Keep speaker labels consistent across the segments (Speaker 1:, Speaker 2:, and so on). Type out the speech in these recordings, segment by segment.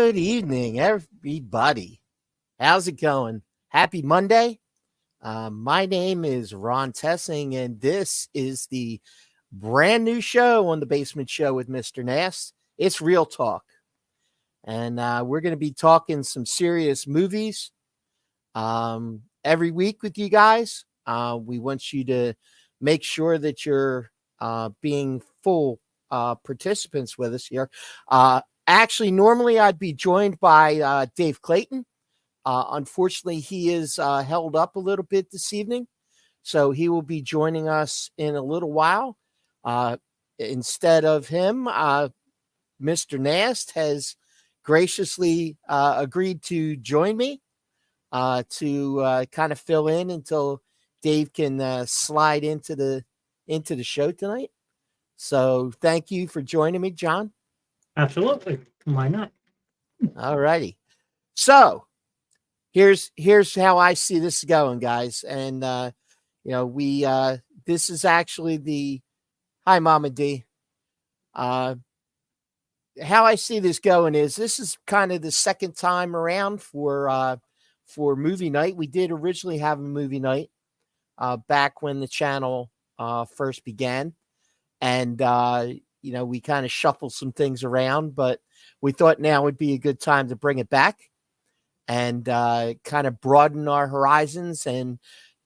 Speaker 1: Good evening, everybody. How's it going? Happy Monday. My name is Ron Tessing, and this is the brand new show on the Basement Show with Mr. Nast. It's Real Talk. And we're going to be talking some serious movies every week with you guys. We want you to make sure that you're being full participants with us here. Actually, normally I'd be joined by Dave Clayton. Unfortunately, he is held up a little bit this evening, so he will be joining us in a little while. Instead of him, Mr. Nast has graciously agreed to join me to kind of fill in until Dave can slide into the show tonight. So thank you for joining me, John.
Speaker 2: Absolutely. Why not?
Speaker 1: All righty. So here's how I see this going, guys. And we this is actually the hi, Mama D. How I see this going is this is kind of the second time around for movie night. We did originally have a movie night back when the channel first began, and we kind of shuffled some things around, but we thought now would be a good time to bring it back and kind of broaden our horizons and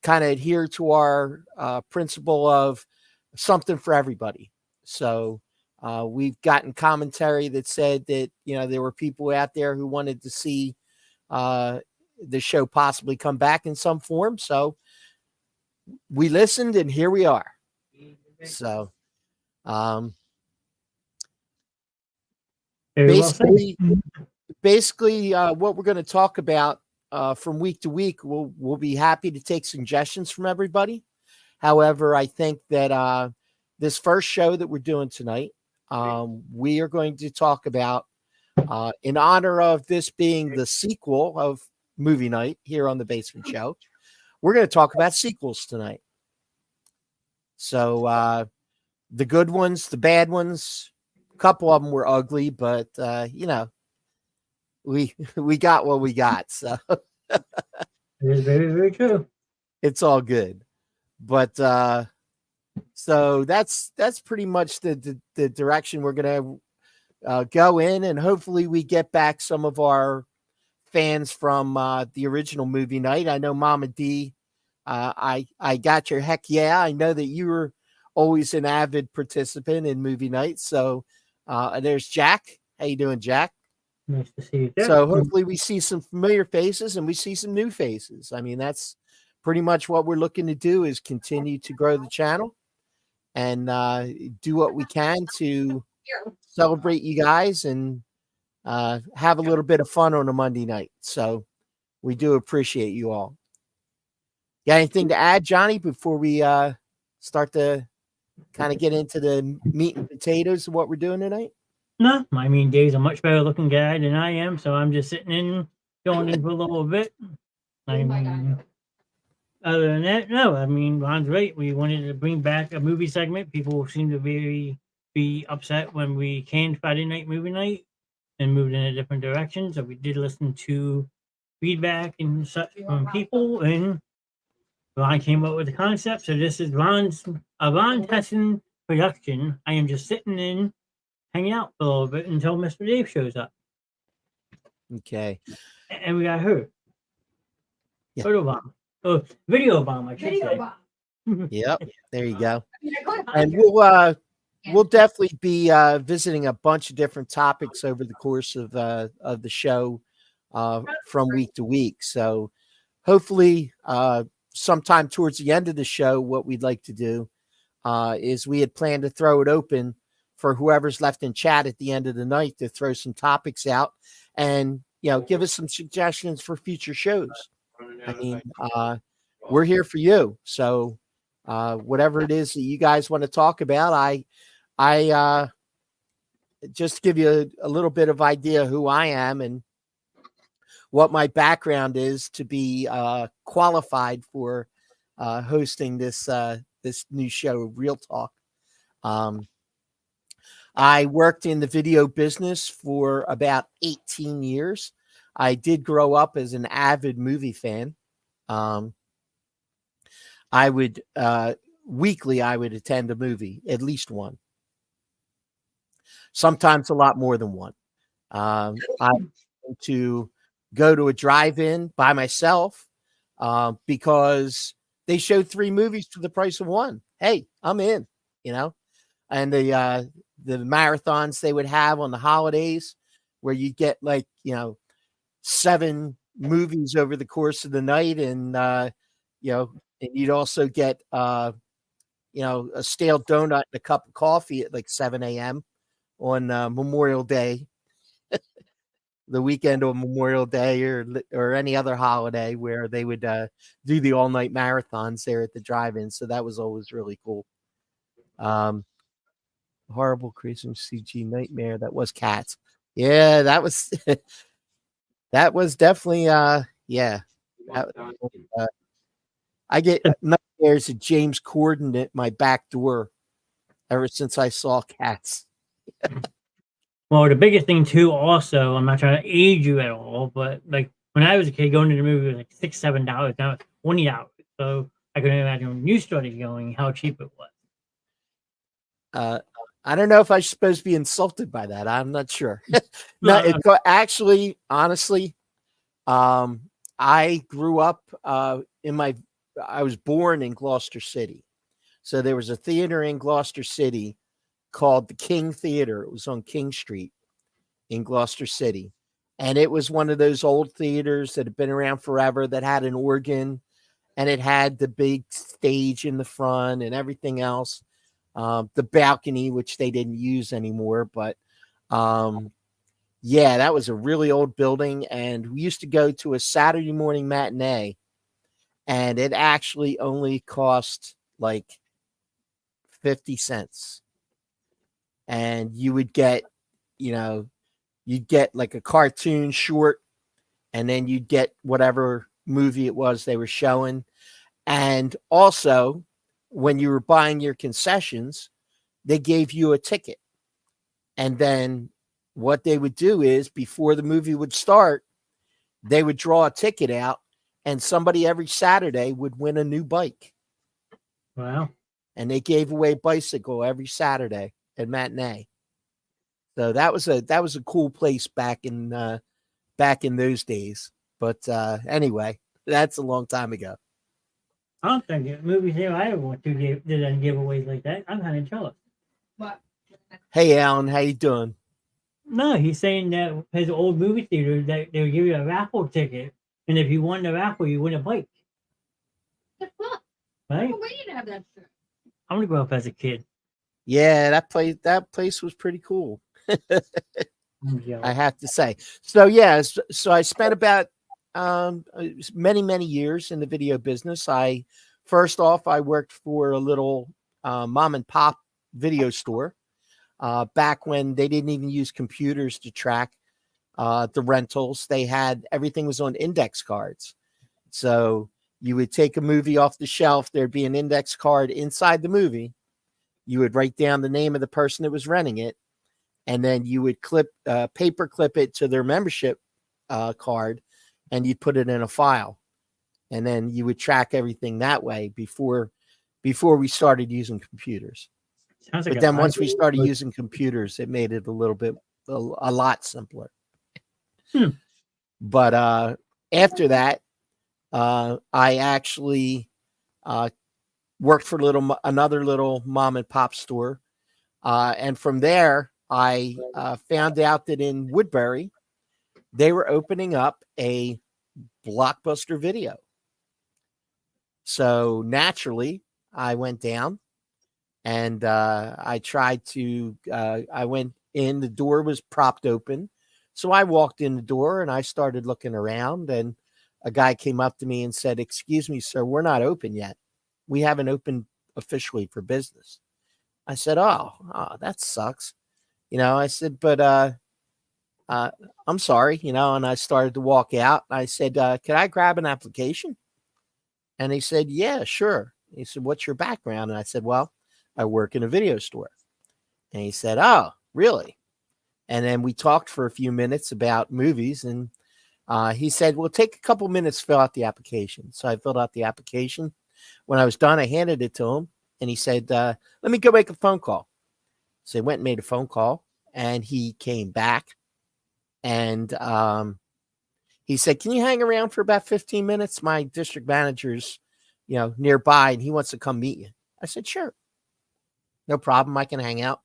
Speaker 1: kind of adhere to our principle of something for everybody. So we've gotten commentary that said that, there were people out there who wanted to see the show possibly come back in some form. So we listened, and here we are. So basically, what we're going to talk about from week to week, we'll be happy to take suggestions from everybody. However, I think that this first show that we're doing tonight, we are going to talk about, in honor of this being the sequel of Movie Night here on the Basement Show, we're going to talk about sequels tonight. So the good ones, the bad ones, a couple of them were ugly, but we got what we got. So
Speaker 2: it is very, very true.
Speaker 1: It's all good. But so that's pretty much the direction we're going to go in, and hopefully we get back some of our fans from the original Movie Night. I know Mama D, I got your heck yeah. I know that you were always an avid participant in Movie Night. So there's Jack. How you doing, Jack?
Speaker 2: Nice to see you, Jack.
Speaker 1: So hopefully we see some familiar faces and we see some new faces. I mean, that's pretty much what we're looking to do, is continue to grow the channel and do what we can to celebrate you guys and have a little bit of fun on a Monday night. So we do appreciate you all. Got anything to add, Johnny, before we start to kind of get into the meat and potatoes of what we're doing tonight?
Speaker 2: No, I mean, Dave's a much better looking guy than I am, so I'm just sitting in, going in for a little bit. I mean, other than that, no, I mean, Ron's right. We wanted to bring back a movie segment. People seem to be upset when we canned Friday night movie night and moved in a different direction. So we did listen to feedback and such from people, and Ron came up with the concept. So this is Ron Tesson production. I am just sitting in, hanging out for a little bit until Mr. Dave shows up.
Speaker 1: Okay.
Speaker 2: And we got her. Yeah. Photo bomb. Oh, video bomb, I should
Speaker 3: Video
Speaker 2: say.
Speaker 3: bomb.
Speaker 1: Yep. There you go. And we'll definitely be visiting a bunch of different topics over the course of the show from week to week. So hopefully sometime towards the end of the show, what we'd like to do is we had planned to throw it open for whoever's left in chat at the end of the night to throw some topics out and, give us some suggestions for future shows. I mean, we're here for you. So whatever it is that you guys want to talk about, I just to give you a little bit of idea who I am and what my background is to be qualified for hosting this new show, Real Talk. I worked in the video business for about 18 years. I did grow up as an avid movie fan. Um, I would weekly I would attend a movie, at least one. Sometimes a lot more than one. I to go to a drive-in by myself because they showed 3 movies for the price of one. Hey, I'm in, you know. And the marathons they would have on the holidays, where you get like 7 movies over the course of the night, and and you'd also get a stale donut and a cup of coffee at like 7 a.m. on Memorial Day, the weekend of Memorial Day, or any other holiday where they would do the all night marathons there at the drive-in. So that was always really cool. Um, Horrible Christmas CG nightmare that was Cats. Yeah, that was that was definitely yeah. That, I get nightmares of James Corden at my back door ever since I saw Cats.
Speaker 2: Well, the biggest thing too, also, I'm not trying to age you at all, but like when I was a kid, going to the movie was like $6, $7. Now it's $20. So I can imagine when you started going, how cheap it was.
Speaker 1: I don't know if I'm supposed to be insulted by that. I'm not sure. No, actually, honestly, I grew up I was born in Gloucester City. So there was a theater in Gloucester City called the King Theater. It was on King Street in Gloucester City. And it was one of those old theaters that had been around forever, that had an organ, and it had the big stage in the front and everything else. The balcony, which they didn't use anymore. But yeah, that was a really old building. And we used to go to a Saturday morning matinee, and it actually only cost like 50 cents. And you would get, you'd get like a cartoon short, and then you'd get whatever movie it was they were showing. And also, when you were buying your concessions, they gave you a ticket. And then what they would do is, before the movie would start, they would draw a ticket out, and somebody every Saturday would win a new bike.
Speaker 2: Wow.
Speaker 1: And they gave away a bicycle every Saturday at matinee. So that was a cool place back in those days. But anyway, that's a long time ago.
Speaker 2: I don't think movies here I ever went to did any giveaways like that. I'm kind of jealous.
Speaker 3: What?
Speaker 1: Hey, Alan, how you doing?
Speaker 2: No, he's saying that his old movie theater, that they would give you a raffle ticket, and if you won the raffle, you win a bike.
Speaker 3: The fuck?
Speaker 2: Right?
Speaker 3: I'm waiting to have that shit.
Speaker 2: I'm gonna grow up as a kid.
Speaker 1: Yeah, that place was pretty cool.
Speaker 2: Yeah.
Speaker 1: I have to say. So yeah, so I spent about many years in the video business. First off, I worked for a little mom and pop video store back when they didn't even use computers to track the rentals. They had everything was on index cards. So you would take a movie off the shelf, there'd be an index card inside the movie. You would write down the name of the person that was renting it, and then you would paper clip it to their membership card, and you'd put it in a file, and then you would track everything that way before we started using computers.
Speaker 2: Sounds like
Speaker 1: But then once we started using computers, it made it a lot simpler. But after that, I actually worked for another little mom and pop store. And from there, I found out that in Woodbury, they were opening up a Blockbuster Video. So naturally, I went down, and I tried to, I went in, the door was propped open. So I walked in the door and I started looking around, and a guy came up to me and said, "Excuse me, sir, we're not open yet. We haven't opened officially for business." I said, oh, that sucks. I said, but I'm sorry, and I started to walk out. I said, can I grab an application? And he said, yeah, sure. He said, what's your background? And I said, well, I work in a video store. And he said, oh, really? And then we talked for a few minutes about movies, and he said, well, take a couple minutes to fill out the application. So I filled out the application. When I was done, I handed it to him, and he said, let me go make a phone call. So he went and made a phone call, and he came back, and he said, can you hang around for about 15 minutes? My district manager's, nearby, and he wants to come meet you. I said, sure. No problem. I can hang out,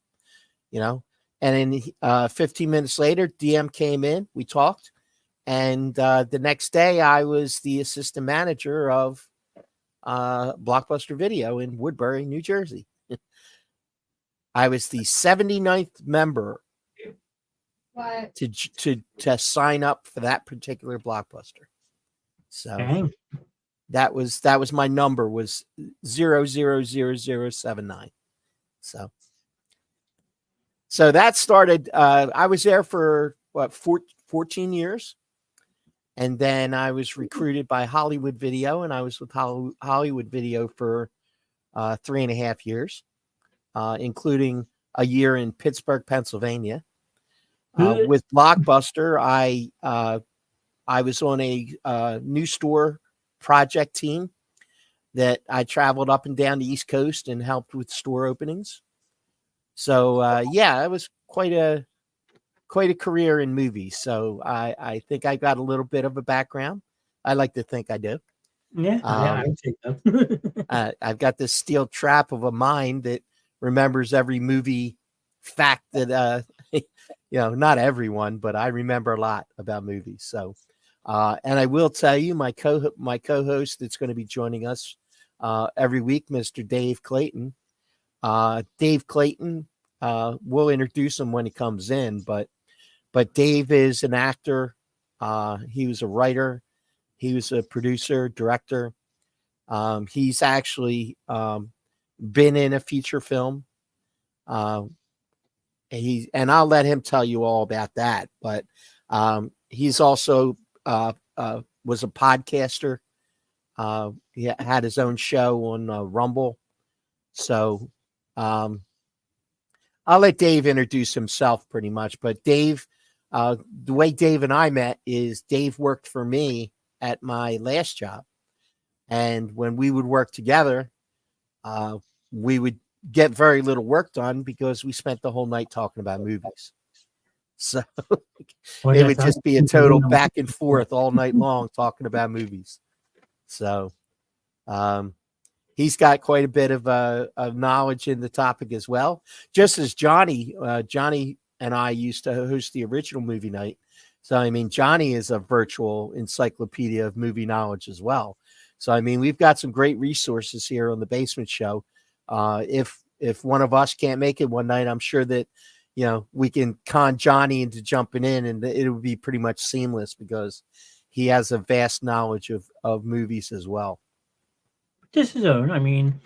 Speaker 1: And then 15 minutes later, DM came in. We talked. And the next day, I was the assistant manager of Blockbuster Video in Woodbury, New Jersey. I was the 79th member to sign up for that particular Blockbuster. So that was my number, was 000079. So that started. I was there for 14 years. And then I was recruited by Hollywood Video, and I was with Hollywood Video for 3.5 years, including a year in Pittsburgh, Pennsylvania. With Blockbuster, I was on a new store project team that I traveled up and down the East Coast and helped with store openings. So it was quite a career in movies. So I think I got a little bit of a background. I like to think I do.
Speaker 2: Yeah, I would say so.
Speaker 1: I've got this steel trap of a mind that remembers every movie fact that, not everyone, but I remember a lot about movies. So, and I will tell you, my co-host that's going to be joining us every week, Mr. Dave Clayton. Dave Clayton, we'll introduce him when he comes in, but Dave is an actor. He was a writer. He was a producer, director. He's actually been in a feature film. And I'll let him tell you all about that. But he's also was a podcaster. He had his own show on Rumble. So I'll let Dave introduce himself pretty much. But Dave, the way Dave and I met is Dave worked for me at my last job. And when we would work together, we would get very little work done because we spent the whole night talking about movies. So it would just be a total back and forth all night long talking about movies. So he's got quite a bit of knowledge in the topic as well. Just as Johnny and I used to host the original movie night. So, I mean, Johnny is a virtual encyclopedia of movie knowledge as well. So, I mean, we've got some great resources here on the Basement Show. If one of us can't make it one night, I'm sure that, we can con Johnny into jumping in, and it would be pretty much seamless because he has a vast knowledge of movies as well.
Speaker 2: Just his own. I mean,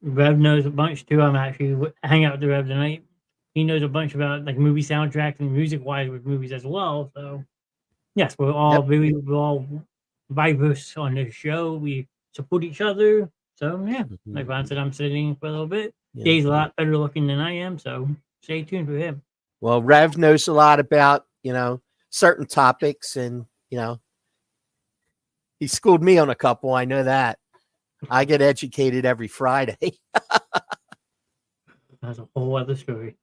Speaker 2: Rev knows a bunch too. I'm actually hanging out with the Rev tonight. He knows a bunch about like movie soundtracks and music wise with movies as well. So yes, we're all we're all diverse on this show. We support each other. So yeah, like Ron said, I'm sitting for a little bit. Yeah. Dave's a lot better looking than I am, so stay tuned for him.
Speaker 1: Well, Rev knows a lot about certain topics, and he schooled me on a couple. I know that. I get educated every Friday.
Speaker 2: That's a whole other story.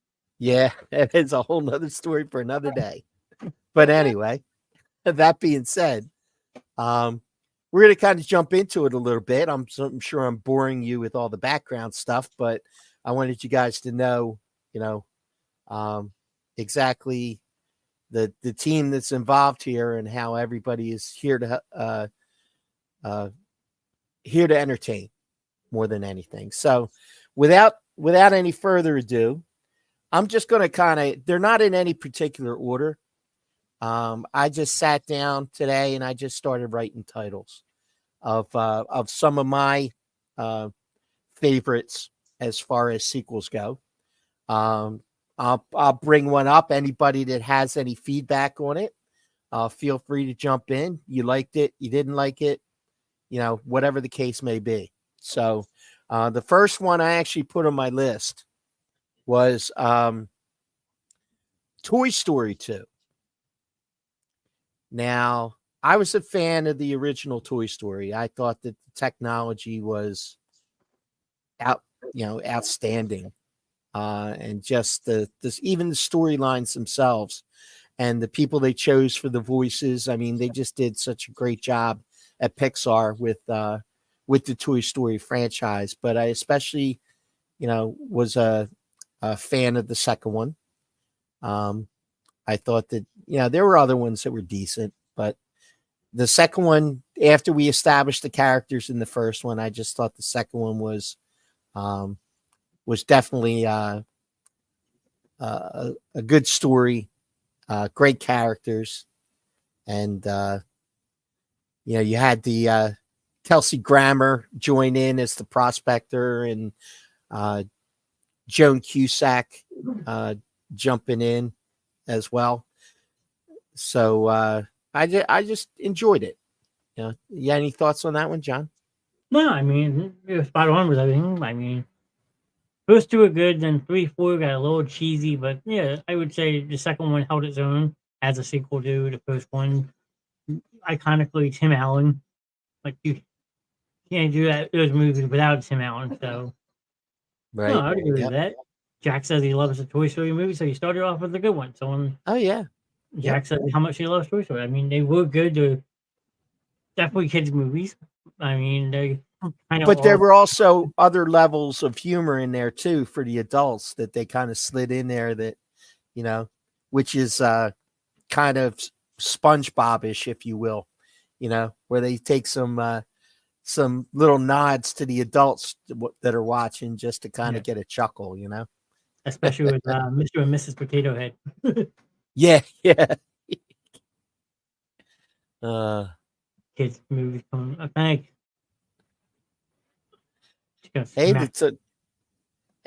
Speaker 1: Yeah, it's a whole nother story for another day. But anyway, that being said, we're going to kind of jump into it a little bit. I'm sure I'm boring you with all the background stuff, but I wanted you guys to know, exactly the team that's involved here and how everybody is here to entertain more than anything. So without any further ado, I'm just going to they're not in any particular order. I just sat down today and I just started writing titles of some of my favorites as far as sequels go. I'll bring one up. Anybody that has any feedback on it, feel free to jump in. You liked it, you didn't like it, whatever the case may be. So the first one I actually put on my list was Toy Story 2. Now, I was a fan of the original Toy Story. I thought that the technology was outstanding. And just even the storylines themselves and the people they chose for the voices. I mean, they just did such a great job at Pixar with the Toy Story franchise. But I especially, was a fan of the second one. I thought that, there were other ones that were decent, but the second one, after we established the characters in the first one, I just thought the second one was definitely a good story, great characters, and you had the Kelsey Grammer join in as the prospector, and Joan Cusack jumping in as well. So I just enjoyed it. You got any thoughts on that one, John?
Speaker 2: No, I mean, you're spot on with everything. I mean, first two are good, then 3, 4 got a little cheesy, but yeah, I would say the second one held its own as a sequel to the first one. Iconically, Tim Allen. Like, you can't do those movies without Tim Allen, so.
Speaker 1: Right.
Speaker 2: No, I would agree
Speaker 1: Yep.
Speaker 2: with that. Jack says he loves the Toy Story movie, so he started off with a good one. So
Speaker 1: Oh, yeah.
Speaker 2: Jack says how much he loves Toy Story. I mean, they were good. They're definitely kids' movies. I mean, they kind of.
Speaker 1: But there were also other levels of humor in there too for the adults that they kind of slid in there that, which is kind of SpongeBob-ish, if you will, where they take some little nods to the adults that are watching just to kind of get a chuckle,
Speaker 2: Especially with Mr. and Mrs. Potato Head.
Speaker 1: Yeah.
Speaker 2: Kids movies coming. I think.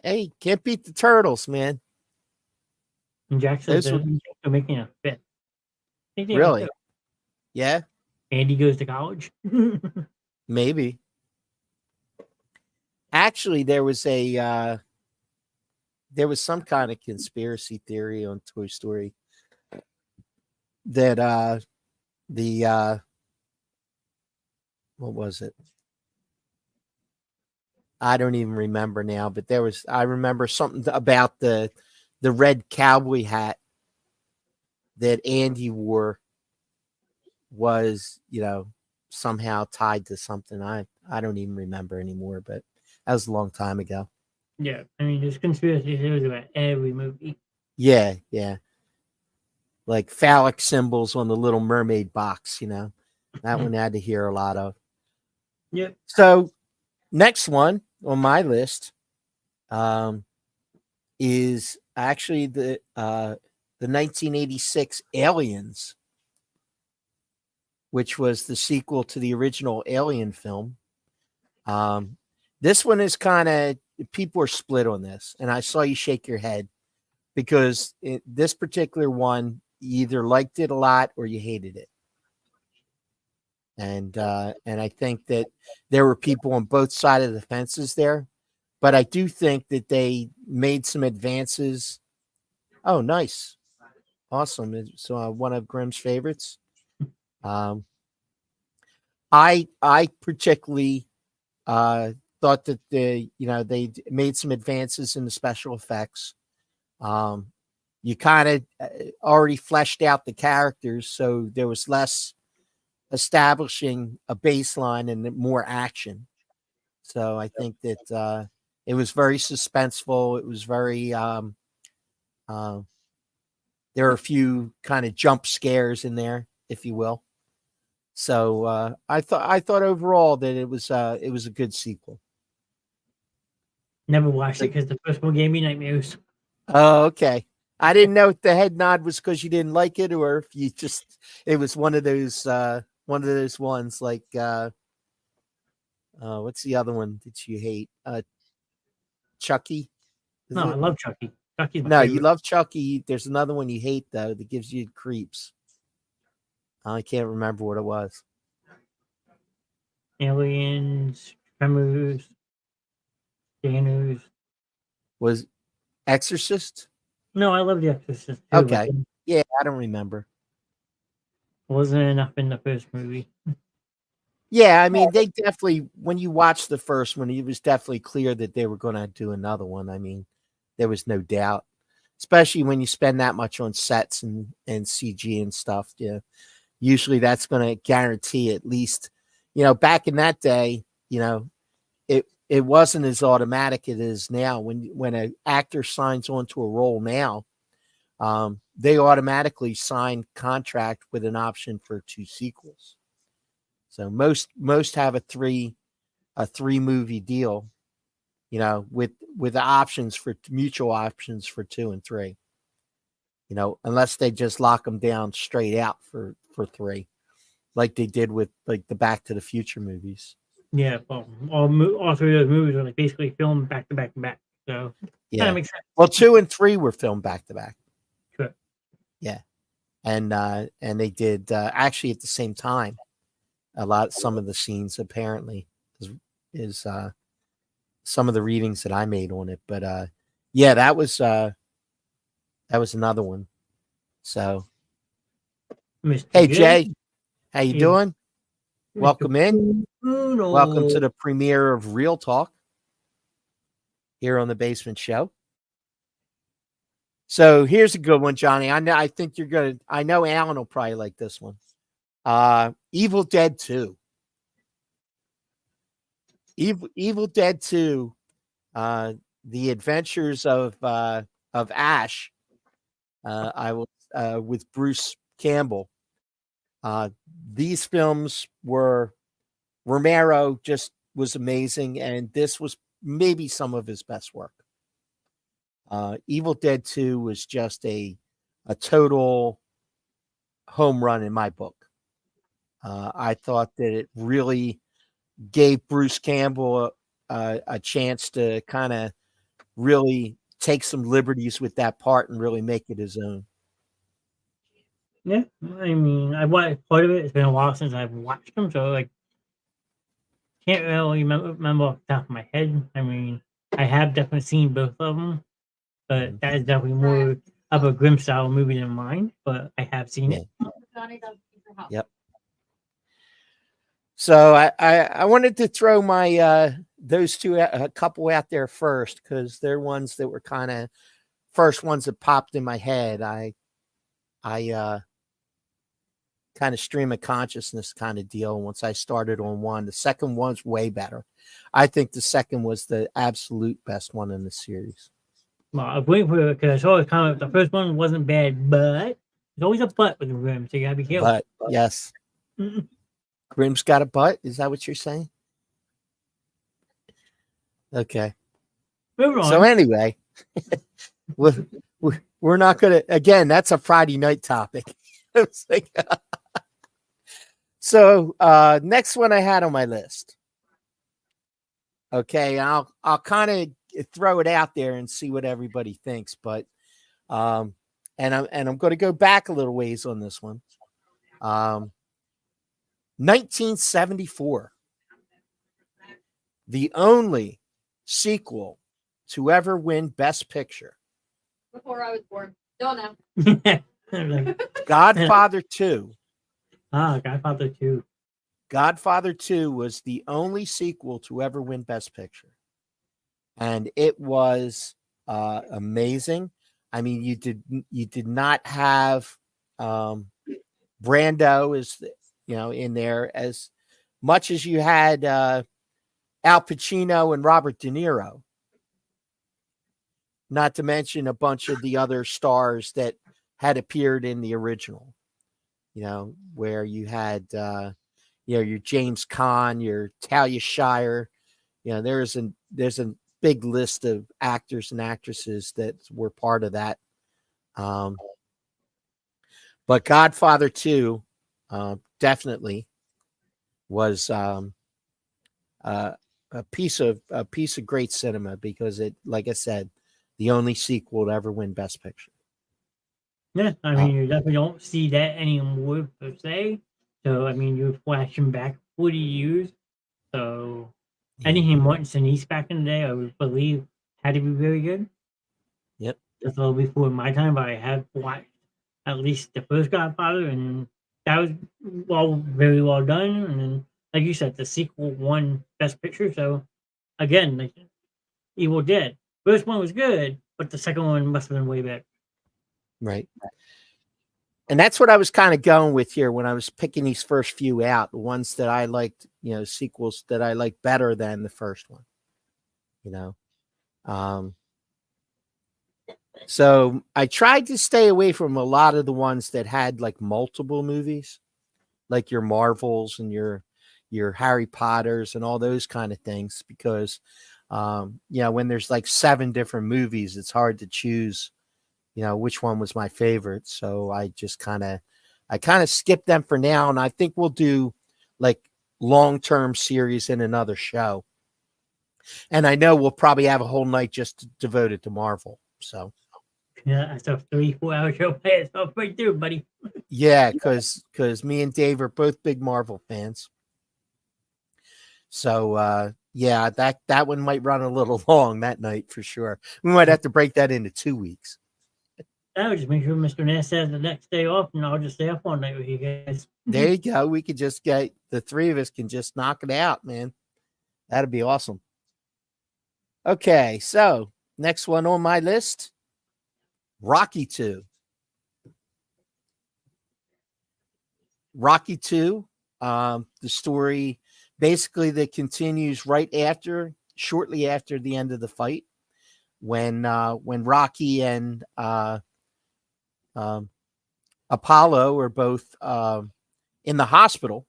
Speaker 1: Hey, can't beat the Turtles, man.
Speaker 2: And Jack says they're making a fit.
Speaker 1: Really? Yeah.
Speaker 2: Andy goes to college.
Speaker 1: Maybe. Actually, there was some kind of conspiracy theory on Toy Story that what was it? I don't even remember now, but I remember something about the red cowboy hat that Andy wore was, somehow tied to something. I don't even remember anymore, but that was a long time ago.
Speaker 2: Yeah, I mean, there's conspiracy theories about every movie.
Speaker 1: Yeah. Like phallic symbols on the Little Mermaid box, that one I had to hear a lot of.
Speaker 2: Yep.
Speaker 1: So next one on my list is actually the 1986 Aliens, which was the sequel to the original Alien film. This one is kind of, people are split on this, and I saw you shake your head because this particular one, you either liked it a lot or you hated it. And I think that there were people on both sides of the fences there, but I do think that they made some advances. Oh, nice. Awesome. So one of Grimm's favorites. I particularly thought that they made some advances in the special effects. You kind of already fleshed out the characters, so there was less establishing a baseline and more action. So I think that it was very suspenseful. It was very there were a few kind of jump scares in there, if you will. So I thought overall that it was a good sequel.
Speaker 2: Never watched it because the first one gave me nightmares.
Speaker 1: Oh, okay. I didn't know if the head nod was because you didn't like it, or if it was one of those ones like what's the other one that you hate? Chucky?
Speaker 2: No, I love Chucky. Chucky's my
Speaker 1: No,
Speaker 2: favorite.
Speaker 1: you love Chucky. There's another one you hate though that gives you creeps. I can't remember what it was.
Speaker 2: Aliens, Tremors, Scanners.
Speaker 1: Was Exorcist?
Speaker 2: No, I love The Exorcist too.
Speaker 1: Okay.
Speaker 2: But
Speaker 1: Yeah, I don't remember.
Speaker 2: wasn't enough in the first movie.
Speaker 1: Yeah, I mean, they definitely, when you watch the first one, it was definitely clear that they were going to do another one. I mean, there was no doubt, especially when you spend that much on sets and CG and stuff. Yeah, usually that's going to guarantee at least, back in that day, it wasn't as automatic it is now. When an actor signs on to a role now, they automatically sign contract with an option for 2 sequels. So most have a three movie deal, with the options for mutual options for 2 and 3. Unless they just lock them down straight out for 3, like they did with like the Back to the Future movies.
Speaker 2: Yeah, well, all three of those movies are like basically filmed back to back to back. So kind
Speaker 1: Yeah.
Speaker 2: of makes sense.
Speaker 1: Well, 2 and 3 were filmed back to back.
Speaker 2: Sure.
Speaker 1: Yeah. And they did actually at the same time. Some of the scenes apparently is some of the readings that I made on it. But yeah, that was another one. So
Speaker 2: Mr.
Speaker 1: hey
Speaker 2: J,
Speaker 1: Jay, how you
Speaker 2: is
Speaker 1: doing?
Speaker 2: Mr.
Speaker 1: Welcome in.
Speaker 2: Bruno.
Speaker 1: Welcome to the premiere of Real Talk here on the Basement Show. So here's a good one, Johnny. I think you're gonna. I know Alan will probably like this one. Evil Dead 2. Evil Dead 2. The Adventures of Ash. I will with Bruce Campbell. These films Romero just was amazing, and this was maybe some of his best work. Evil Dead 2 was just a total home run in my book. I thought that it really gave Bruce Campbell a chance to kind of really take some liberties with that part and really make it his own.
Speaker 2: Yeah, I mean, I watched part of it. It's been a while since I've watched them, so like, can't really remember off the top of my head. I mean, I have definitely seen both of them, but that is definitely more of a grim style movie than mine. But I have seen it.
Speaker 1: Yep. So I wanted to throw my those two a couple out there first because they're ones that were kind of first ones that popped in my head. I kind of stream of consciousness kind of deal. Once I started on one, the second one's way better. I think the second was the absolute best one in the series.
Speaker 2: Well, I was waiting for it because I saw the comment. The first one wasn't bad, but there's always a but with the grim, so you gotta be careful.
Speaker 1: But yes, Grimm's got a butt. Is that what you're saying? Okay. So anyway, we're not gonna. Again, that's a Friday night topic. So next one I had on my list. Okay, I'll kind of throw it out there and see what everybody thinks, but and I'm going to go back a little ways on this one. 1974, the only sequel to ever win Best Picture.
Speaker 3: Before I was born. Don't know.
Speaker 1: Godfather 2.
Speaker 2: Godfather 2.
Speaker 1: Godfather 2 was the only sequel to ever win Best Picture. And it was amazing. I mean, you did not have Brando as in there as much as you had Al Pacino and Robert De Niro. Not to mention a bunch of the other stars that had appeared in the original. Where you had your James Caan, your Talia Shire. There's a big list of actors and actresses that were part of that. But Godfather 2 definitely was a piece of great cinema because it, like I said, the only sequel to ever win Best Picture.
Speaker 2: Yeah, I mean, you definitely don't see that anymore per se. So, I mean, you're flashing back 40 years. So, anything Martin Sinise back in the day, I would believe, had to be very good.
Speaker 1: Yep.
Speaker 2: That's a little before my time, but I have watched at least the first Godfather, and that was very well done. And then, like you said, the sequel won Best Picture. So again, like Evil Dead, first one was good, but the second one must have been way better.
Speaker 1: Right. And that's what I was kind of going with here when I was picking these first few out, the ones that I liked, sequels that I liked better than the first one, So I tried to stay away from a lot of the ones that had like multiple movies, like your Marvels and your Harry Potters and all those kind of things, because when there's like 7 different movies, it's hard to choose, which one was my favorite. So I just kind of skipped them for now, and I think we'll do like long-term series in another show. And I know we'll probably have a whole night just devoted to Marvel. So
Speaker 2: yeah, that's a 3-4 hour show by itself right there, buddy.
Speaker 1: Yeah, because me and Dave are both big Marvel fans. So yeah, that one might run a little long that night for sure. We might have to break that into 2 weeks.
Speaker 2: I would just make sure Mr. Ness has the next day off, and I'll just stay up all night with you guys.
Speaker 1: There you go. We could just get the 3 of us can just knock it out, man. That'd be awesome. Okay, so next one on my list, Rocky 2. Rocky 2, the story basically that continues shortly after the end of the fight, when Rocky and Apollo are both in the hospital,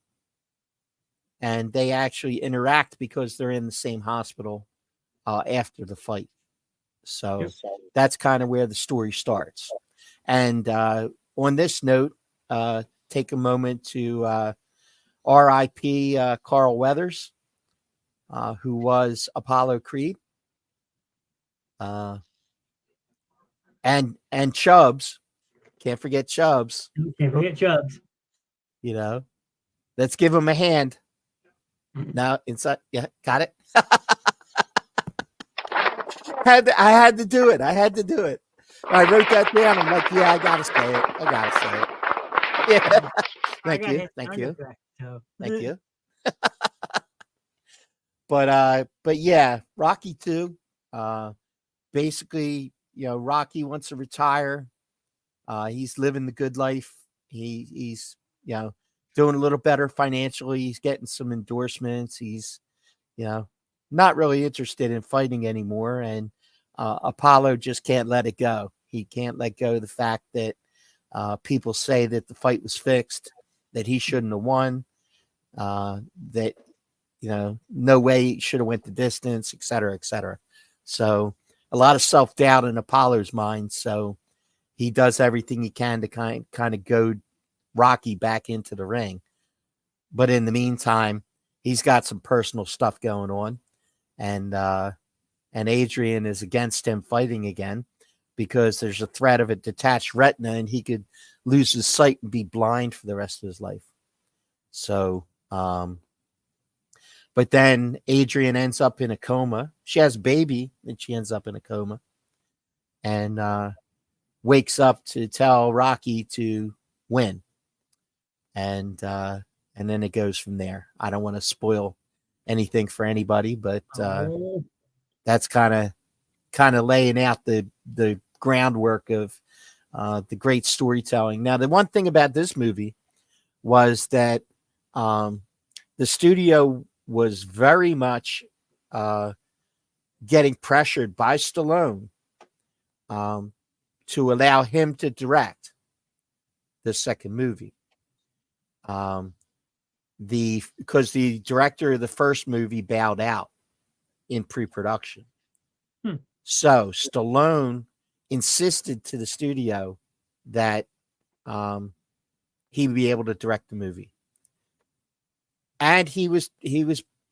Speaker 1: and they actually interact because they're in the same hospital after the fight. So that's kind of where the story starts. And on this note, take a moment to R.I.P. Carl Weathers, who was Apollo Creed, and Chubbs. Can't forget Chubbs.
Speaker 2: Can't forget Chubbs.
Speaker 1: Let's give him a hand. Now inside, yeah, got it. I had to do it. I wrote that down. I'm like, yeah, I gotta say it. Yeah. Thank you. But yeah, Rocky 2. Basically, Rocky wants to retire. He's living the good life. He's doing a little better financially. He's getting some endorsements. He's not really interested in fighting anymore. And Apollo just can't let it go. He can't let go of the fact that people say that the fight was fixed, that he shouldn't have won, that no way he should have went the distance, et cetera, et cetera. So a lot of self-doubt in Apollo's mind. So he does everything he can to kind of goad Rocky back into the ring. But in the meantime, he's got some personal stuff going on. And Adrian is against him fighting again because there's a threat of a detached retina and he could lose his sight and be blind for the rest of his life. So, but then Adrian ends up in a coma. She has a baby and she ends up in a coma and wakes up to tell Rocky to win. And then it goes from there. I don't want to spoil anything for anybody, but that's kind of laying out the groundwork of the great storytelling. Now, the one thing about this movie was that the studio was very much getting pressured by Stallone to allow him to direct the second movie. Because the director of the first movie bowed out in pre-production. So Stallone insisted to the studio that he would be able to direct the movie. And he was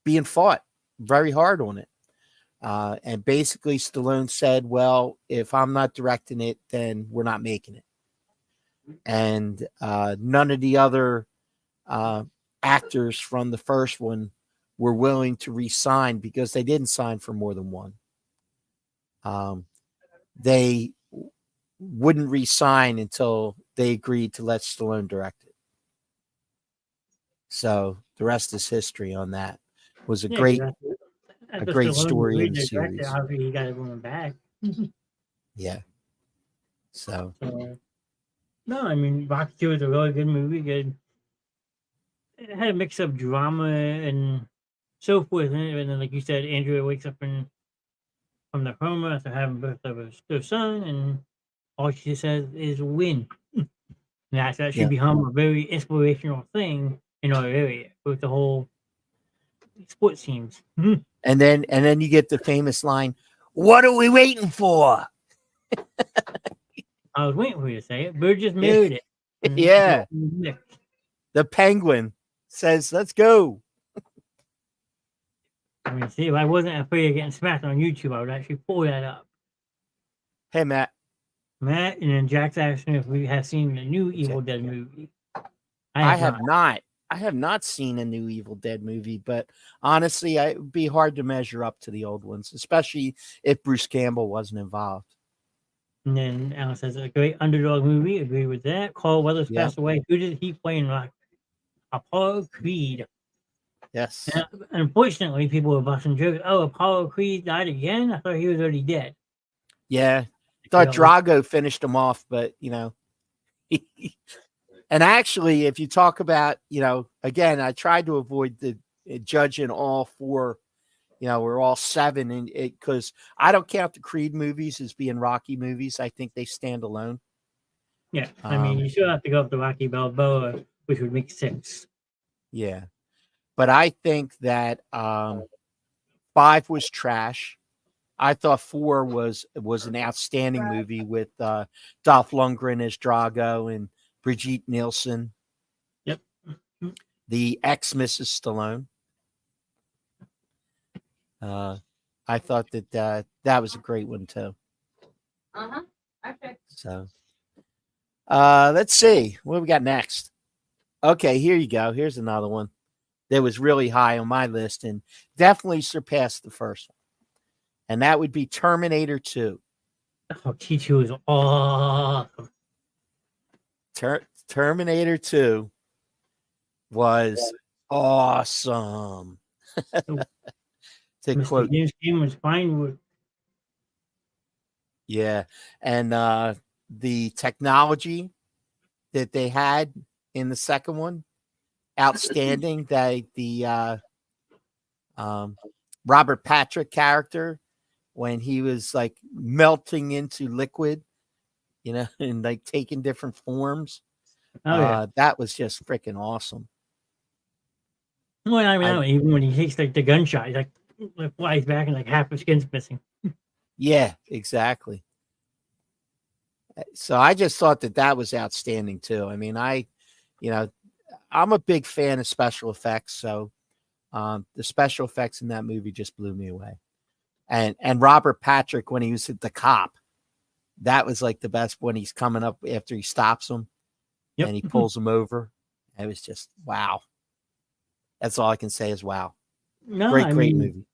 Speaker 1: being fought very hard on it. And basically Stallone said, well, if I'm not directing it, then we're not making it. And none of the other actors from the first one were willing to re-sign because they didn't sign for more than one. They wouldn't re-sign until they agreed to let Stallone direct it. So the rest is history on that. It was a great story in the series.
Speaker 2: After he got everyone back.
Speaker 1: Yeah. So
Speaker 2: no, I mean Rocky 2 is a really good movie. Good. It had a mix of drama and so forth in it. And then, like you said, Andrea wakes up from the coma after having birth of their son, and all she says is "win." And that should become a very inspirational thing in our area with the whole sports teams.
Speaker 1: And then you get the famous line, "What are we waiting for?"
Speaker 2: I was waiting for you to say it. Burgess married it.
Speaker 1: Yeah. The Penguin says, "Let's go."
Speaker 2: I mean, see, if I wasn't afraid of getting smacked on YouTube, I would actually pull that up.
Speaker 1: Hey, Matt,
Speaker 2: and then Jack's asking if we have seen the new Evil Dead movie.
Speaker 1: I have not. I have not seen a new Evil Dead movie, but honestly, it would be hard to measure up to the old ones, especially if Bruce Campbell wasn't involved.
Speaker 2: And then Alan says, a great underdog movie. Agree with that. Carl Weathers passed away. Who did he play in Rock? Apollo Creed.
Speaker 1: Yes.
Speaker 2: And unfortunately, people were busting jokes. Oh, Apollo Creed died again? I thought he was already dead.
Speaker 1: Yeah. I thought Drago finished him off, but, and actually, if you talk about, again, I tried to avoid the judging all four, we're all seven, and because I don't count the Creed movies as being Rocky movies. I think they stand alone.
Speaker 2: Yeah, I mean, you still have to go up to Rocky Balboa, which would make 6.
Speaker 1: Yeah, but I think that 5 was trash. I thought 4 was an outstanding movie with Dolph Lundgren as Drago and Brigitte Nielsen.
Speaker 2: Yep.
Speaker 1: The ex-Mrs. Stallone. I thought that was a great one too. Okay. So, let's see what we got next. Okay, here you go. Here's another one that was really high on my list and definitely surpassed the first one, and that would be Terminator 2.
Speaker 2: Oh, T2 is awesome.
Speaker 1: Terminator 2 was awesome. To
Speaker 2: Mr.
Speaker 1: quote,
Speaker 2: James Cameron's Pinewood.
Speaker 1: Yeah, and the technology that they had in the second one, outstanding. That the Robert Patrick character, when he was like melting into liquid, and like taking different forms. That was just freaking awesome.
Speaker 2: Well, I mean, even when he takes like the gunshot, he's like flies back and like half his skin's missing.
Speaker 1: Yeah, exactly. So I just thought that was outstanding too. I mean, I'm a big fan of special effects, so the special effects in that movie just blew me away. And Robert Patrick, when he was the cop, that was like the best when he's coming up after he stops him and he pulls him over. It was just wow. That's all I can say is wow.
Speaker 2: No,
Speaker 1: great movie.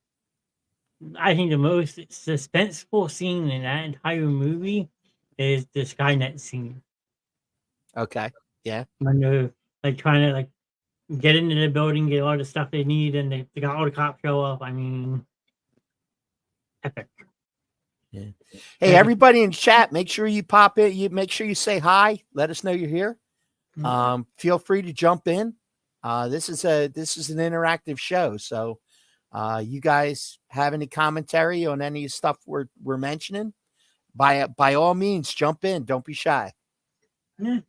Speaker 2: I think the most suspenseful scene in that entire movie is the Skynet scene.
Speaker 1: Okay. Yeah.
Speaker 2: When they're like trying to like get into the building, get all the stuff they need, and they got all the cops show up. I mean, epic.
Speaker 1: Yeah. Hey, everybody in chat, make sure you pop in. You make sure you say hi. Let us know you're here. Feel free to jump in. This is an interactive show, so you guys have any commentary on any stuff we're mentioning? By all means, jump in. Don't be shy.
Speaker 2: Yeah.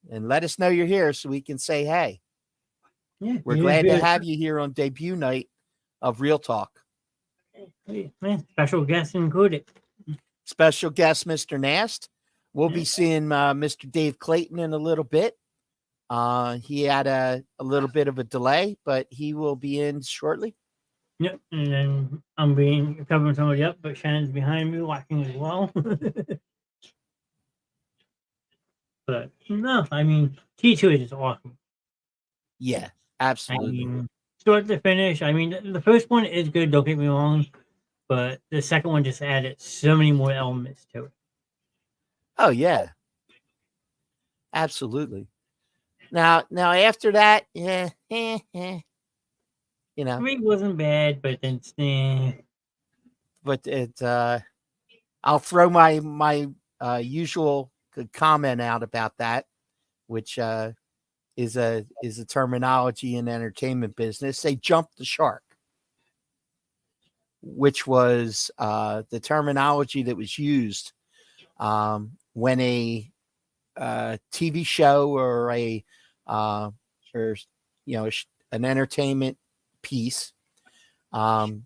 Speaker 1: And let us know you're here so we can say hey.
Speaker 2: Yeah,
Speaker 1: we're glad to have you here on debut night of Real Talk.
Speaker 2: Special guests included.
Speaker 1: Special guest, Mr. Nast. We'll be seeing Mr. Dave Clayton in a little bit. He had a little bit of a delay, but he will be in shortly.
Speaker 2: Yep, and then I'm covering somebody up, but Shannon's behind me watching as well. But no, I mean, T2 is just awesome.
Speaker 1: Yeah, absolutely.
Speaker 2: I mean, start to finish. I mean, the first one is good, don't get me wrong, but the second one just added so many more elements to it.
Speaker 1: Oh yeah, absolutely. Now after that, yeah, you know,
Speaker 2: 3 wasn't bad, but then
Speaker 1: but it. I'll throw my usual comment out about that, which is a terminology in entertainment business. They jumped the shark, which was the terminology that was used when a TV show or a or an entertainment piece kind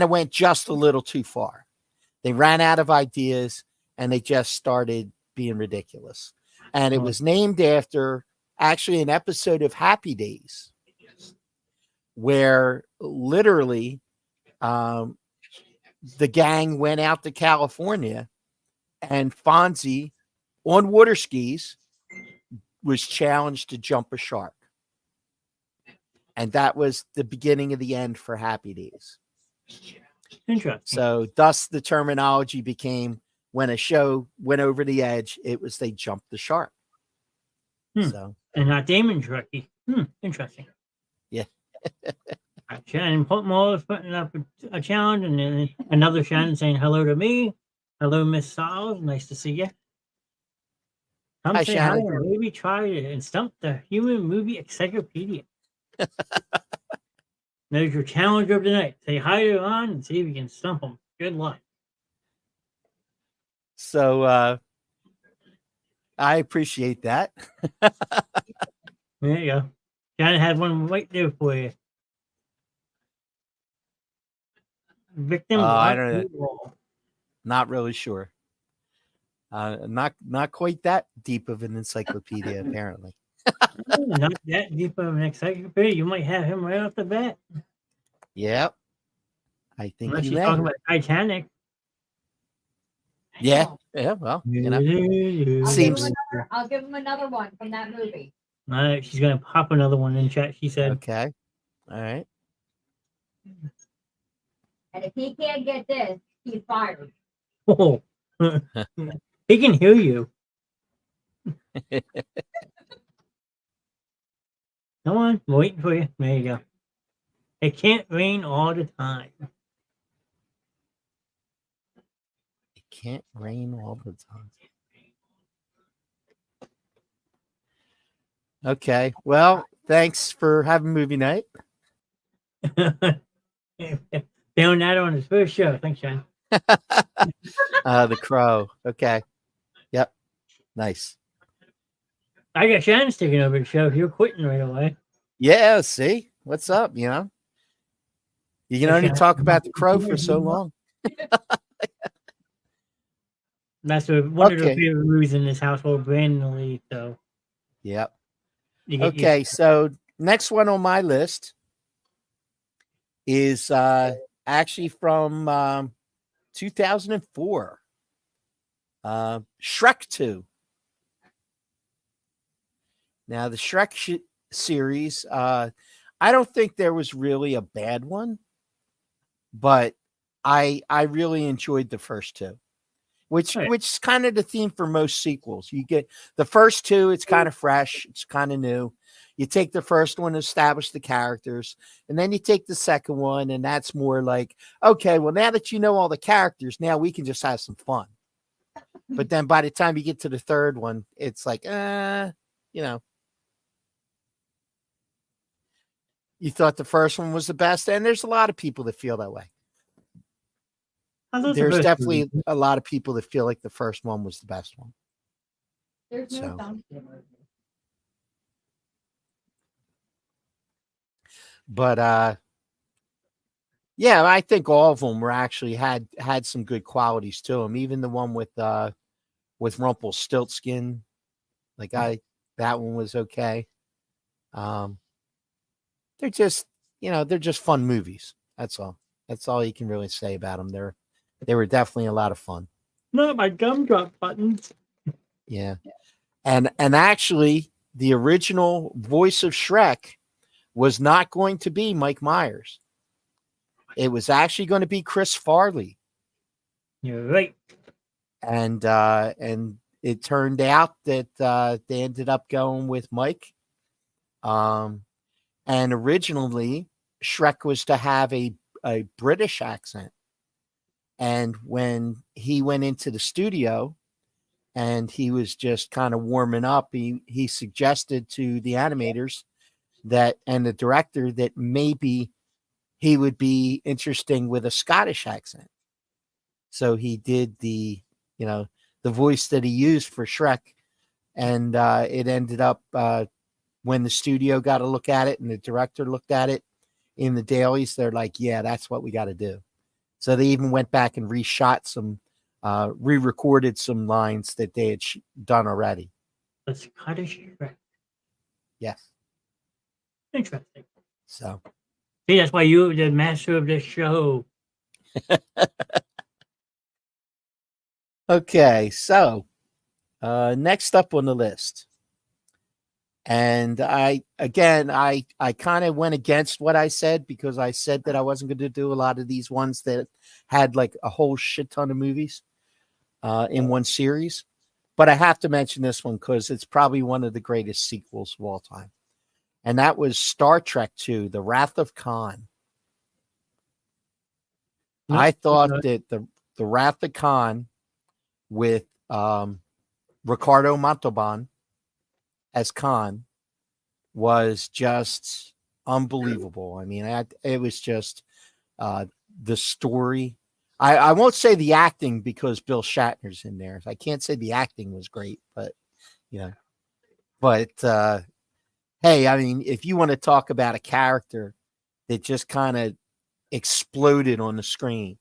Speaker 1: of went just a little too far. They ran out of ideas and they just started being ridiculous. And it was named after actually an episode of Happy Days where literally the gang went out to California and Fonzie on water skis was challenged to jump a shark. And that was the beginning of the end for Happy Days.
Speaker 2: interesting.
Speaker 1: So thus the terminology became when a show went over the edge, it was they jumped the shark. So
Speaker 2: And not Damon Truckee. Interesting.
Speaker 1: Yeah.
Speaker 2: And Moore is putting up a challenge, and then another Shannon saying hello to me. Hello, Miss Stiles. Nice to see you. Come
Speaker 1: Hi,
Speaker 2: say hi
Speaker 1: Shannon.
Speaker 2: and maybe try it and stump the human movie encyclopedia. There's your challenge of the night. Say hi to Ron and see if you can stump him. Good luck.
Speaker 1: So I appreciate that.
Speaker 2: There you go. Shannon had one right there for you. Victim.
Speaker 1: I don't know. Not really sure. Not quite that deep of an encyclopedia, apparently.
Speaker 2: Not that deep of an encyclopedia. You might have him right off the bat.
Speaker 1: Yep. I think
Speaker 2: Unless
Speaker 1: you
Speaker 2: you're
Speaker 1: may.
Speaker 2: talking about Titanic.
Speaker 1: Yeah. Yeah. Well, seems.
Speaker 3: I'll give him another one from that movie.
Speaker 2: All right, she's gonna pop another one in chat. She said,
Speaker 1: Okay. All right.
Speaker 3: And if he can't get this, he's fired.
Speaker 2: "Oh, he can hear you." Come on, I'm waiting for you. There you go. It can't rain all the time.
Speaker 1: It can't rain all the time. Okay. Well, thanks for having movie night.
Speaker 2: Doing that on his first show. Thanks, Sean.
Speaker 1: The Crow. Okay. Yep. Nice.
Speaker 2: I got Shannon's taking over the show. You're quitting right away.
Speaker 1: Yeah. See what's up. You know, you can only talk about the Crow for so long.
Speaker 2: That's one of the favorite movies in this household, randomly. So,
Speaker 1: yep. Okay. So next one on my list is actually from 2004. Shrek 2. Now the Shrek series, I don't think there was really a bad one, but I really enjoyed the first two, which is kind of the theme for most sequels. You get the first two, it's kind of fresh, it's kind of new. You take the first one, establish the characters, and then you take the second one, and that's more like, okay, well, now that you know all the characters, now we can just have some fun. But then by the time you get to the third one, it's like, you know, you thought the first one was the best, and there's a lot of people that feel that way. There's definitely a lot of people that feel like the first one was the best one.
Speaker 3: There's no fountain.
Speaker 1: But yeah, I think all of them were actually had some good qualities to them. Even the one with Rumpelstiltskin, that one was okay. They're just they're just fun movies. That's all. That's all you can really say about them. They were definitely a lot of fun.
Speaker 2: Not my gumdrop buttons.
Speaker 1: Yeah, and actually, the original voice of Shrek was not going to be Mike Myers. It was actually going to be Chris Farley.
Speaker 2: You're right.
Speaker 1: And it turned out that they ended up going with Mike. And originally, Shrek was to have a British accent. And when he went into the studio and he was just kind of warming up, he suggested to the animators that and the director that maybe he would be interesting with a Scottish accent. So he did the voice that he used for Shrek, and it ended up when the studio got a look at it and the director looked at it in the dailies, they're like, yeah, that's what we got to do. So they even went back and reshot some, re-recorded some lines that they had done already.
Speaker 2: The Scottish Shrek.
Speaker 1: Yes.
Speaker 2: Interesting.
Speaker 1: So.
Speaker 2: See, that's why you're the master of this show.
Speaker 1: Okay, so next up on the list. And I kind of went against what I said because I said that I wasn't going to do a lot of these ones that had like a whole shit ton of movies in one series. But I have to mention this one because it's probably one of the greatest sequels of all time. And that was Star Trek II, The Wrath of Khan.
Speaker 2: Nope.
Speaker 1: I thought that the Wrath of Khan with Ricardo Montalban as Khan was just unbelievable. I mean, it was just the story. I won't say the acting because Bill Shatner's in there. I can't say the acting was great, but hey, I mean, if you want to talk about a character that just kind of exploded on the screen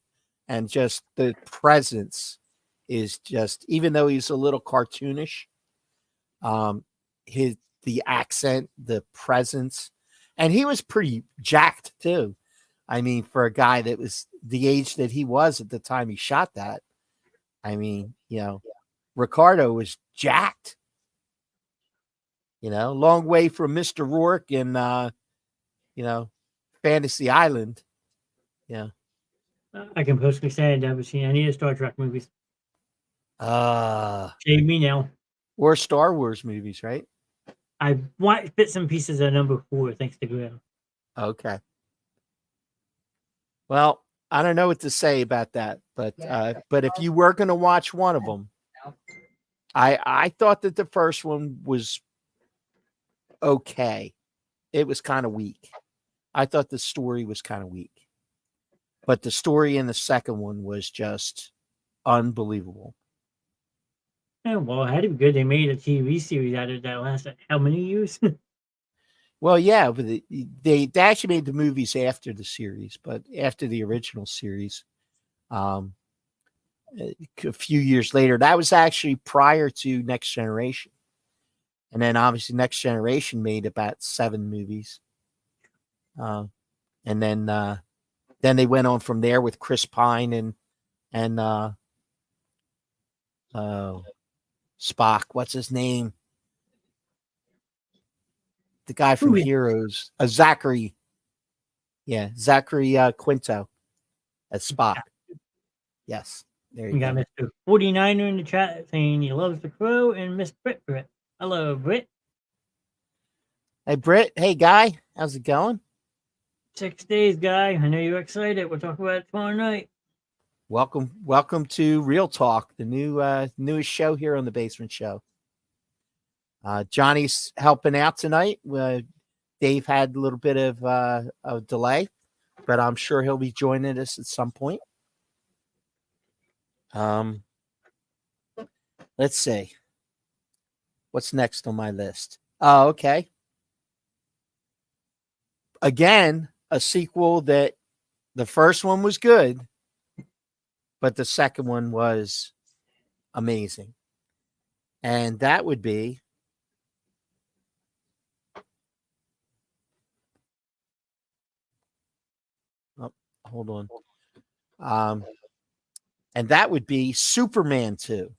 Speaker 1: and just the presence is just, even though he's a little cartoonish, the accent, the presence, and he was pretty jacked too. I mean, for a guy that was the age that he was at the time he shot that, I mean, Ricardo was jacked. Long way from Mr. Rourke and Fantasy Island. Yeah.
Speaker 2: I can personally say I never seen any of the Star Trek movies. Save me now.
Speaker 1: Or Star Wars movies, right?
Speaker 2: I watched bits and pieces of number 4, thanks to Graham.
Speaker 1: Okay. Well, I don't know what to say about that, but if you were going to watch one of them, I thought that the first one was okay. It was kind of weak. I thought the story was kind of weak, but the story in the second one was just unbelievable.
Speaker 2: Yeah, well, it had to be good. They made a TV series out of that lasted how many years?
Speaker 1: Well, yeah, but they actually made the movies after the series, but after the original series, a few years later, that was actually prior to Next Generation. And then obviously Next Generation made about 7 movies. And then they went on from there with Chris Pine and Spock. What's his name? The guy from Heroes. Zachary. Yeah, Zachary Quinto as Spock. Yes. There you
Speaker 2: got
Speaker 1: go.
Speaker 2: Mr. 49er in the chat saying he loves the Crow, and Miss Brit. Hello, Brit.
Speaker 1: Hey, Britt. Hey, Guy. How's it going?
Speaker 2: 6 days, Guy. I know you're excited. We'll talk about it tomorrow night.
Speaker 1: Welcome to Real Talk, the newest show here on the Basement Show. Johnny's helping out tonight. Dave had a little bit of a delay, but I'm sure he'll be joining us at some point. Let's see. What's next on my list? Oh, okay. Again, a sequel that the first one was good, but the second one was amazing. And that would be hold on. And that would be Superman 2.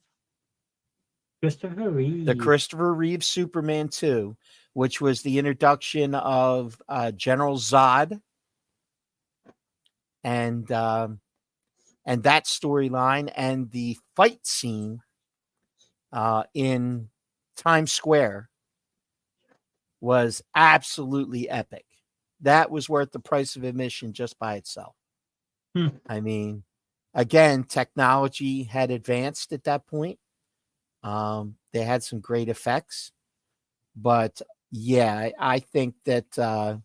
Speaker 2: Christopher Reeve.
Speaker 1: The Christopher Reeve Superman 2, which was the introduction of General Zod and that storyline and the fight scene in Times Square was absolutely epic. That was worth the price of admission just by itself. I mean, again, technology had advanced at that point. They had some great effects, but yeah, I think that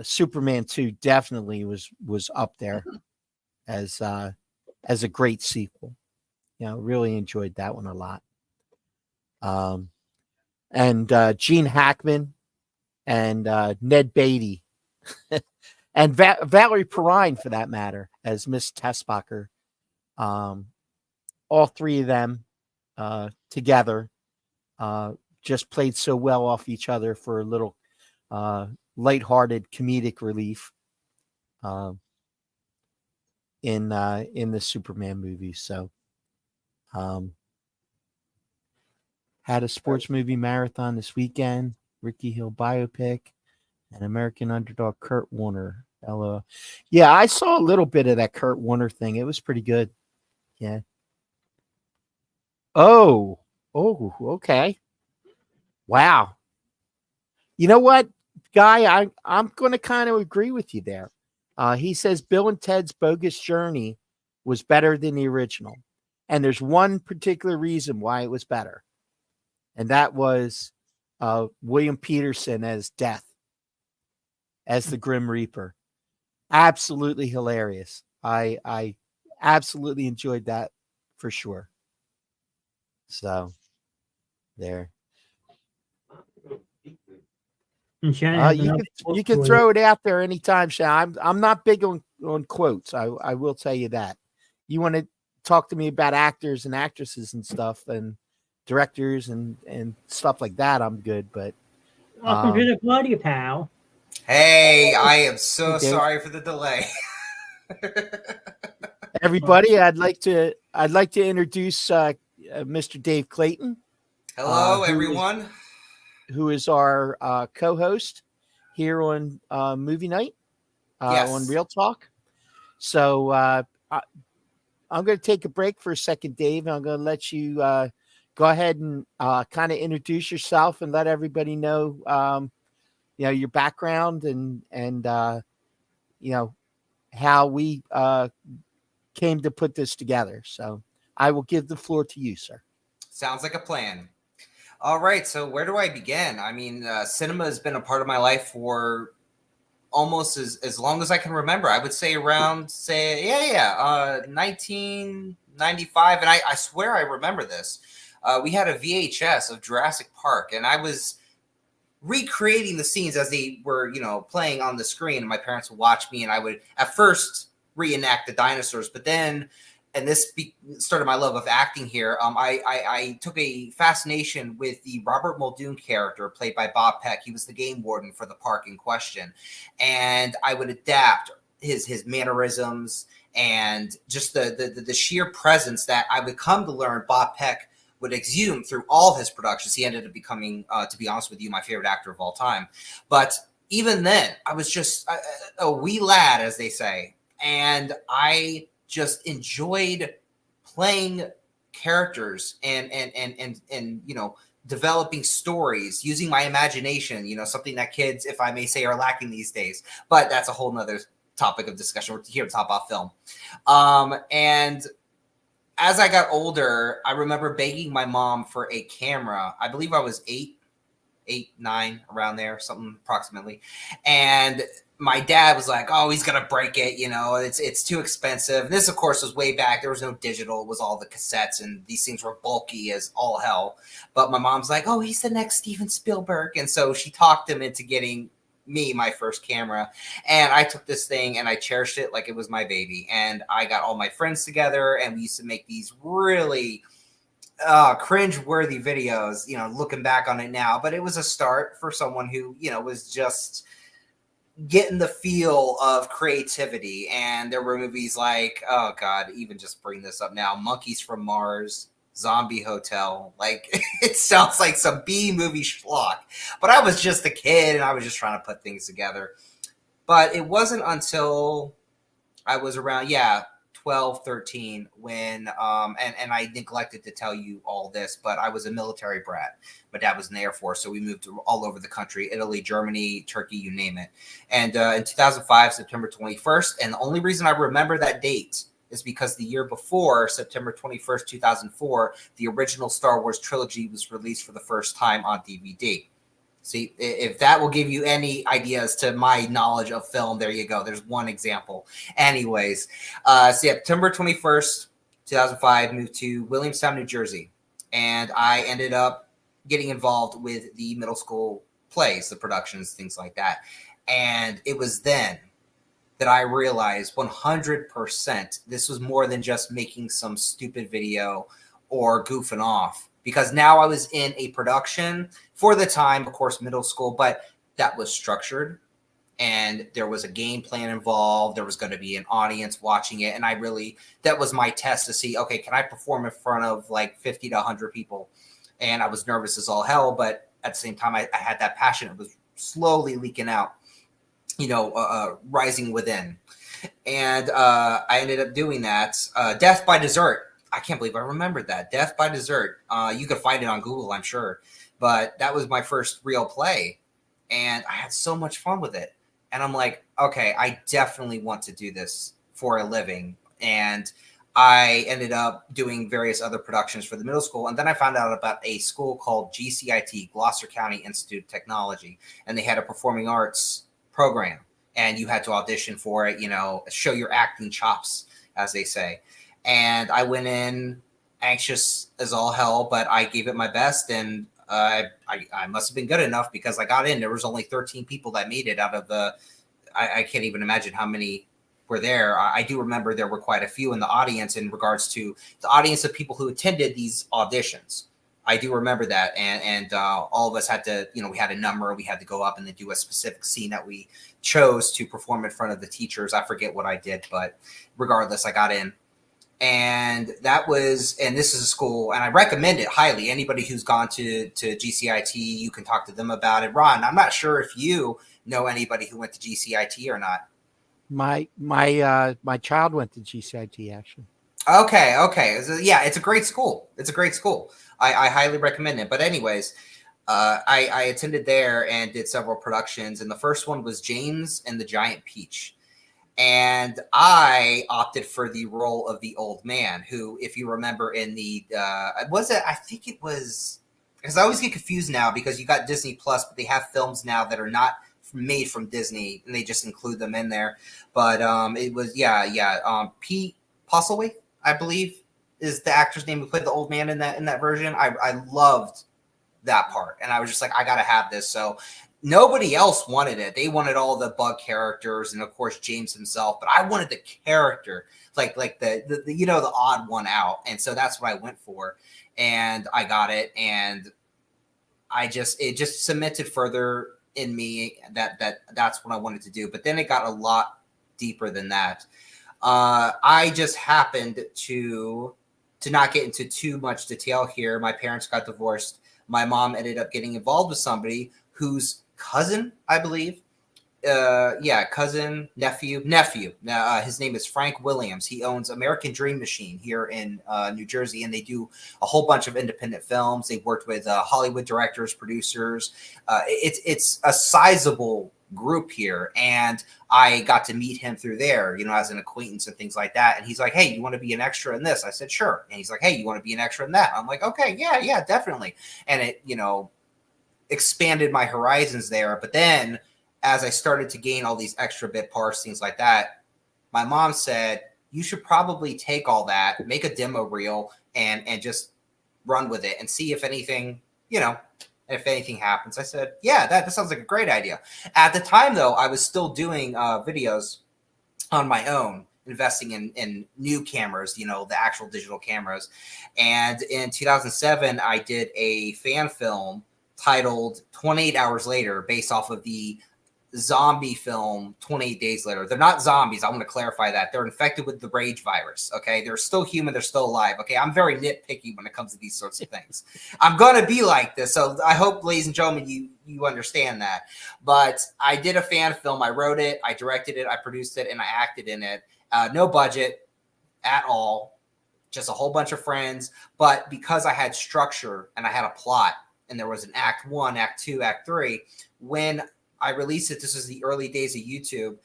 Speaker 1: Superman 2 definitely was up there as a great sequel. Really enjoyed that one a lot. And Gene Hackman and Ned Beatty and Valerie Perrine, for that matter, as Miss Tessbacher. All three of them together just played so well off each other for a little lighthearted comedic relief in the Superman movie. So had a sports movie marathon this weekend, Ricky Hill biopic, and American Underdog Kurt Warner. Hello. Yeah, I saw a little bit of that Kurt Warner thing. It was pretty good. Yeah. Oh, okay. Wow. You know what, Guy? I'm going to kind of agree with you there. He says Bill and Ted's Bogus Journey was better than the original. And there's one particular reason why it was better. And that was William Peterson as Death, as the Grim Reaper. Absolutely hilarious. I absolutely enjoyed that for sure. So, there. You can throw it out there anytime, Sean. I'm not big on quotes. I will tell you that. You want to talk to me about actors and actresses and stuff and directors and stuff like that, I'm good. But
Speaker 2: welcome to the party, pal.
Speaker 4: Hey, I am so sorry for the delay.
Speaker 1: Everybody, I'd like to introduce Mr. Dave Clayton.
Speaker 4: Hello, everyone.
Speaker 1: Who is our co-host here on Movie Night on Real Talk. So I'm going to take a break for a second, Dave. I'm going to let you go ahead and kind of introduce yourself and let everybody know, your background and how we came to put this together. So I will give the floor to you, sir.
Speaker 4: Sounds like a plan. All right, so where do I begin? I mean, cinema has been a part of my life for almost as long as I can remember. I would say around, 1995, and I swear I remember this. We had a VHS of Jurassic Park, and I was recreating the scenes as they were, playing on the screen, and my parents would watch me, and I would at first reenact the dinosaurs, but then, and this started my love of acting here. I took a fascination with the Robert Muldoon character played by Bob Peck. He was the game warden for the park in question. And I would adapt his mannerisms and just the sheer presence that I would come to learn Bob Peck would exhume through all his productions. He ended up becoming, to be honest with you, my favorite actor of all time. But even then, I was just a wee lad, as they say. And I just enjoyed playing characters and developing stories using my imagination, something that kids, if I may say, are lacking these days. But that's a whole nother topic of discussion. We're here to talk about film. And as I got older, I remember begging my mom for a camera. I believe I was 8, 9, around there, something approximately. And my dad was like, "Oh, he's gonna break it. It's too expensive." And this, of course, was way back. There was no digital; it was all the cassettes, and these things were bulky as all hell. But my mom's like, "Oh, he's the next Steven Spielberg," and so she talked him into getting me my first camera. And I took this thing and I cherished it like it was my baby. And I got all my friends together, and we used to make these really cringe-worthy videos. Looking back on it now, but it was a start for someone who was just getting the feel of creativity. And there were movies like, oh God, even just bring this up now, Monkeys from Mars, Zombie Hotel. Like, it sounds like some B movie schlock, but I was just a kid and I was just trying to put things together. But it wasn't until I was around, 12, 13 when and I neglected to tell you all this, but I was a military brat. My dad was in the Air Force, so we moved all over the country, Italy, Germany, Turkey, you name it. And in 2005, September 21st, and the only reason I remember that date is because the year before, September 21st, 2004, the original Star Wars trilogy was released for the first time on DVD. See, if that will give you any ideas to my knowledge of film, there you go. There's one example. Anyways, September 21st, 2005, moved to Williamstown, New Jersey. And I ended up getting involved with the middle school plays, the productions, things like that. And it was then that I realized 100% this was more than just making some stupid video or goofing off. Because now I was in a production for the time, of course, middle school, but that was structured and there was a game plan involved. There was going to be an audience watching it. And that was my test to see, okay, can I perform in front of like 50 to 100 people? And I was nervous as all hell, but at the same time, I had that passion. It was slowly leaking out, rising within. And I ended up doing that. Death by Dessert. I can't believe I remembered that. Death by Dessert. You can find it on Google, I'm sure. But that was my first real play. And I had so much fun with it. And I'm like, okay, I definitely want to do this for a living. And I ended up doing various other productions for the middle school. And then I found out about a school called GCIT, Gloucester County Institute of Technology. And they had a performing arts program. And you had to audition for it, show your acting chops, as they say. And I went in anxious as all hell, but I gave it my best. And I must have been good enough because I got in. There was only 13 people that made it out of I can't even imagine how many were there. I do remember there were quite a few in the audience in regards to the audience of people who attended these auditions. I do remember that. And all of us had to, we had a number. We had to go up and then do a specific scene that we chose to perform in front of the teachers. I forget what I did, but regardless, I got in. And this is a school, and I recommend it highly. Anybody who's gone to GCIT, you can talk to them about it. Ron, I'm not sure if you know anybody who went to GCIT or not.
Speaker 1: My child went to GCIT, actually.
Speaker 4: Okay. So, yeah, it's a great school. I highly recommend it. But anyways, I attended there and did several productions. And the first one was James and the Giant Peach. And I opted for the role of the old man who, if you remember in because I always get confused now because you got Disney Plus, but they have films now that are not made from Disney and they just include them in there. But it was, Pete Postlethwaite, I believe, is the actor's name who played the old man in that version. I loved that part. And I was just like, I got to have this. So nobody else wanted it. They wanted all the bug characters and, of course, James himself. But I wanted the character, like the odd one out. And so that's what I went for. And I got it. And it just cemented further in me that's what I wanted to do. But then it got a lot deeper than that. I just happened to not get into too much detail here. My parents got divorced. My mom ended up getting involved with somebody whose cousin, I believe. Nephew. His name is Frank Williams. He owns American Dream Machine here in New Jersey, and they do a whole bunch of independent films. They've worked with Hollywood directors, producers. It's a sizable group here, and I got to meet him through there, as an acquaintance and things like that. And he's like, "Hey, you want to be an extra in this?" I said, "Sure." And he's like, "Hey, you want to be an extra in that?" I'm like, "Okay, yeah, definitely." And it, expanded my horizons there. But then as I started to gain all these extra bit parts, things like that, my mom said, "You should probably take all that, make a demo reel and just run with it and see if anything, if anything happens." I said, "Yeah, that sounds like a great idea." At the time, though, I was still doing videos on my own, investing in new cameras, the actual digital cameras. And in 2007, I did a fan film titled 28 Hours Later, based off of the zombie film 28 Days Later. They're not zombies. I want to clarify that. They're infected with the rage virus. Okay. They're still human. They're still alive. Okay. I'm very nitpicky when it comes to these sorts of things. I'm going to be like this. So I hope, ladies and gentlemen, you understand that. But I did a fan film. I wrote it, I directed it, I produced it, and I acted in it. No budget. at all. Just a whole bunch of friends. But because I had structure and I had a plot, and there was an act 1, act 2, act 3, when I released it, this was the early days of YouTube,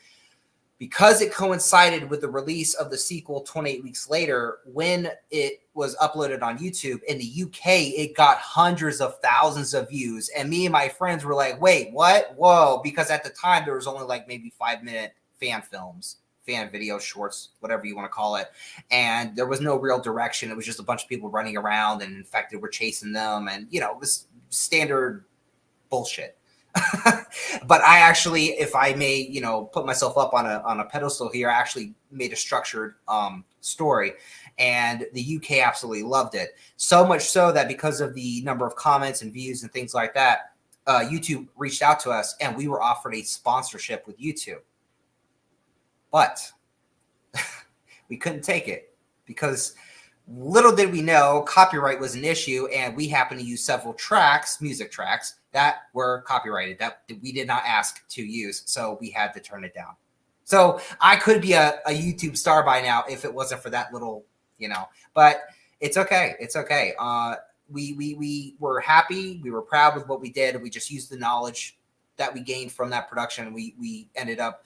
Speaker 4: because it coincided with the release of the sequel 28 weeks later, when it was uploaded on YouTube in the UK, it got hundreds of thousands of views. And me and my friends were like, wait, what? Whoa. Because at the time, there was only like maybe 5-minute fan films, fan video shorts, whatever you want to call it. And there was no real direction. It was just a bunch of people running around, and infected were chasing them. And, you know, it was standard bullshit. But I actually, if I may, you know, put myself up on a pedestal here, I actually made a structured story, and the UK absolutely loved it. So much so that because of the number of comments and views and things like that, YouTube reached out to us, and we were offered a sponsorship with YouTube. But we couldn't take it because little did we know copyright was an issue, and we happened to use several tracks, music tracks, that were copyrighted that we did not ask to use. So we had to turn it down. So I could be a YouTube star by now if it wasn't for that little, you know, but it's okay. It's okay. We were happy. We were proud with what we did. We just used the knowledge that we gained from that production. We ended up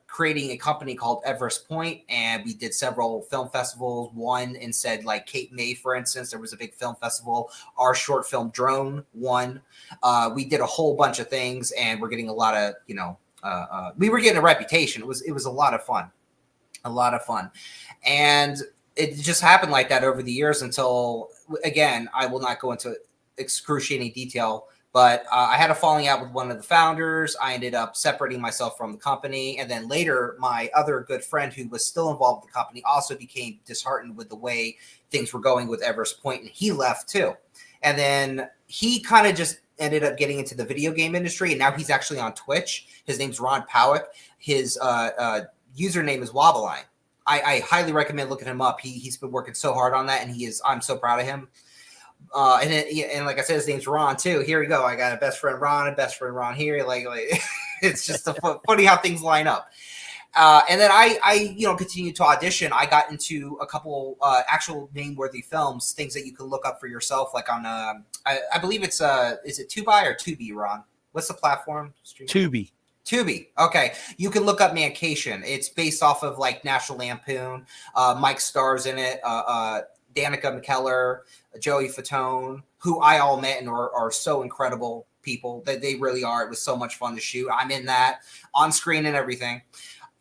Speaker 4: creating a company called Everest Point, and we did several film festivals. One in said like Cape May, for instance, there was a big film festival. Our short film Drone won. We did a whole bunch of things, and we're getting a lot of, you know, we were getting a reputation. It was a lot of fun, and it just happened like that over the years until, again, I will not go into excruciating detail. But I had a falling out with one of the founders. I ended up separating myself from the company. And then later, my other good friend who was still involved with the company also became disheartened with the way things were going with Everest Point, and he left too. And then he kind of just ended up getting into the video game industry, and now he's actually on Twitch. His name's Ron Powick. His username is Wobbleline. I highly recommend looking him up. He's been working so hard on that, and I'm so proud of him. And like I said, his name's Ron too. Here we go. I got a best friend Ron and best friend Ron here. Like it's just funny how things line up. And then I continued to audition. I got into a couple actual name-worthy films, things that you can look up for yourself, like on I believe it's is it Tubi or Tubi, Ron? What's the platform?
Speaker 1: Tubi.
Speaker 4: Tubi. Okay. You can look up Mancation. It's based off of like National Lampoon. Mike stars in it. Danica McKellar, Joey Fatone, who I all met and are so incredible people. That they really are. It was so much fun to shoot. I'm in that on screen and everything.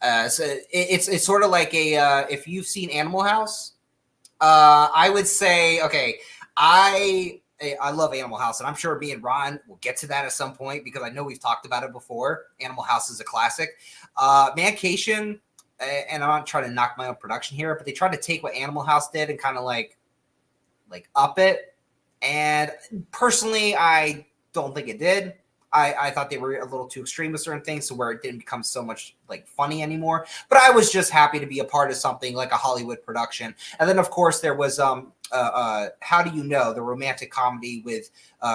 Speaker 4: So it's sort of like a if you've seen Animal House, I would say, okay, I love Animal House, and I'm sure me and Ron will get to that at some point because I know we've talked about it before. Animal House is a classic. Mancation, and I'm not trying to knock my own production here, but they tried to take what Animal House did and kind of like up it. And personally, I don't think it did. I thought they were a little too extreme with certain things, so where it didn't become so much like funny anymore. But I was just happy to be a part of something like a Hollywood production. And then, of course, there was How Do You Know, the romantic comedy with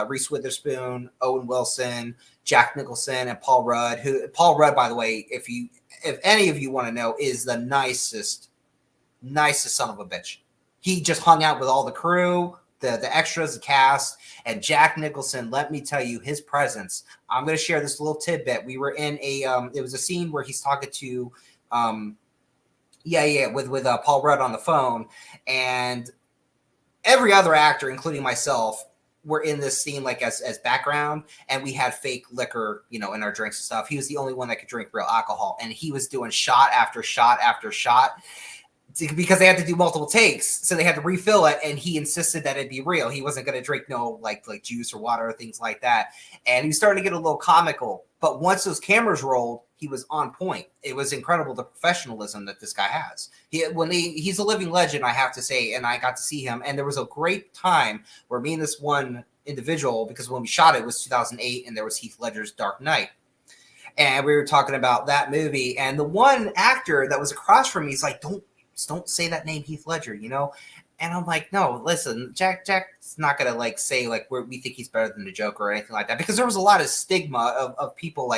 Speaker 4: Reese Witherspoon, Owen Wilson, Jack Nicholson, and Paul Rudd. Paul Rudd, by the way, if any of you want to know, is the nicest son of a bitch. He just hung out with all the crew, the extras, the cast, and Jack Nicholson. Let me tell you, his presence. I'm going to share this little tidbit. We were in it was a scene where he's talking to, with Paul Rudd on the phone, and every other actor, including myself, were in this scene like as background, and we had fake liquor, in our drinks and stuff. He was the only one that could drink real alcohol, and he was doing shot after shot after shot because they had to do multiple takes, so they had to refill it, and he insisted that it be real. He wasn't going to drink no like juice or water or things like that, and he was starting to get a little comical. But once those cameras rolled, he was on point. It was incredible, the professionalism that this guy has. He's a living legend, I have to say, and I got to see him. And there was a great time where me and this one individual, because when we shot it was 2008, and there was Heath Ledger's Dark Knight. And we were talking about that movie. And the one actor that was across from me is like, don't say that name, Heath Ledger, And I'm like, no, listen, Jack's not going to say we think he's better than the Joker or anything like that, because there was a lot of stigma of people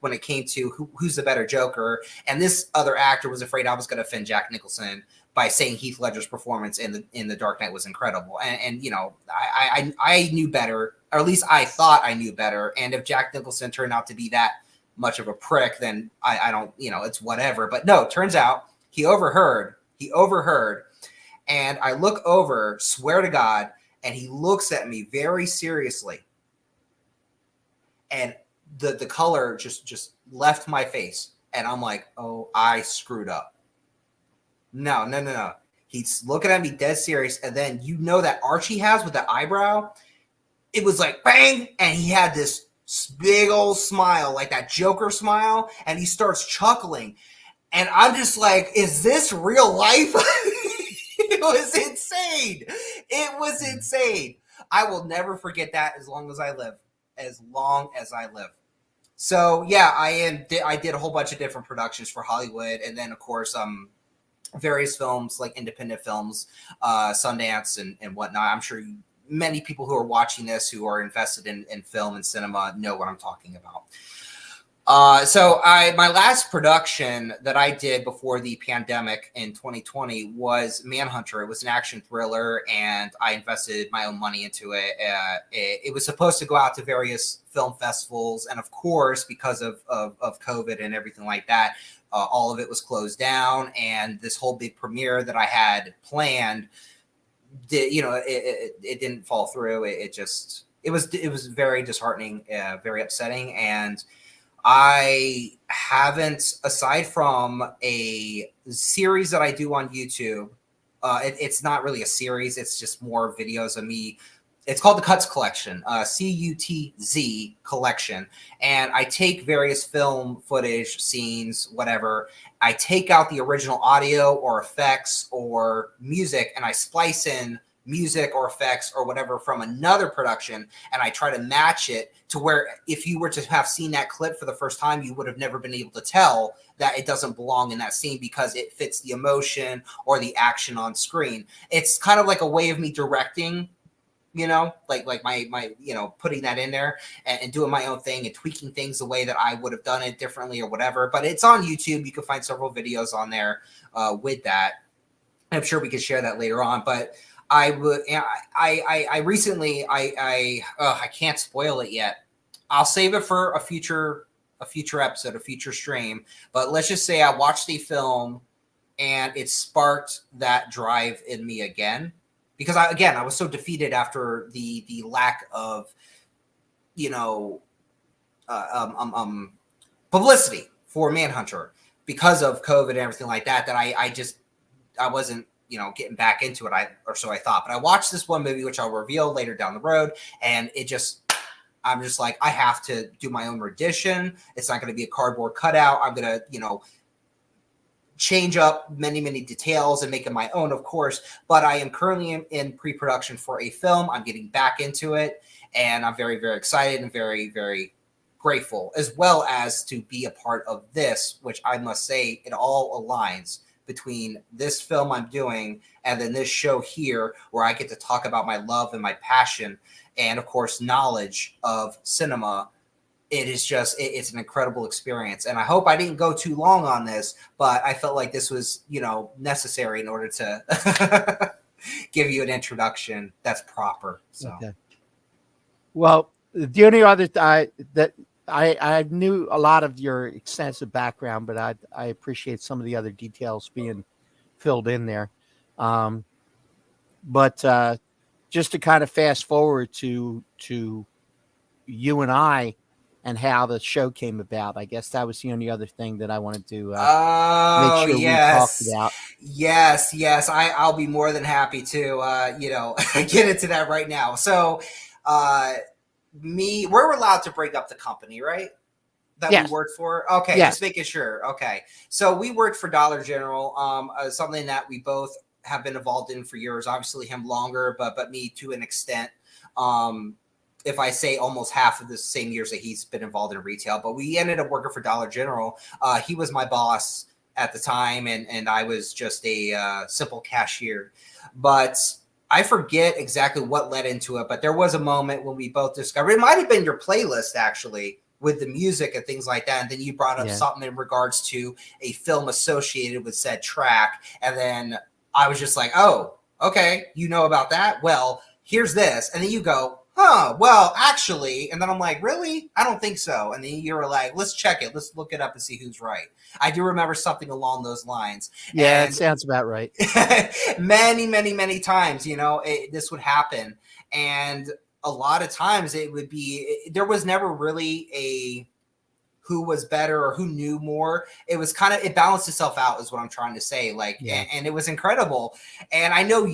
Speaker 4: when it came to who's the better Joker. And this other actor was afraid I was going to offend Jack Nicholson by saying Heath Ledger's performance in the Dark Knight was incredible. And you know, I knew better, or at least I thought I knew better. And if Jack Nicholson turned out to be that much of a prick, then I don't, you know, it's whatever. But no, it turns out he overheard, and I look over, swear to God, and he looks at me very seriously. And the color just left my face. And I'm like, oh, I screwed up. No. He's looking at me dead serious. And then you know that arch he has with that eyebrow? It was like bang. And he had this big old smile, like that Joker smile. And he starts chuckling. And I'm just like, is this real life? It was insane. It was insane. I will never forget that as long as I live. As long as I live. So yeah, I did a whole bunch of different productions for Hollywood, and then of course various films like independent films, Sundance and whatnot. I'm sure many people who are watching this who are invested in film and cinema know what I'm talking about. So my last production that I did before the pandemic in 2020 was Manhunter. It was an action thriller, and I invested my own money into it. It was supposed to go out to various film festivals, and of course, because of COVID and everything like that, all of it was closed down. And this whole big premiere that I had planned, it didn't fall through. It was very disheartening, very upsetting, and I haven't, aside from a series that I do on YouTube, it's not really a series. It's just more videos of me. It's called the Cuts Collection, CUTZ Collection. And I take various film footage, scenes, whatever. I take out the original audio or effects or music, and I splice in music or effects or whatever from another production, and I try to match it to where if you were to have seen that clip for the first time, you would have never been able to tell that it doesn't belong in that scene because it fits the emotion or the action on screen. It's kind of like a way of me directing, you know, like my you know, putting that in there and doing my own thing and tweaking things the way that I would have done it differently or whatever. But it's on YouTube. You can find several videos on there with that. I'm sure we could share that later on, but I recently I can't spoil it yet. I'll save it for a future episode, a future stream. But let's just say I watched the film and it sparked that drive in me again, because I was so defeated after the lack of, you know, publicity for Manhunter because of COVID and everything like that. That I wasn't, you know, getting back into it, or so I thought. But I watched this one movie, which I'll reveal later down the road, and I'm just like, I have to do my own rendition. It's not going to be a cardboard cutout. I'm going to, you know, change up many details and make it my own, of course. But I am currently in pre-production for a film. I'm getting back into it, and I'm very excited and very grateful, as well as to be a part of this, which I must say, it all aligns between this film I'm doing and then this show here, where I get to talk about my love and my passion and, of course, knowledge of cinema. It is just, it's an incredible experience. And I hope I didn't go too long on this, but I felt like this was, you know, necessary in order to give you an introduction that's proper. So,
Speaker 1: okay. Well, the only other I knew a lot of your extensive background, but I appreciate some of the other details being filled in there. But just to kind of fast forward to you and I and how the show came about, I guess that was the only other thing that I wanted to make sure we talked about.
Speaker 4: Yes. I'll be more than happy to, you know, get into that right now. So, we're allowed to break up the company, right? That
Speaker 1: yes.
Speaker 4: We worked for? Okay, yes. Just making sure. Okay. So we worked for Dollar General, something that we both have been involved in for years. Obviously him longer, but me to an extent. If I say almost half of the same years that he's been involved in retail, but we ended up working for Dollar General. He was my boss at the time, and I was just a simple cashier. But I forget exactly what led into it, but there was a moment when we both discovered, it might have been your playlist actually, with the music and things like that. And then you brought up something in regards to a film associated with said track. And then I was just like, oh, okay, you know about that? Well, here's this. And then you go, huh, well, actually, and then I'm like, really? I don't think so. And then you were like, let's check it. Let's look it up and see who's right. I do remember something along those lines.
Speaker 1: Yeah,
Speaker 4: And
Speaker 1: it sounds about right.
Speaker 4: many times, this would happen. And a lot of times it would be, there was never really a who was better or who knew more. It was kind of, it balanced itself out is what I'm trying to say. Like,
Speaker 1: Yeah.
Speaker 4: and it was incredible. And I know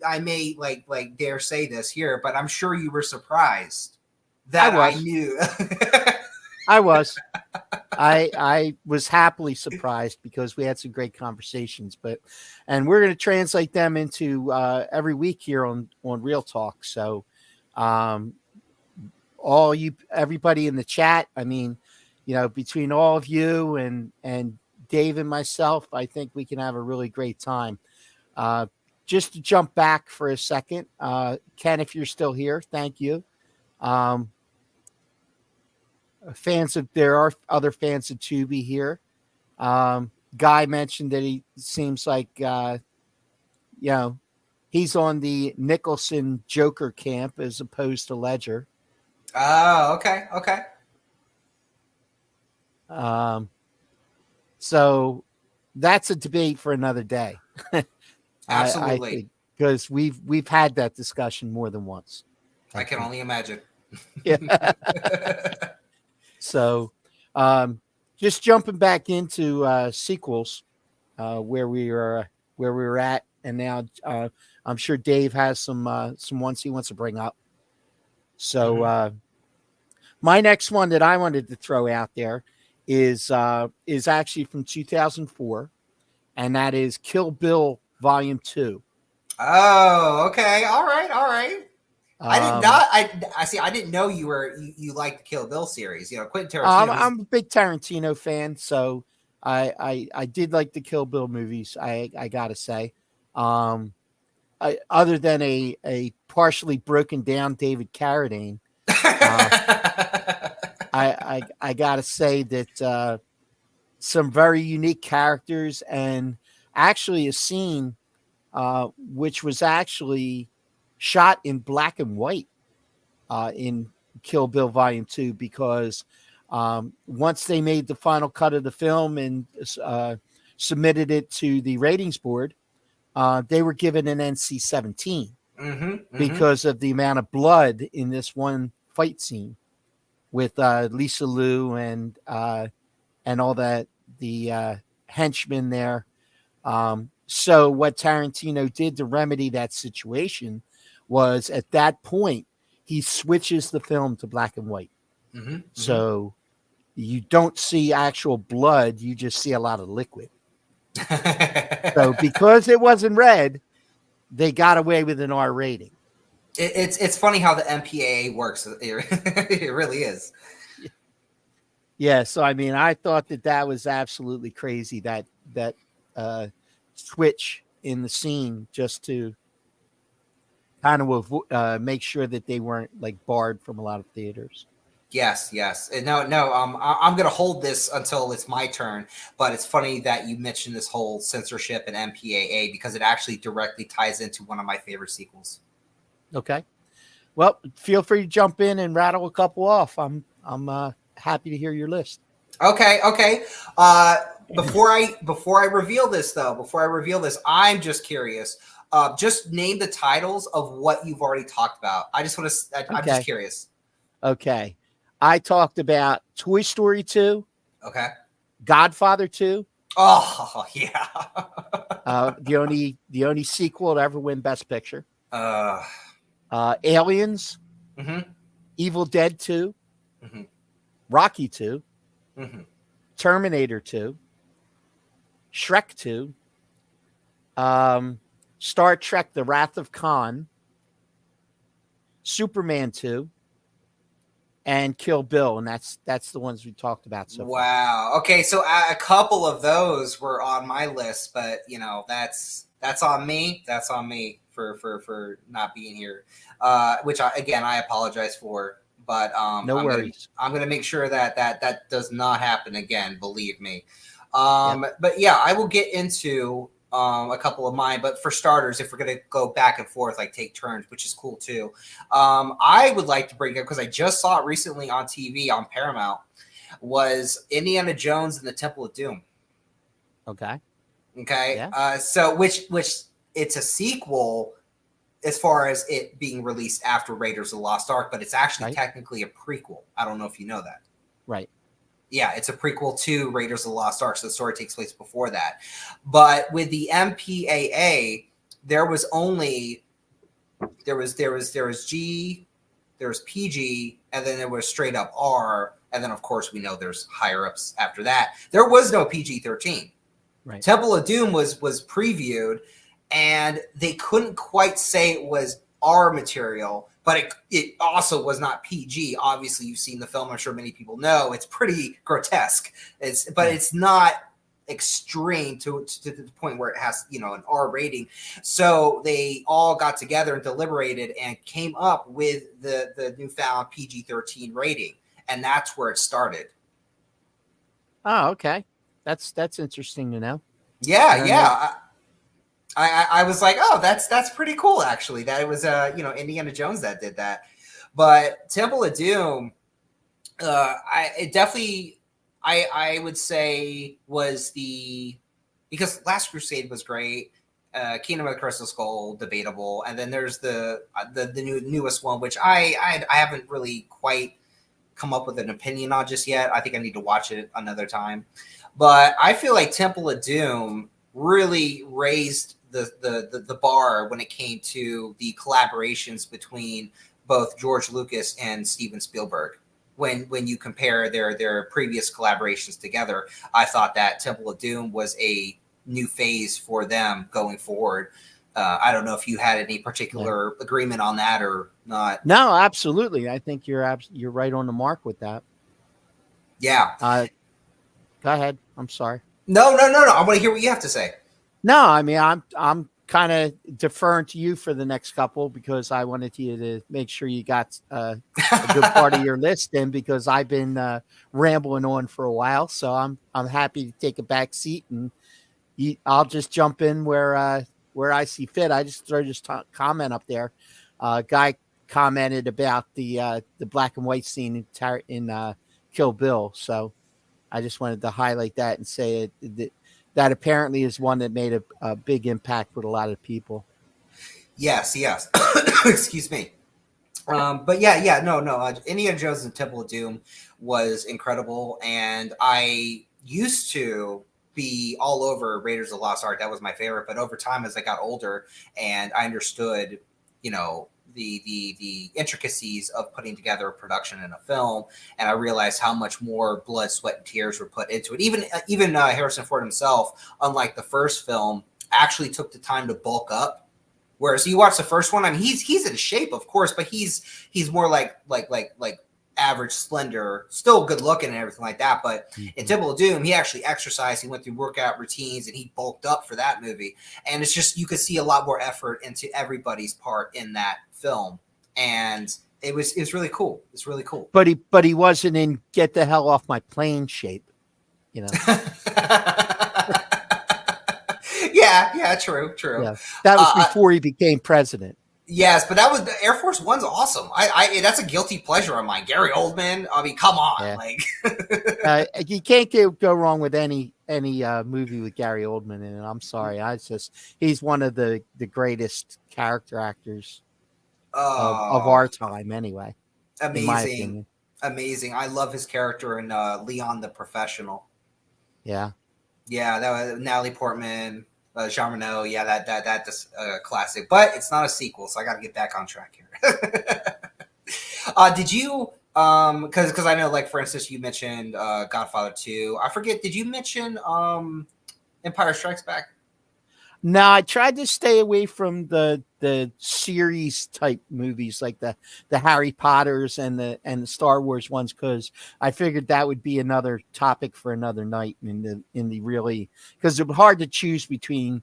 Speaker 4: I may like dare say this here, but I'm sure you were surprised that I knew.
Speaker 1: I was. I was happily surprised because we had some great conversations, and we're going to translate them into every week here on Real Talk. So, everybody in the chat, I mean, between all of you and Dave and myself, I think we can have a really great time. Just to jump back for a second, Ken, if you're still here, thank you. There are other fans of Tubi here. Guy mentioned that he seems like, he's on the Nicholson Joker camp as opposed to Ledger.
Speaker 4: Oh, okay.
Speaker 1: So that's a debate for another day.
Speaker 4: Absolutely.
Speaker 1: Because we've had that discussion more than once.
Speaker 4: I can only imagine.
Speaker 1: Yeah. So, just jumping back into sequels, where we were at, and now I'm sure Dave has some ones he wants to bring up. So, my next one that I wanted to throw out there is actually from 2004, and that is Kill Bill Volume 2.
Speaker 4: Oh, okay. All right. I did not. I see. I didn't know you liked the Kill Bill series. Quentin Tarantino.
Speaker 1: I'm a big Tarantino fan, so I did like the Kill Bill movies. I gotta say, other than a partially broken down David Carradine, I gotta say that some very unique characters, and actually a scene which was actually shot in black and white in Kill Bill Volume 2, because once they made the final cut of the film and submitted it to the ratings board, they were given an NC-17 because of the amount of blood in this one fight scene with Lisa Liu and all that, the henchmen there. So what Tarantino did to remedy that situation was, at that point, he switches the film to black and white. So you don't see actual blood, you just see a lot of liquid. So because it wasn't red, they got away with an R rating.
Speaker 4: It's funny how the MPAA works. It really is.
Speaker 1: Yeah, so I mean, I thought that was absolutely crazy, that switch in the scene, just to kind of make sure that they weren't like barred from a lot of theaters.
Speaker 4: Yes. No. I'm going to hold this until it's my turn. But it's funny that you mentioned this whole censorship and MPAA, because it actually directly ties into one of my favorite sequels.
Speaker 1: Okay. Well, feel free to jump in and rattle a couple off. I'm happy to hear your list.
Speaker 4: Okay. Before I reveal this, I'm just curious. Just name the titles of what you've already talked about. I just want to. I'm just curious.
Speaker 1: Okay. I talked about Toy Story 2.
Speaker 4: Okay.
Speaker 1: Godfather 2.
Speaker 4: Oh yeah.
Speaker 1: The only sequel to ever win Best Picture. Aliens. Evil Dead 2. Rocky 2. Terminator 2. Shrek 2. Star Trek: The Wrath of Khan. Superman 2. And Kill Bill, and that's the ones we talked about so far.
Speaker 4: Wow. Okay, so a couple of those were on my list, but that's on me. That's on me for not being here. Which I apologize for. But
Speaker 1: no worries.
Speaker 4: I'm gonna make sure that does not happen again. Believe me. But yeah, I will get into a couple of mine, but for starters, if we're going to go back and forth, like take turns, which is cool too. I would like to bring up, because I just saw it recently on TV on Paramount, was Indiana Jones and the Temple of Doom.
Speaker 1: Okay.
Speaker 4: Okay.
Speaker 1: Yeah.
Speaker 4: So which it's a sequel as far as it being released after Raiders of the Lost Ark, but it's actually technically a prequel. I don't know if you know that.
Speaker 1: Right.
Speaker 4: Yeah, it's a prequel to Raiders of the Lost Ark, so the story takes place before that. But with the MPAA, there was G, there was PG, and then there was straight up R, and then of course we know there's higher ups after that. There was no PG-13.
Speaker 1: Right.
Speaker 4: Temple of Doom was previewed, and they couldn't quite say it was R material, but it also was not PG. Obviously, you've seen the film. I'm sure many people know it's pretty grotesque. It's not extreme to the point where it has, an R rating. So they all got together and deliberated and came up with the newfound PG-13 rating, and that's where it started.
Speaker 1: Oh, okay. That's interesting to know.
Speaker 4: Yeah. I was like, oh, that's pretty cool, actually, that it was Indiana Jones that did that. But Temple of Doom, I would say was because Last Crusade was great, Kingdom of the Crystal Skull debatable, and then there's the newest one, which I haven't really quite come up with an opinion on just yet. I think I need to watch it another time. But I feel like Temple of Doom really raised the bar when it came to the collaborations between both George Lucas and Steven Spielberg. When you compare their previous collaborations together, I thought that Temple of Doom was a new phase for them going forward. I don't know if you had any particular agreement on that or not.
Speaker 1: No, absolutely. I think you're right on the mark with that.
Speaker 4: Yeah.
Speaker 1: Go ahead. I'm sorry.
Speaker 4: No. I want to hear what you have to say.
Speaker 1: No, I mean, I'm kind of deferring to you for the next couple because I wanted you to make sure you got a good part of your list in, because I've been rambling on for a while. So I'm happy to take a back seat, and I'll just jump in where I see fit. I just throw this comment up there. Guy commented about the black and white scene in Kill Bill. So I just wanted to highlight that and say that apparently is one that made a big impact with a lot of people. Yes.
Speaker 4: Excuse me. But no. Indiana Jones and Temple of Doom was incredible, and I used to be all over Raiders of the Lost Ark. That was my favorite. But over time, as I got older and I understood, the intricacies of putting together a production in a film, and I realized how much more blood, sweat, and tears were put into it. Even Harrison Ford himself, unlike the first film, actually took the time to bulk up. Whereas you watch the first one, I mean, he's in shape, of course, but he's more like average, slender, still good looking and everything like that. But in Temple of Doom, he actually exercised. He went through workout routines and he bulked up for that movie. And it's just, you could see a lot more effort into everybody's part in that film. And it was really cool. It's really cool.
Speaker 1: But he wasn't in get the hell off my plane shape,
Speaker 4: Yeah, true.
Speaker 1: Yeah. That was before he became president.
Speaker 4: Yes, but that was the Air Force One's awesome. I that's a guilty pleasure of mine. Gary Oldman. I mean, come on,
Speaker 1: you can't go wrong with any movie with Gary Oldman in it. I'm sorry, he's one of the greatest character actors of our time, anyway.
Speaker 4: Amazing,
Speaker 1: in my opinion.
Speaker 4: Amazing. I love his character in Leon the Professional.
Speaker 1: Yeah,
Speaker 4: that was Natalie Portman. Jean Reno, that's a classic, but it's not a sequel, so I got to get back on track here. Did you, because I know, like, for instance, you mentioned Godfather 2. I forget, did you mention Empire Strikes Back?
Speaker 1: No, I tried to stay away from the series type movies like the Harry Potters and the Star Wars ones, because I figured that would be another topic for another night in the really, because it was hard to choose between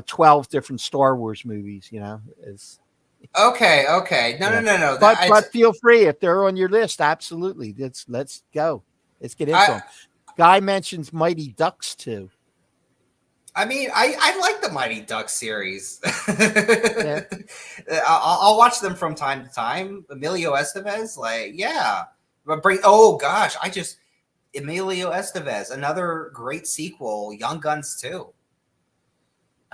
Speaker 1: 12 different Star Wars movies.
Speaker 4: Okay. No.
Speaker 1: But feel free if they're on your list. Absolutely, let's go. Let's get into them. Guy mentions Mighty Ducks too.
Speaker 4: I mean, I like the Mighty Ducks series.
Speaker 1: Yeah.
Speaker 4: I'll watch them from time to time. Emilio Estevez, like, yeah. But oh gosh, Emilio Estevez, another great sequel, Young Guns 2.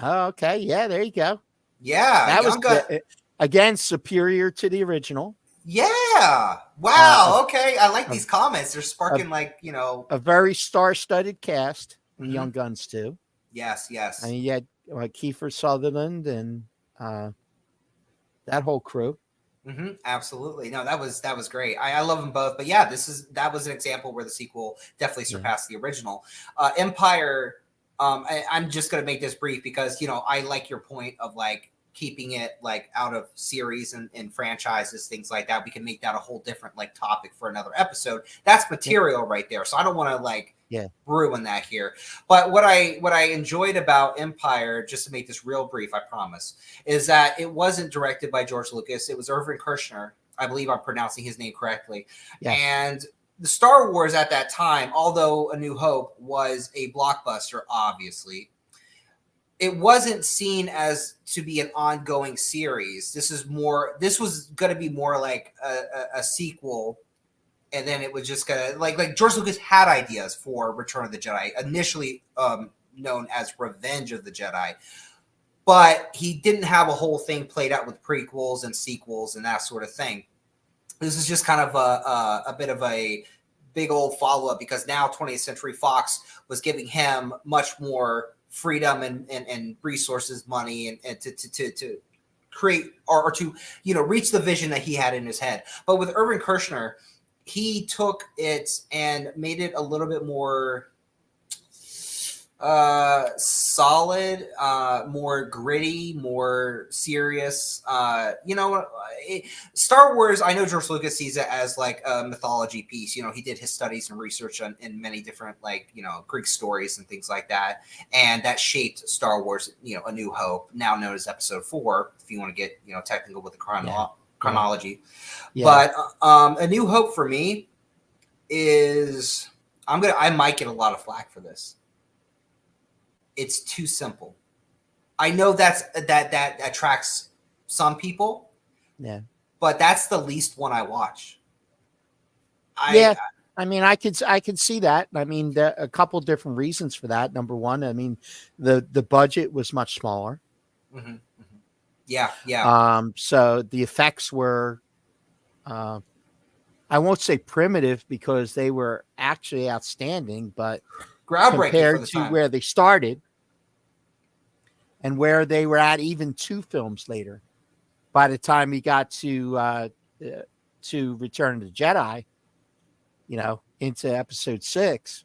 Speaker 1: Oh, okay. Yeah, there you go.
Speaker 4: Yeah,
Speaker 1: That was
Speaker 4: Young Gun.
Speaker 1: again superior to the original.
Speaker 4: Yeah. Wow. Okay. I like
Speaker 1: a-
Speaker 4: these comments. They're sparking
Speaker 1: a very star-studded cast in
Speaker 4: Mhm.
Speaker 1: Young Guns 2.
Speaker 4: Yes. Yes.
Speaker 1: I mean, you had Kiefer Sutherland and that whole crew.
Speaker 4: Absolutely. No, that was great. I love them both. But yeah, that was an example where the sequel definitely surpassed the original. Empire. I'm just gonna make this brief because I like your point of like keeping it like out of series and franchises, things like that. We can make that a whole different like topic for another episode. That's material right there. So I don't want to like ruin that here. But what I enjoyed about Empire, just to make this real brief, I promise, is that it wasn't directed by George Lucas. It was Irvin Kershner. I believe I'm pronouncing his name correctly. Yes. And the Star Wars at that time, although A New Hope was a blockbuster, obviously, it wasn't seen as to be an ongoing series. This was going to be more like a sequel. And then it was just going to like George Lucas had ideas for Return of the Jedi, initially known as Revenge of the Jedi. But he didn't have a whole thing played out with prequels and sequels and that sort of thing. This is just kind of a bit of a big old follow-up because now 20th Century Fox was giving him much more freedom and resources, money, and to create or to reach the vision that he had in his head. But with Irvin Kershner, he took it and made it a little bit more solid, more gritty, more serious. Star Wars, I know George Lucas sees it as like a mythology piece. He did his studies and research in many different Greek stories and things like that, and that shaped Star Wars. A New Hope, now known as Episode 4, if you want to get technical with the chronology. Yeah. But A New Hope for me is I might get a lot of flack for this. It's too simple. I know that attracts some people. Yeah. But that's the least one I watch.
Speaker 1: I mean, I could see that. I mean, there are a couple different reasons for that. Number one, I mean, the budget was much smaller.
Speaker 4: Mm-hmm. Yeah.
Speaker 1: So the effects were, I won't say primitive because they were actually outstanding, but
Speaker 4: groundbreaking
Speaker 1: compared to where they started and where they were at even 2 films later. By the time we got to Return of the Jedi, into Episode 6,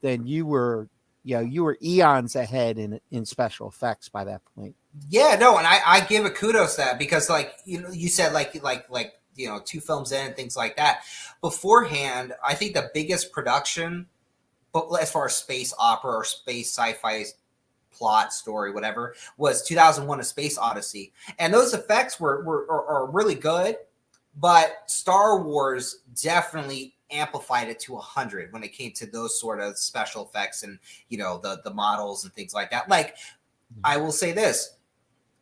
Speaker 1: then you were eons ahead in special effects by that point.
Speaker 4: Yeah, no, and I give a kudos to that because you said like 2 films in and things like that. Beforehand, I think the biggest production, but as far as space opera or space sci-fi plot story, whatever, was 2001: A Space Odyssey, and those effects are really good. But Star Wars definitely amplified it to 100 when it came to those sort of special effects and the models and things like that. Like, I will say this: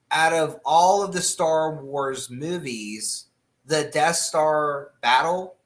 Speaker 4: out of all of the Star Wars movies, the Death Star battle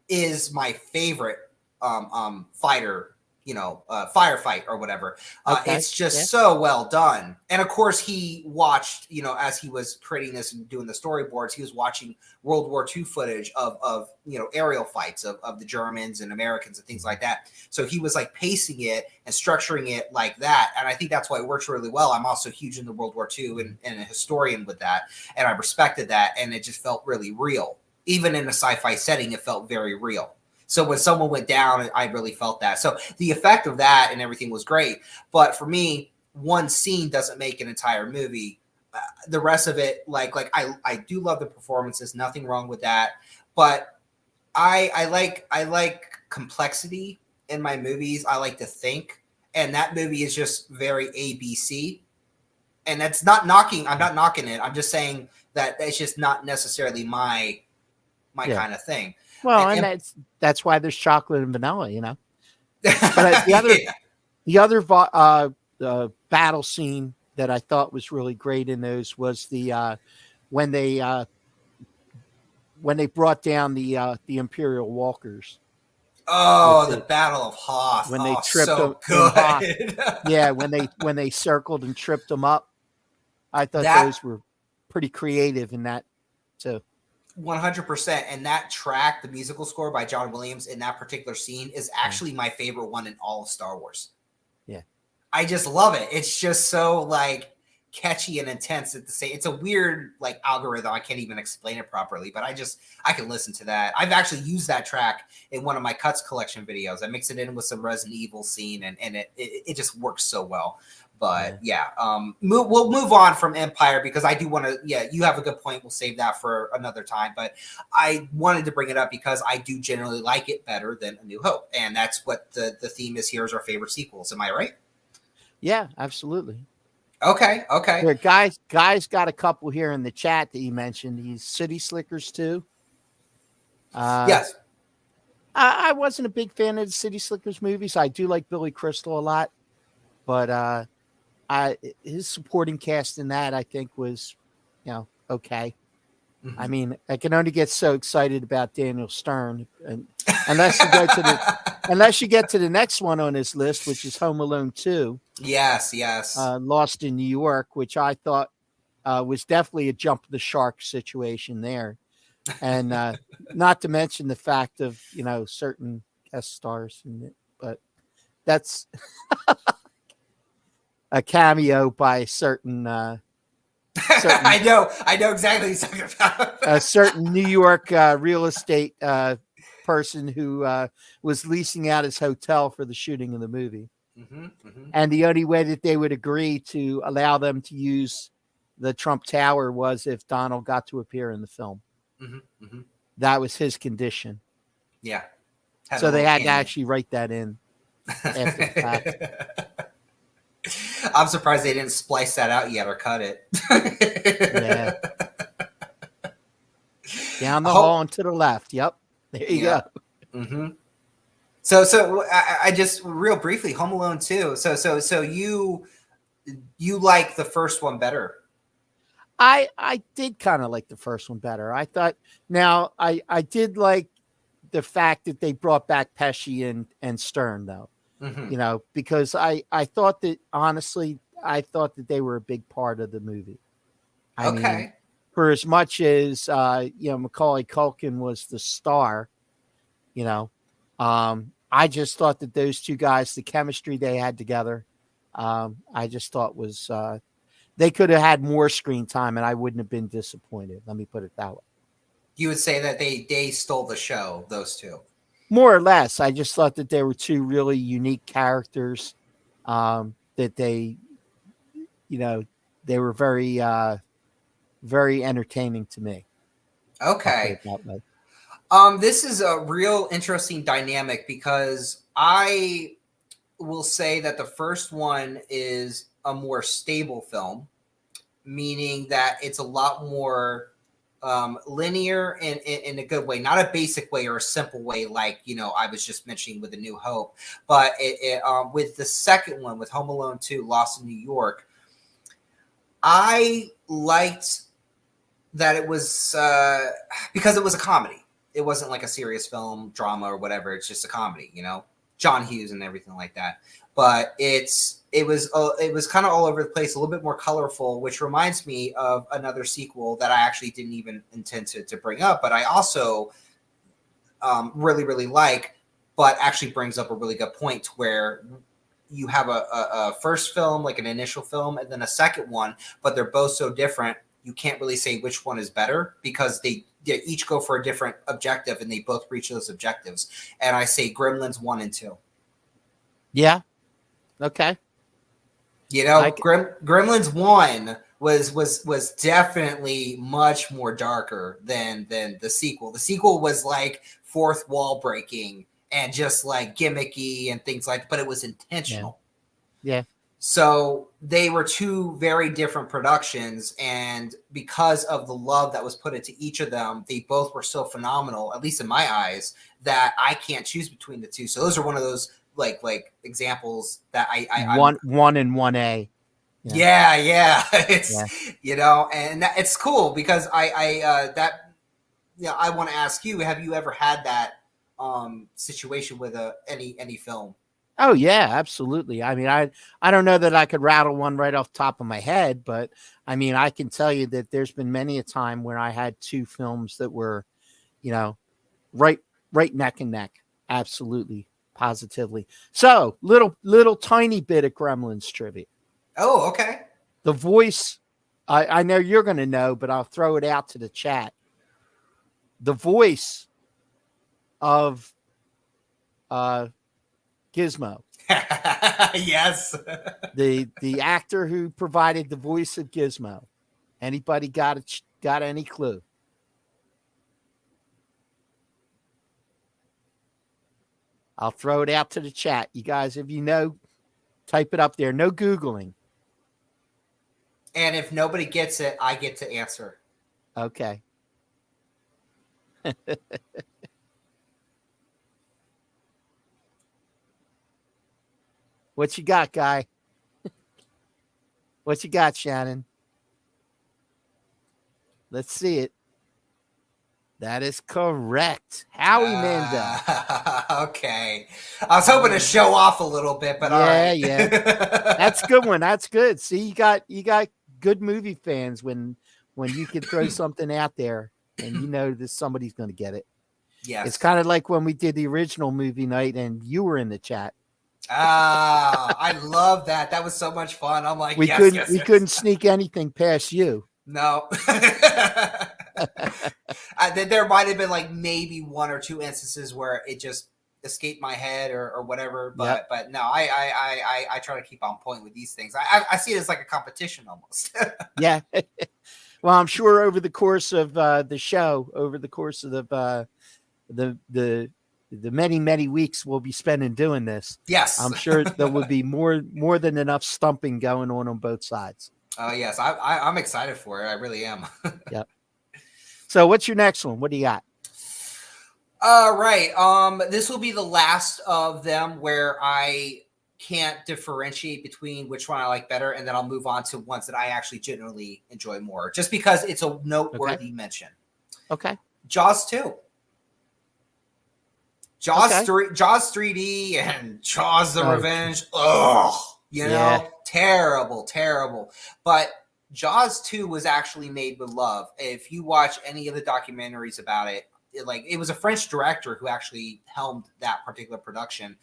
Speaker 4: is my favorite fighter, firefight or whatever. Okay. It's just so well done. And of course, he watched, as he was creating this and doing the storyboards, he was watching World War II footage of aerial fights of the Germans and Americans and things like that. So he was like pacing it and structuring it like that. And I think that's why it works really well. I'm also huge into World War II and a historian with that. And I respected that. And it just felt really real. Even in a sci-fi setting, it felt very real. So when someone went down, I really felt that. So the effect of that and everything was great. But for me, one scene doesn't make an entire movie. The rest of it, I do love the performances. Nothing wrong with that. But I like complexity in my movies. I like to think. And that movie is just very ABC. And that's not knocking. I'm not knocking it. I'm just saying that it's just not necessarily my kind of thing.
Speaker 1: Well, and that's why there's chocolate and vanilla, But the other battle scene that I thought was really great in those was the when they brought down the Imperial walkers.
Speaker 4: Oh,
Speaker 1: With
Speaker 4: the Battle of Hoth.
Speaker 1: when they
Speaker 4: Oh,
Speaker 1: tripped them
Speaker 4: so
Speaker 1: in Hoth.
Speaker 4: good.
Speaker 1: Yeah, when they circled and tripped them up. I thought
Speaker 4: That-
Speaker 1: those were pretty creative in that too.
Speaker 4: 100%. And that track, the musical score by John Williams in that particular scene, is actually my favorite one in all of Star Wars.
Speaker 1: Yeah.
Speaker 4: I just love it. It's just so like catchy and intense at the same. It's a weird like algorithm. I can't even explain it properly, but I can listen to that. I've actually used that track in one of my cuts collection videos. I mix it in with some Resident Evil scene, and it just works so well. But we'll move on from Empire because I do want to. Yeah, you have a good point. We'll save that for another time. But I wanted to bring it up because I do generally like it better than A New Hope, and that's what the theme is here. Is our favorite sequels. Am I right?
Speaker 1: Yeah, absolutely.
Speaker 4: Okay.
Speaker 1: Here, guys got a couple here in the chat that you mentioned. These City Slickers too.
Speaker 4: Yes.
Speaker 1: I wasn't a big fan of the City Slickers movies. I do like Billy Crystal a lot, but his supporting cast in that I think was, okay.
Speaker 4: Mm-hmm.
Speaker 1: I mean, I can only get so excited about Daniel Stern, and unless you get to the next one on this list, which is Home Alone 2.
Speaker 4: Yes.
Speaker 1: Lost in New York, which I thought was definitely a jump the shark situation there, and not to mention the fact of certain guest stars in it, but that's a cameo by certain.
Speaker 4: I know exactly what you're talking about.
Speaker 1: A certain New York real estate person who was leasing out his hotel for the shooting of the movie. And the only way that they would agree to allow them to use the Trump Tower was if Donald got to appear in the film. That was his condition.
Speaker 4: Yeah.
Speaker 1: So they had to actually write that in after the fact.
Speaker 4: I'm surprised they didn't splice that out yet or cut it.
Speaker 1: Yeah. Down the hall and to the left. Yep. There you go.
Speaker 4: Mm-hmm. So I just real briefly, Home Alone 2. So you like the first one better?
Speaker 1: I did kind of like the first one better. I thought I did like the fact that they brought back Pesci and Stern though. Because I thought that honestly, I thought that they were a big part of the movie. I mean, for as much as Macaulay Culkin was the star, I just thought that those two guys, the chemistry they had together, I just thought was they could have had more screen time, and I wouldn't have been disappointed. Let me put it that way.
Speaker 4: You would say that they stole the show, those two.
Speaker 1: More or less. I just thought that they were two really unique characters, that they were very, very entertaining to me.
Speaker 4: Okay. This is a real interesting dynamic because I will say that the first one is a more stable film, meaning that it's a lot more linear in a good way, not a basic way or a simple way like I was just mentioning with A New Hope, but with the second one, with Home Alone 2 Lost in New York, I liked that it was because it was a comedy. It wasn't like a serious film, drama or whatever. It's just a comedy, John Hughes and everything like that. But it was kind of all over the place, a little bit more colorful, which reminds me of another sequel that I actually didn't even intend to bring up, but I also really, really like, but actually brings up a really good point where you have a first film, like an initial film, and then a second one, but they're both so different. You can't really say which one is better because they each go for a different objective and they both reach those objectives. And I say Gremlins 1 and 2.
Speaker 1: Yeah. Okay.
Speaker 4: Gremlins 1 was definitely much more darker than the sequel. The sequel was like fourth wall breaking and just like gimmicky and things like that, but it was intentional.
Speaker 1: Yeah.
Speaker 4: So they were two very different productions, and because of the love that was put into each of them, they both were so phenomenal, at least in my eyes, that I can't choose between the two. So those are one of those like examples that I'm
Speaker 1: 1 and 1A.
Speaker 4: Yeah. It's
Speaker 1: Yeah.
Speaker 4: and it's cool because I want to ask you, have you ever had that situation with any film?
Speaker 1: Oh yeah, absolutely. I mean, I don't know that I could rattle one right off the top of my head, but I mean, I can tell you that there's been many a time where I had two films that were, right neck and neck. Absolutely, positively. So, little tiny bit of Gremlins trivia.
Speaker 4: Oh, okay.
Speaker 1: The voice, I know you're going to know, but I'll throw it out to the chat. The voice of Gizmo.
Speaker 4: Yes.
Speaker 1: The actor who provided the voice of Gizmo. Anybody got any clue? I'll throw it out to the chat. You guys, if you know, type it up there. No Googling.
Speaker 4: And if nobody gets it, I get to answer.
Speaker 1: Okay. What you got, guy? What you got, Shannon? Let's see it. That is correct. Howie Mandel.
Speaker 4: Okay. I was hoping to show off a little bit, but all right.
Speaker 1: Yeah. That's a good one. That's good. See, you got good movie fans when you can throw something out there and you know that somebody's going to get it.
Speaker 4: Yes.
Speaker 1: It's kind of like when we did the original movie night and you were in the chat.
Speaker 4: I love that. That was so much fun. I'm like,
Speaker 1: we couldn't sneak anything past you.
Speaker 4: No. There might have been like maybe one or two instances where it just escaped my head or whatever, but no, I try to keep on point with these things. I see it as like a competition almost.
Speaker 1: Yeah. Well, I'm sure over the course of the show, over the course of the many weeks we'll be spending doing this.
Speaker 4: Yes.
Speaker 1: I'm sure there will be more than enough stumping going on both sides.
Speaker 4: Yes, I'm excited for it. I really am.
Speaker 1: Yep. So what's your next one? What do you got?
Speaker 4: Right. This will be the last of them where I can't differentiate between which one I like better, and then I'll move on to ones that I actually genuinely enjoy more, just because it's a noteworthy mention.
Speaker 1: Okay.
Speaker 4: Jaws 2. Jaws 3D and Jaws the Revenge. Terrible. But Jaws 2 was actually made with love. If you watch any of the documentaries about it, it was a French director who actually helmed that particular production.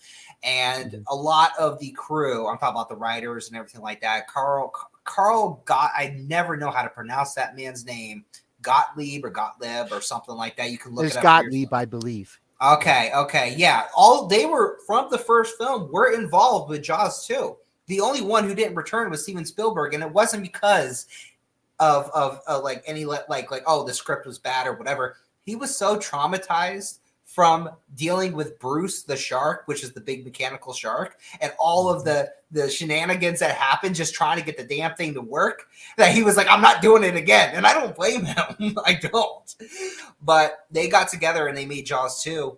Speaker 4: And a lot of the crew, I'm talking about the writers and everything like that, Carl I never know how to pronounce that man's name, Gottlieb or something like that. You can look it up.
Speaker 1: Gottlieb, I believe.
Speaker 4: Okay. Yeah. They were from the first film were involved with Jaws 2. The only one who didn't return was Steven Spielberg, and it wasn't because of like any the script was bad or whatever. He was so traumatized from dealing with Bruce the shark, which is the big mechanical shark, and all of the shenanigans that happened just trying to get the damn thing to work, that he was like, I'm not doing it again. And I don't blame him. I don't. But they got together and they made Jaws 2.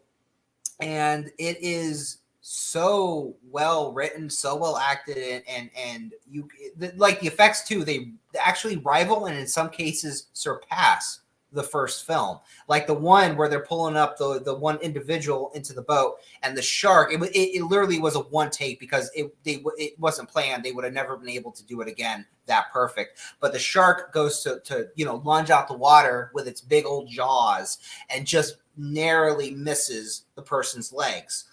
Speaker 4: And it is so well written, so well acted, and you like the effects too. They actually rival and in some cases surpass the first film. Like the one where they're pulling up the one individual into the boat and the shark. It literally was a one take because it wasn't planned. They would have never been able to do it again that perfect. But the shark goes to lunge out the water with its big old jaws and just narrowly misses the person's legs.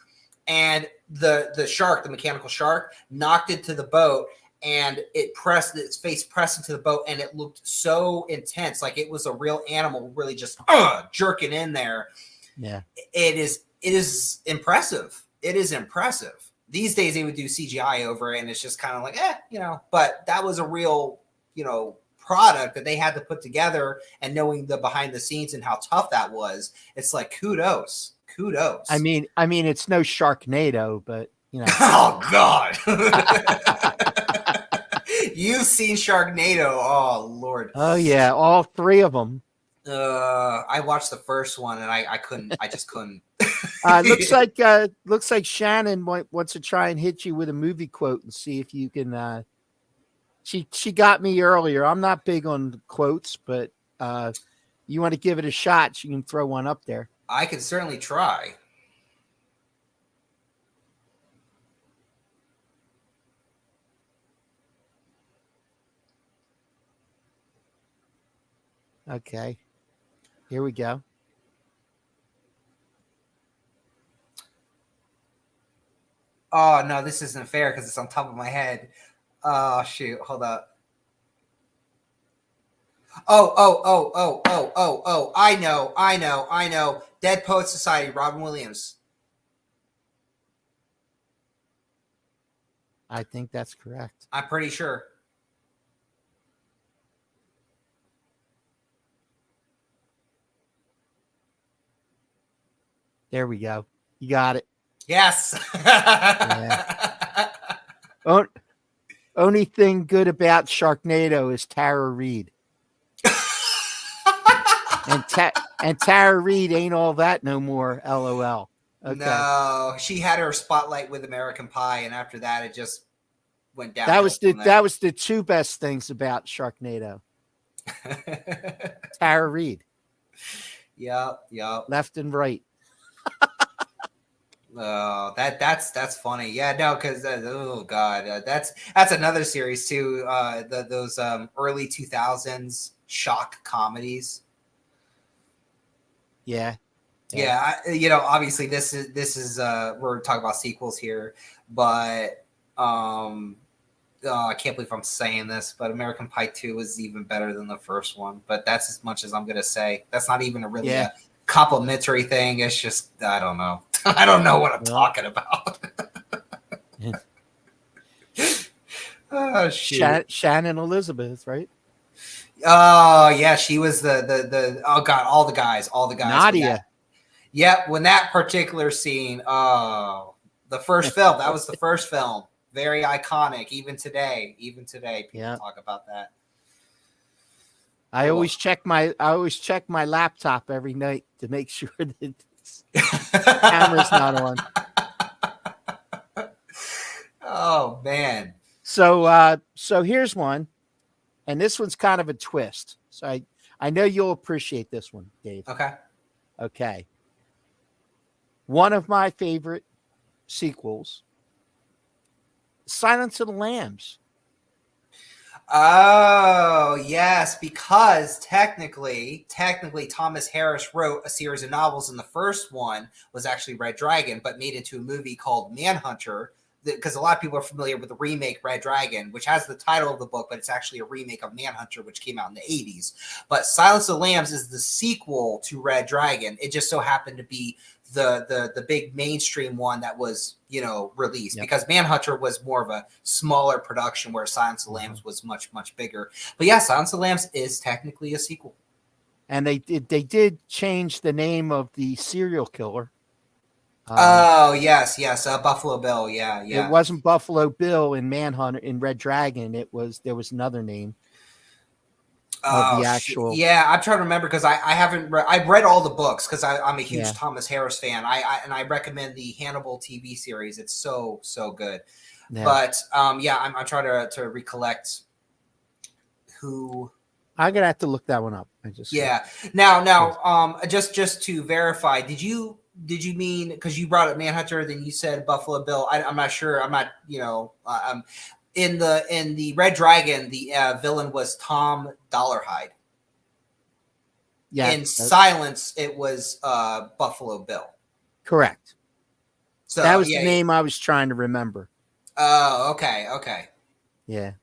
Speaker 4: And the shark, the mechanical shark, knocked it to the boat, and its face pressed into the boat, and it looked so intense, like it was a real animal really just jerking in there.
Speaker 1: Yeah.
Speaker 4: It is impressive. It is impressive. These days they would do CGI over it, and it's just kind of like, but that was a real, product that they had to put together, and knowing the behind the scenes and how tough that was, it's like kudos. I
Speaker 1: mean, it's no Sharknado, but
Speaker 4: Oh God. You've seen Sharknado. Oh Lord.
Speaker 1: Oh yeah, all three of them.
Speaker 4: I watched the first one and I just couldn't.
Speaker 1: Looks like Shannon wants to try and hit you with a movie quote and see if you can. She got me earlier. I'm not big on quotes, but you want to give it a shot, she can throw one up there.
Speaker 4: I can certainly try.
Speaker 1: Okay, here we go.
Speaker 4: Oh no, this isn't fair because it's on top of my head. Oh shoot, hold up. Oh. I know. Dead Poet Society, Robin Williams.
Speaker 1: I think that's correct.
Speaker 4: I'm pretty sure.
Speaker 1: There we go. You got it.
Speaker 4: Yes.
Speaker 1: Yeah. Only thing good about Sharknado is Tara Reid. and Tara Reid ain't all that no more. LOL. Okay.
Speaker 4: No, she had her spotlight with American Pie, and after that, it just went down.
Speaker 1: That was the two best things about Sharknado. Tara Reid.
Speaker 4: Yep.
Speaker 1: Left and right.
Speaker 4: Oh, that's funny. Yeah, no, because oh god, that's another series too. Those early 2000s shock comedies.
Speaker 1: Yeah.
Speaker 4: Obviously this is we're talking about sequels here, but I can't believe I'm saying this, but American Pie 2 was even better than the first one. But that's as much as I'm gonna say. That's not even a complimentary thing. It's just I don't know. I don't know what I'm talking about. Oh shit.
Speaker 1: Shannon Elizabeth, right?
Speaker 4: Oh yeah, she was the oh god, all the guys.
Speaker 1: Nadia.
Speaker 4: Yep, when that particular scene, the first film, that was the first film. Very iconic, even today, people talk about that.
Speaker 1: I always check my laptop every night to make sure that the camera's not on.
Speaker 4: Oh man.
Speaker 1: So here's one, and this one's kind of a twist. So I know you'll appreciate this one, Dave. Okay. One of my favorite sequels, Silence of the Lambs.
Speaker 4: Oh, yes, because technically Thomas Harris wrote a series of novels, and the first one was actually Red Dragon, but made into a movie called Manhunter, because a lot of people are familiar with the remake Red Dragon, which has the title of the book, but it's actually a remake of Manhunter, which came out in the 80s. But Silence of the Lambs is the sequel to Red Dragon. It just so happened to be the big mainstream one that was, released, because Manhunter was more of a smaller production, where Silence of the Lambs was much, much bigger. But yeah, Silence of the Lambs is technically a sequel.
Speaker 1: And they did change the name of the serial killer.
Speaker 4: Yes, Buffalo Bill. Yeah.
Speaker 1: It wasn't Buffalo Bill in Manhunter in Red Dragon. There was another name. Of the actual.
Speaker 4: Yeah, I'm trying to remember because I haven't read. I've read all the books because I'm a huge Thomas Harris fan. I recommend the Hannibal TV series. It's so good. Yeah. But I'm trying to recollect who.
Speaker 1: I'm gonna have to look that one up.
Speaker 4: Now, just to verify, did you mean, because you brought up Manhunter, then you said Buffalo Bill? I'm not sure. I'm not. In the Red Dragon, the villain was Tom Dollarhide. Yeah. In Silence, it was Buffalo Bill.
Speaker 1: Correct. So that was the name I was trying to remember.
Speaker 4: Oh, okay.
Speaker 1: Yeah.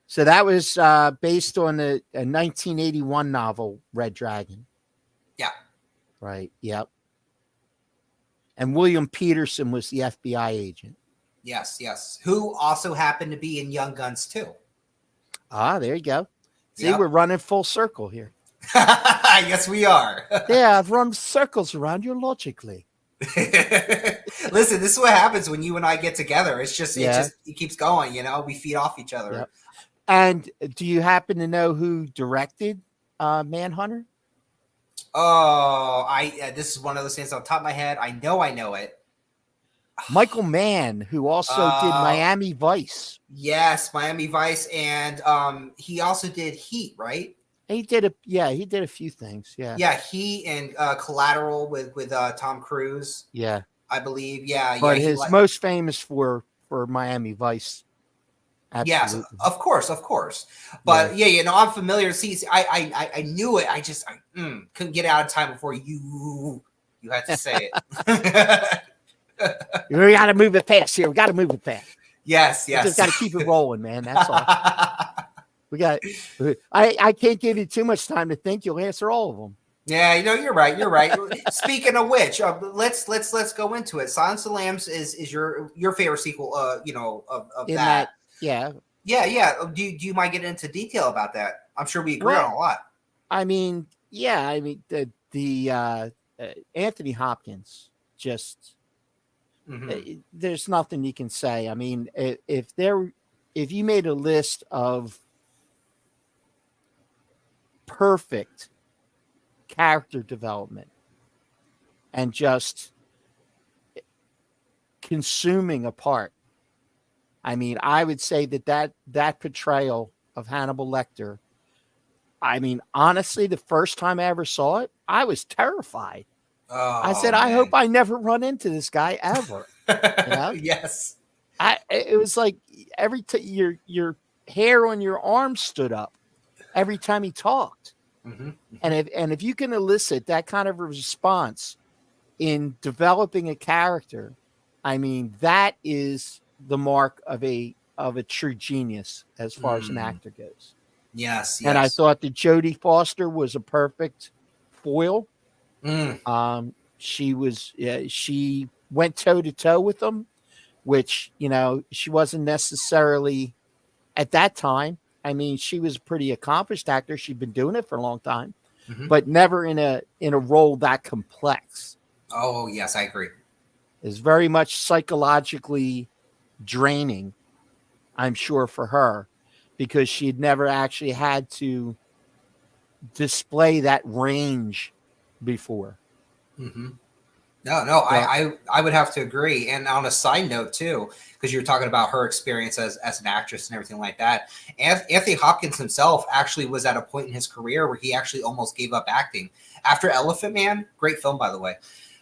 Speaker 1: So that was based on a 1981 novel, Red Dragon.
Speaker 4: Yeah.
Speaker 1: Right. Yep. And William Peterson was the FBI agent.
Speaker 4: Yes. Who also happened to be in Young Guns too.
Speaker 1: Ah, there you go. See, we're running full circle here.
Speaker 4: Yes, we are.
Speaker 1: Yeah, I've run circles around you logically.
Speaker 4: Listen, this is what happens when you and I get together. It keeps going, we feed off each other.
Speaker 1: Yep. And do you happen to know who directed Manhunter?
Speaker 4: Oh, this is one of those things on top of my head. I know it.
Speaker 1: Michael Mann, who also did Miami Vice.
Speaker 4: Yes, Miami Vice, and he also did Heat, right?
Speaker 1: He did a few things. Yeah.
Speaker 4: Yeah, Heat and Collateral with Tom Cruise.
Speaker 1: Yeah.
Speaker 4: I believe. Yeah,
Speaker 1: But
Speaker 4: yeah.
Speaker 1: his most famous for Miami Vice. Absolutely.
Speaker 4: Yes, of course. But yeah, I'm familiar. See, I knew it. I just couldn't get it out of time before you had to say it.
Speaker 1: We got to move it fast here. We got to move it fast.
Speaker 4: Yes.
Speaker 1: We just got to keep it rolling, man. That's all. I can't give you too much time to think. You'll answer all of them.
Speaker 4: Yeah, you're right. Speaking of which, let's go into it. Silence of the Lambs is your favorite sequel. Of
Speaker 1: In
Speaker 4: that.
Speaker 1: Yeah.
Speaker 4: Do you mind getting into detail about that? I'm sure we agree on a lot.
Speaker 1: I mean, the Anthony Hopkins just. There's nothing you can say. I mean, if you made a list of perfect character development and just consuming a part, I mean, I would say that portrayal of Hannibal Lecter, I mean, honestly, the first time I ever saw it, I was terrified. I said, I hope I never run into this guy ever.
Speaker 4: Yes.
Speaker 1: It was like your hair on your arm stood up every time he talked. And if you can elicit that kind of a response in developing a character, I mean, that is the mark of a true genius as far as an actor goes.
Speaker 4: Yes.
Speaker 1: And I thought that Jodie Foster was a perfect foil. She went toe to toe with them, which, she wasn't necessarily at that time. I mean, she was a pretty accomplished actor. She'd been doing it for a long time, but never in a role that complex.
Speaker 4: Oh, yes, I agree.
Speaker 1: It's very much psychologically draining, I'm sure, for her, because she had never actually had to display that range before.
Speaker 4: No, I would have to agree. And on a side note too, because you're talking about her experience as an actress and everything like that. Anthony Hopkins himself actually was at a point in his career where he actually almost gave up acting after Elephant Man. Great film, by the way.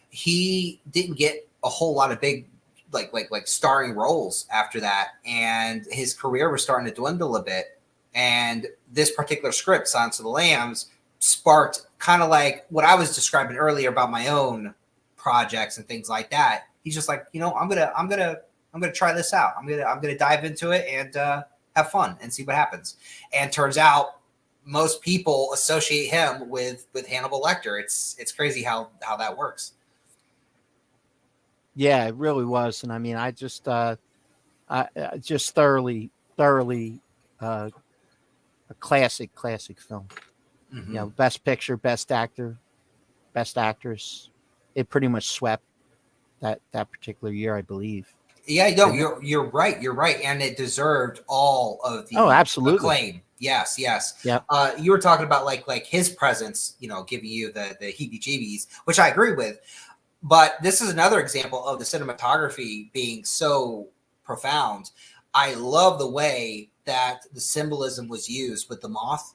Speaker 4: He didn't get a whole lot of big like starring roles after that, and his career was starting to dwindle a bit. And this particular script, Silence of the Lambs, sparked kind of like what I was describing earlier about my own projects and things like that. He's just like, I'm gonna try this out. I'm gonna dive into it and have fun and see what happens. And turns out most people associate him with Hannibal Lecter. It's crazy how that works.
Speaker 1: Yeah, it really was. And I mean, I just thoroughly a classic film. Best picture, best actor, best actress. It pretty much swept that particular year, I believe.
Speaker 4: Yeah, no, you're right, and it deserved all of the
Speaker 1: absolutely
Speaker 4: acclaim. Yes.
Speaker 1: Yeah.
Speaker 4: You were talking about like his presence, giving you the heebie-jeebies, which I agree with. But this is another example of the cinematography being so profound. I love the way that the symbolism was used with the moth.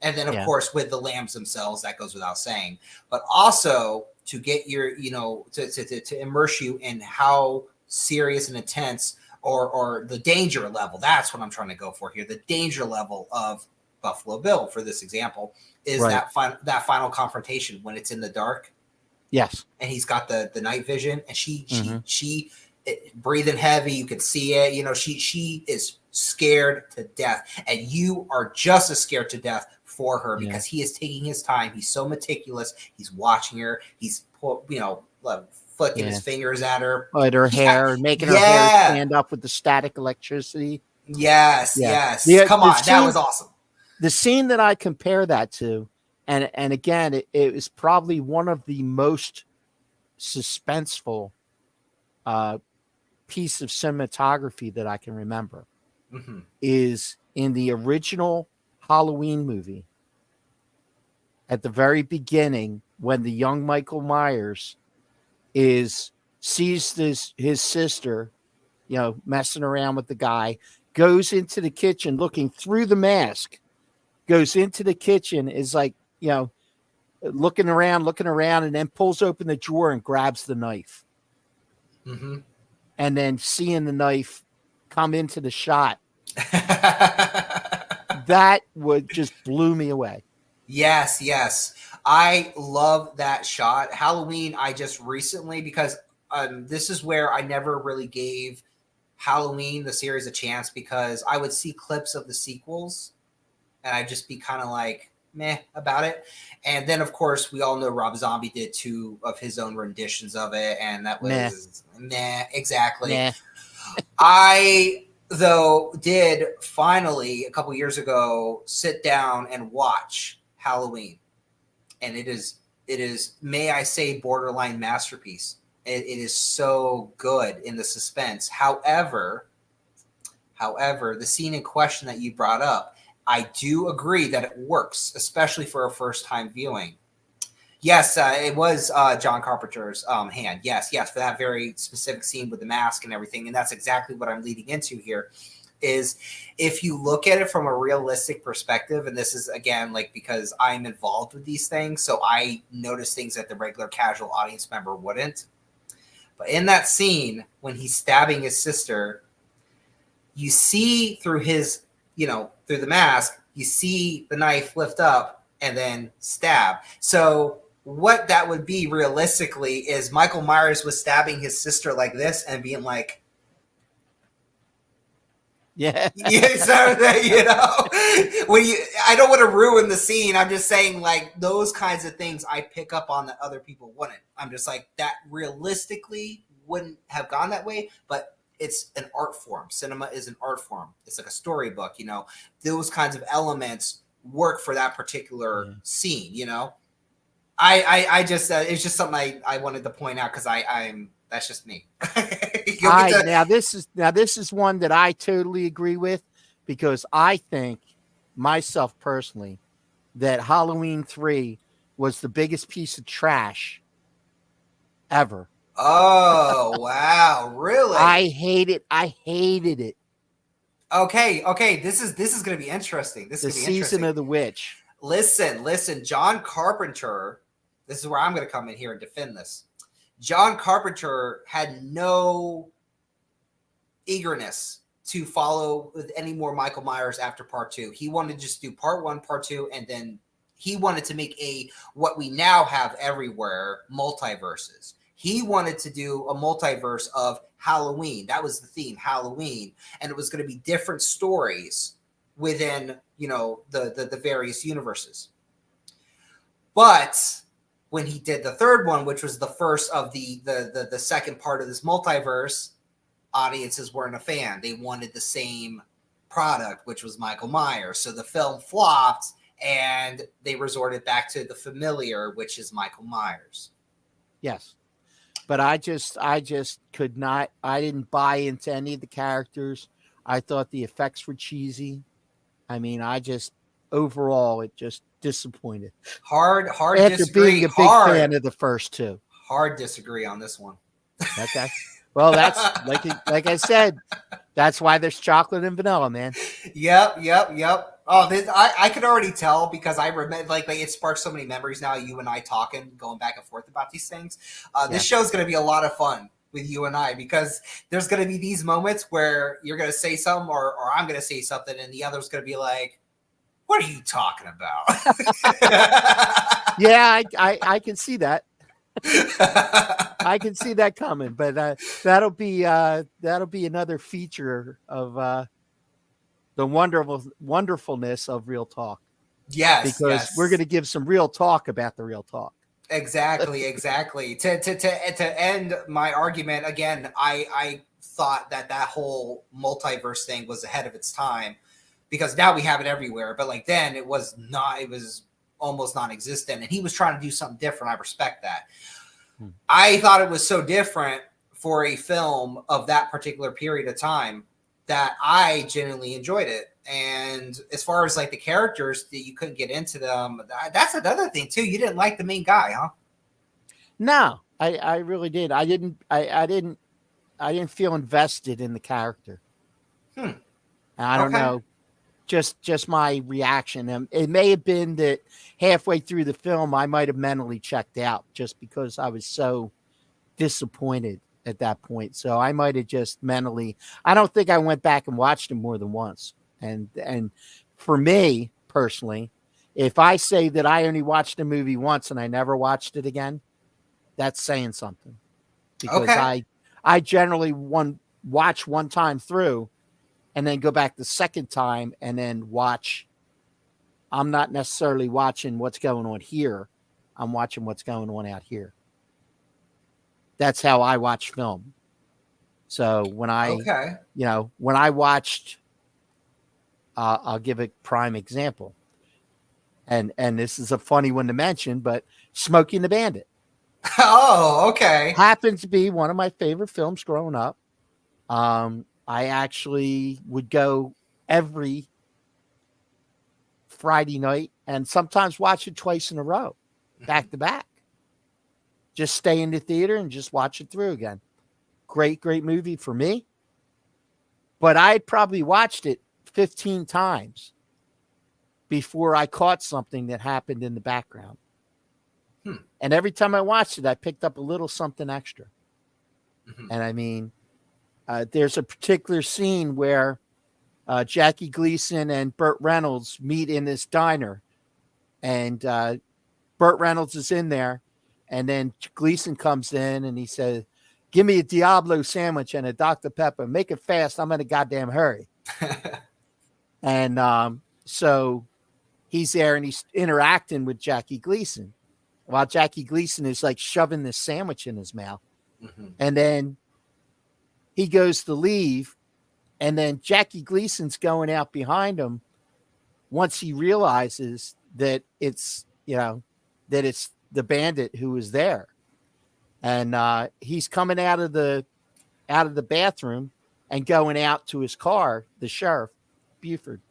Speaker 4: And then, of course, with the lambs themselves, that goes without saying. But also to get your, to immerse you in how serious and intense or the danger level. That's what I'm trying to go for here. The danger level of Buffalo Bill, for this example, is that final confrontation when it's in the dark.
Speaker 1: Yes.
Speaker 4: And he's got the night vision, and she breathing heavy. You can see it. She is scared to death, and you are just as scared to death for her because he is taking his time. He's so meticulous. He's watching her. He's flicking his fingers at her,
Speaker 1: hair, making her hair stand up with the static electricity.
Speaker 4: Yes. Come on, that was awesome.
Speaker 1: The scene that I compare that to, and again, it was probably one of the most suspenseful piece of cinematography that I can remember, is in the original Halloween movie. At the very beginning, when the young Michael Myers sees his sister, messing around with the guy, goes into the kitchen looking through the mask, goes into the kitchen, is like, looking around, and then pulls open the drawer and grabs the knife.
Speaker 4: Mm-hmm.
Speaker 1: And then seeing the knife come into the shot, that would just blew me away.
Speaker 4: Yes. I love that shot. Halloween, I just recently, because this is where I never really gave Halloween, the series, a chance, because I would see clips of the sequels and I'd just be kind of like, meh about it. And then, of course, we all know Rob Zombie did 2 of his own renditions of it, and that was meh exactly.
Speaker 1: Nah.
Speaker 4: I, though, did finally, a couple years ago, sit down and watch Halloween. And it is, may I say, borderline masterpiece. It is so good in the suspense. However, the scene in question that you brought up, I do agree that it works, especially for a first-time viewing. Yes, it was John Carpenter's hand. Yes, for that very specific scene with the mask and everything. And that's exactly what I'm leading into here, is if you look at it from a realistic perspective, and this is, again, like, because I'm involved with these things, so I notice things that the regular casual audience member wouldn't. But in that scene, when he's stabbing his sister, you see through his, through the mask, you see the knife lift up and then stab. So what that would be realistically is Michael Myers was stabbing his sister like this and being like,
Speaker 1: yeah,
Speaker 4: so that, when I don't want to ruin the scene. I'm just saying, like, those kinds of things I pick up on that other people wouldn't. I'm just like, that realistically wouldn't have gone that way, but it's an art form. Cinema is an art form. It's like a storybook, those kinds of elements work for that particular scene, I just, it's just something I wanted to point out, because that's just me.
Speaker 1: Now this is one that I totally agree with, because I think myself personally that Halloween 3 was the biggest piece of trash ever.
Speaker 4: Oh, wow. Really?
Speaker 1: I hated it.
Speaker 4: Okay. This is going to be interesting.
Speaker 1: The season of the witch.
Speaker 4: Listen. John Carpenter, this is where I'm going to come in here and defend this. John Carpenter had no eagerness to follow with any more Michael Myers after part 2. He wanted to just do part 1, part 2, and then he wanted to make what we now have everywhere, multiverses. He wanted to do a multiverse of Halloween. That was the theme, Halloween. And it was going to be different stories within, the various universes. But when he did the third one, which was the first of the second part of this multiverse, audiences weren't a fan. They wanted the same product, which was Michael Myers. So the film flopped, and they resorted back to the familiar, which is Michael Myers.
Speaker 1: Yes. But I just could not. I didn't buy into any of the characters. I thought the effects were cheesy. I mean, overall, it just disappointed.
Speaker 4: Hard
Speaker 1: after
Speaker 4: disagree.
Speaker 1: Being a big fan of the first 2.
Speaker 4: Hard disagree on this one.
Speaker 1: Okay. Well, that's like I said. That's why there's chocolate and vanilla, man.
Speaker 4: Yep. Oh, I could already tell, because I remember, like it sparks so many memories now. You and I talking, going back and forth about these things. This show's going to be a lot of fun with you and I, because there's going to be these moments where you're going to say something, or I'm going to say something, and the other's going to be like, "What are you talking about?"
Speaker 1: Yeah, I can see that. I can see that coming, but that'll be another feature of the wonderfulness of Real Talk.
Speaker 4: Yes,
Speaker 1: because we're going to give some real talk about the real talk.
Speaker 4: Exactly. To end my argument again, I thought that whole multiverse thing was ahead of its time, because now we have it everywhere. But like then, it was not. It was almost non-existent, and he was trying to do something different. I respect that. I thought it was so different for a film of that particular period of time that I genuinely enjoyed it. And as far as like the characters that you couldn't get into them, that's another thing too. You didn't like the main guy, huh?
Speaker 1: No, I really did. I didn't feel invested in the character.
Speaker 4: Hmm.
Speaker 1: I don't
Speaker 4: Okay.
Speaker 1: know, just my reaction. It may have been that halfway through the film, I might have mentally checked out just because I was so disappointed at that point. So I might have just mentally, I don't think I went back and watched it more than once. And for me personally, if I say that I only watched a movie once and I never watched it again, that's saying something, because
Speaker 4: Okay.
Speaker 1: I generally watch one time through and then go back the second time and then watch. I'm not necessarily watching what's going on here. I'm watching what's going on out here. That's how I watch film. So when
Speaker 4: Okay.
Speaker 1: when I watched, I'll give a prime example. And this is a funny one to mention, but Smokey and the Bandit
Speaker 4: Oh, okay.
Speaker 1: happens to be one of my favorite films growing up. I actually would go every Friday night and sometimes watch it twice in a row, back to back. Just stay in the theater and just watch it through again. Great movie for me. But I'd probably watched it 15 times before I caught something that happened in the background. And every time I watched it, I picked up a little something extra. And I mean, there's a particular scene where Jackie Gleason and Burt Reynolds meet in this diner. And Burt Reynolds is in there. And then Gleason comes in and he says, "Give me a Diablo sandwich and a Dr. Pepper. Make it fast. I'm in a goddamn hurry." And so he's there and he's interacting with Jackie Gleason while Jackie Gleason is like shoving this sandwich in his mouth. And then he goes to leave. And then Jackie Gleason's going out behind him once he realizes that it's the bandit who was there. And he's coming out of the bathroom and going out to his car, the sheriff, Buford.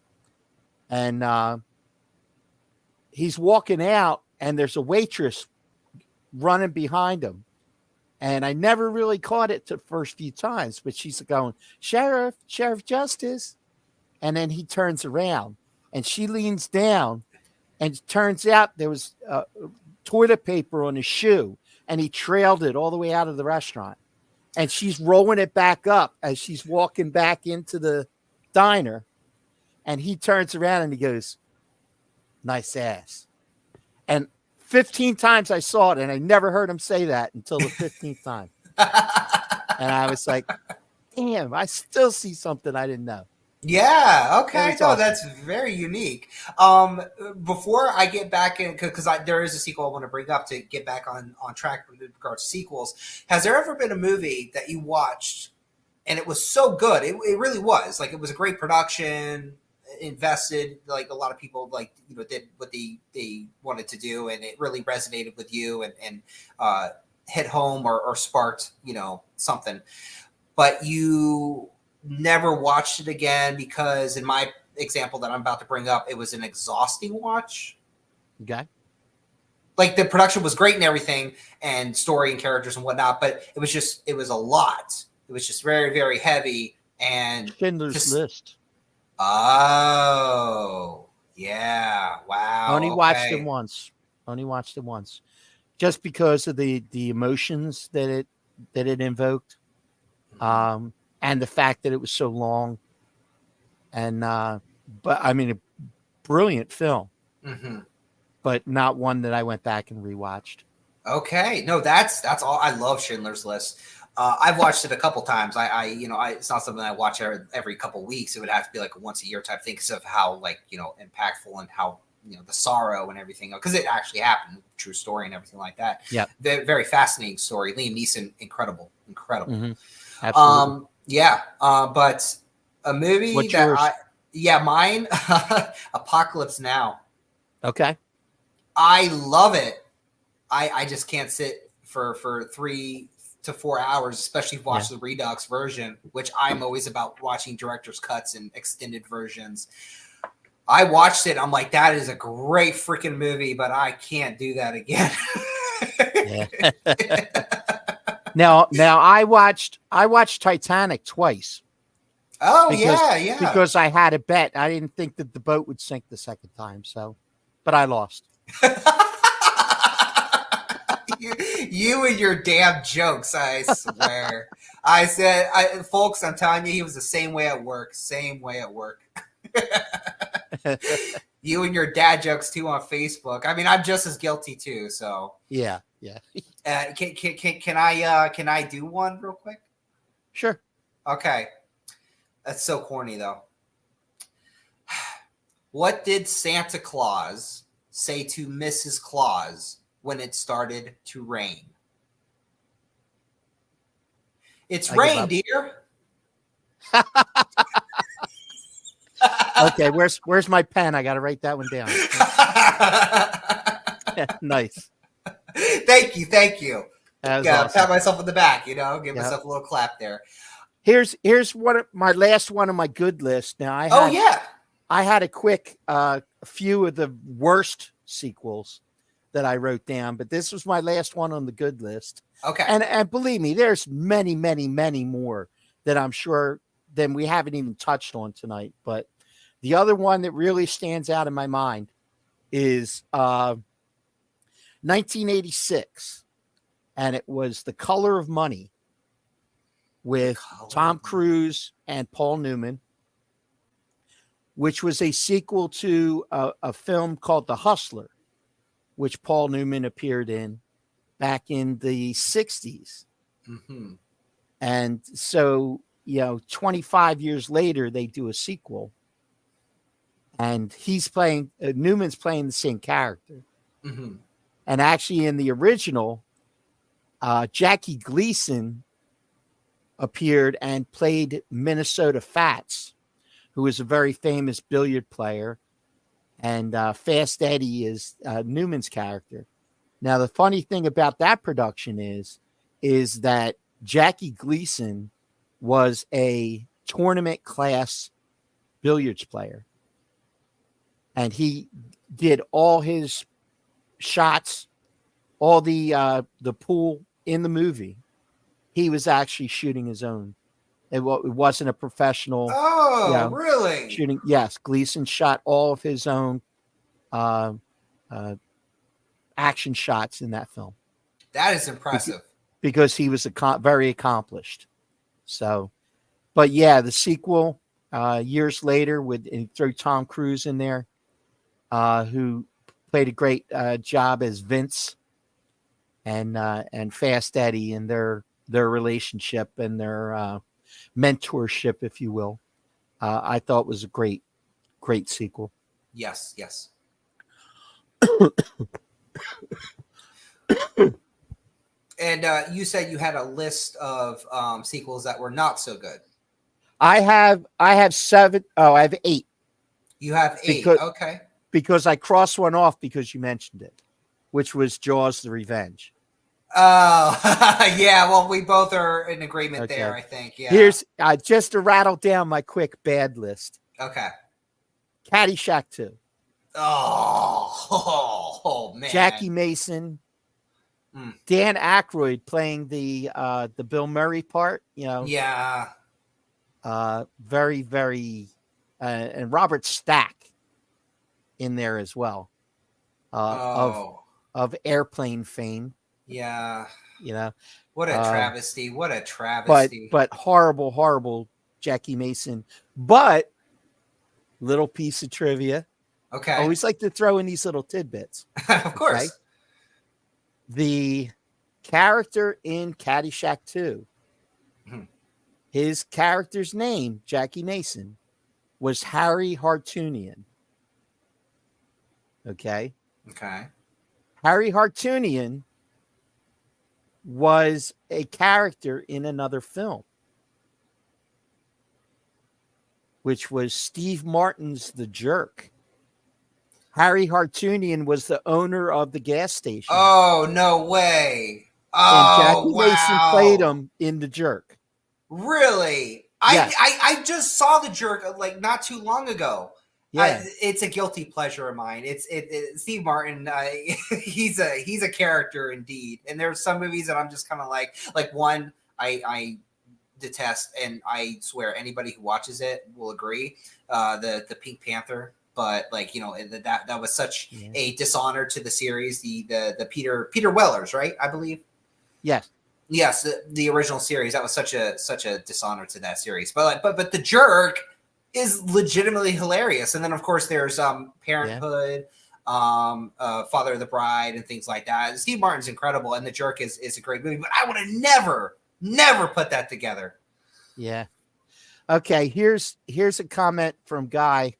Speaker 1: And he's walking out, and there's a waitress running behind him. And I never really caught it the first few times, but she's going, Sheriff Justice. And then he turns around, and she leans down, and it turns out there was toilet paper on his shoe, and he trailed it all the way out of the restaurant. And she's rolling it back up as she's walking back into the diner. And he turns around and he goes, "Nice ass." And 15 times I saw it, and I never heard him say that until the 15th time. And I was like, damn, I still see something I didn't know.
Speaker 4: Yeah. Okay.
Speaker 1: That's
Speaker 4: No,
Speaker 1: awesome.
Speaker 4: that's very unique. Before I get back in, because there is a sequel I want to bring up to get back on track with regards to sequels. Has there ever been a movie that you watched and it was so good? It really was. Like, it was a great production, invested, like a lot of people did what they wanted to do, and it really resonated with you and hit home or sparked something. But you never watched it again because, in my example that I'm about to bring up, it was an exhausting watch.
Speaker 1: Okay.
Speaker 4: Like, the production was great and everything, and story and characters and whatnot, but it was a lot. It was just very, very heavy. And
Speaker 1: Schindler's List.
Speaker 4: Oh, yeah. Wow.
Speaker 1: Only watched it once. Just because of the emotions that it invoked. And the fact that it was so long. And but I mean, a brilliant film. But not one that I went back and rewatched.
Speaker 4: Okay. No, that's all. I love Schindler's List. I've watched it a couple times. It's not something I watch every couple weeks. It would have to be like a once a year type thing because of how impactful and how the sorrow and everything, because it actually happened, true story and everything like that.
Speaker 1: Yeah,
Speaker 4: very fascinating story. Liam Neeson, incredible.
Speaker 1: Absolutely.
Speaker 4: But a movie
Speaker 1: What's
Speaker 4: that
Speaker 1: yours?
Speaker 4: Mine, Apocalypse Now.
Speaker 1: Okay.
Speaker 4: I love it. I just can't sit for 3 to 4 hours, especially if you watch the Redux version, which I'm always about watching director's cuts and extended versions. I watched it. I'm like, that is a great freaking movie, but I can't do that again.
Speaker 1: Now I watched Titanic twice.
Speaker 4: Oh,
Speaker 1: because, because I had a bet. I didn't think that the boat would sink the second time, but I lost.
Speaker 4: You and your damn jokes, I swear. I said, folks, I'm telling you, he was the same way at work. Same way at work. You and your dad jokes too on Facebook. I mean, I'm just as guilty too. So
Speaker 1: yeah.
Speaker 4: Can I do one real quick?
Speaker 1: Sure.
Speaker 4: Okay. That's so corny though. What did Santa Claus say to Mrs. Claus when it started to rain? It's rain, dear.
Speaker 1: Okay, where's my pen? I got to write that one down. Nice.
Speaker 4: Thank you.
Speaker 1: Awesome.
Speaker 4: Pat myself on the back, give myself a little clap there.
Speaker 1: Here's one of my last one on my good list. Now I had a quick few of the worst sequels that I wrote down, but this was my last one on the good list.
Speaker 4: Okay.
Speaker 1: And believe me, there's many more that I'm sure than we haven't even touched on tonight. But the other one that really stands out in my mind is 1986, and it was The Color of Money with Tom Cruise and Paul Newman, which was a sequel to a film called The Hustler, which Paul Newman appeared in back in the 60s.
Speaker 4: Mm-hmm.
Speaker 1: And so, 25 years later, they do a sequel. And Newman's playing the same character.
Speaker 4: Mm-hmm.
Speaker 1: And actually, in the original, Jackie Gleason appeared and played Minnesota Fats, who is a very famous billiard player. And Fast Eddie is Newman's character. Now, the funny thing about that production is that Jackie Gleason was a tournament class billiards player. And he did all his shots, all the pool in the movie. He was actually shooting his own. It wasn't a professional.
Speaker 4: Oh, really?
Speaker 1: Shooting. Yes. Gleason shot all of his own action shots in that film.
Speaker 4: That is impressive.
Speaker 1: Because he was very accomplished. So, but yeah, the sequel years later and throw Tom Cruise in there, who played a great job as Vince and Fast Eddie and their relationship and their mentorship, if you will. I thought was a great sequel.
Speaker 4: Yes. And you said you had a list of sequels that were not so good.
Speaker 1: I have 7. Oh, I have 8.
Speaker 4: You have 8. Okay.
Speaker 1: Because I crossed one off because you mentioned it, which was Jaws: The Revenge.
Speaker 4: Oh, yeah. Well, we both are in agreement there, I think. Yeah.
Speaker 1: Here's just to rattle down my quick bad list.
Speaker 4: Okay.
Speaker 1: Caddyshack 2.
Speaker 4: Oh, man.
Speaker 1: Jackie Mason. Dan Aykroyd playing the Bill Murray part.
Speaker 4: Yeah.
Speaker 1: Very, very, and Robert Stack in there as well. Of Airplane fame.
Speaker 4: Yeah.
Speaker 1: What
Speaker 4: a travesty. What a travesty.
Speaker 1: But horrible Jackie Mason. But little piece of trivia.
Speaker 4: Okay.
Speaker 1: I always like to throw in these little tidbits.
Speaker 4: Of course. Okay?
Speaker 1: The character in Caddyshack 2, his character's name, Jackie Mason, was Harry Hartunian. Okay. Harry Hartunian was a character in another film, which was Steve Martin's The Jerk. Harry Hartunian was the owner of the gas station.
Speaker 4: Oh, no way.
Speaker 1: and Jackie
Speaker 4: Oh,
Speaker 1: Mason
Speaker 4: wow.
Speaker 1: played him in The Jerk.
Speaker 4: Really?
Speaker 1: Yes.
Speaker 4: I just saw The Jerk like not too long ago.
Speaker 1: Yeah.
Speaker 4: It's a guilty pleasure of mine. Steve Martin. He's a character indeed. And there's some movies that I'm just kind of like one I detest, and I swear anybody who watches it will agree. The Pink Panther. But like, you know, that was such a dishonor to the series. The Peter Wellers, right? I believe.
Speaker 1: Yes.
Speaker 4: Yes, the original series. That was such a dishonor to that series. But The Jerk is legitimately hilarious. And then of course there's Parenthood, Father of the Bride, and things like that. Steve Martin's incredible, and The Jerk is a great movie. But I would have never put that together.
Speaker 1: Yeah. Okay. Here's a comment from Guy.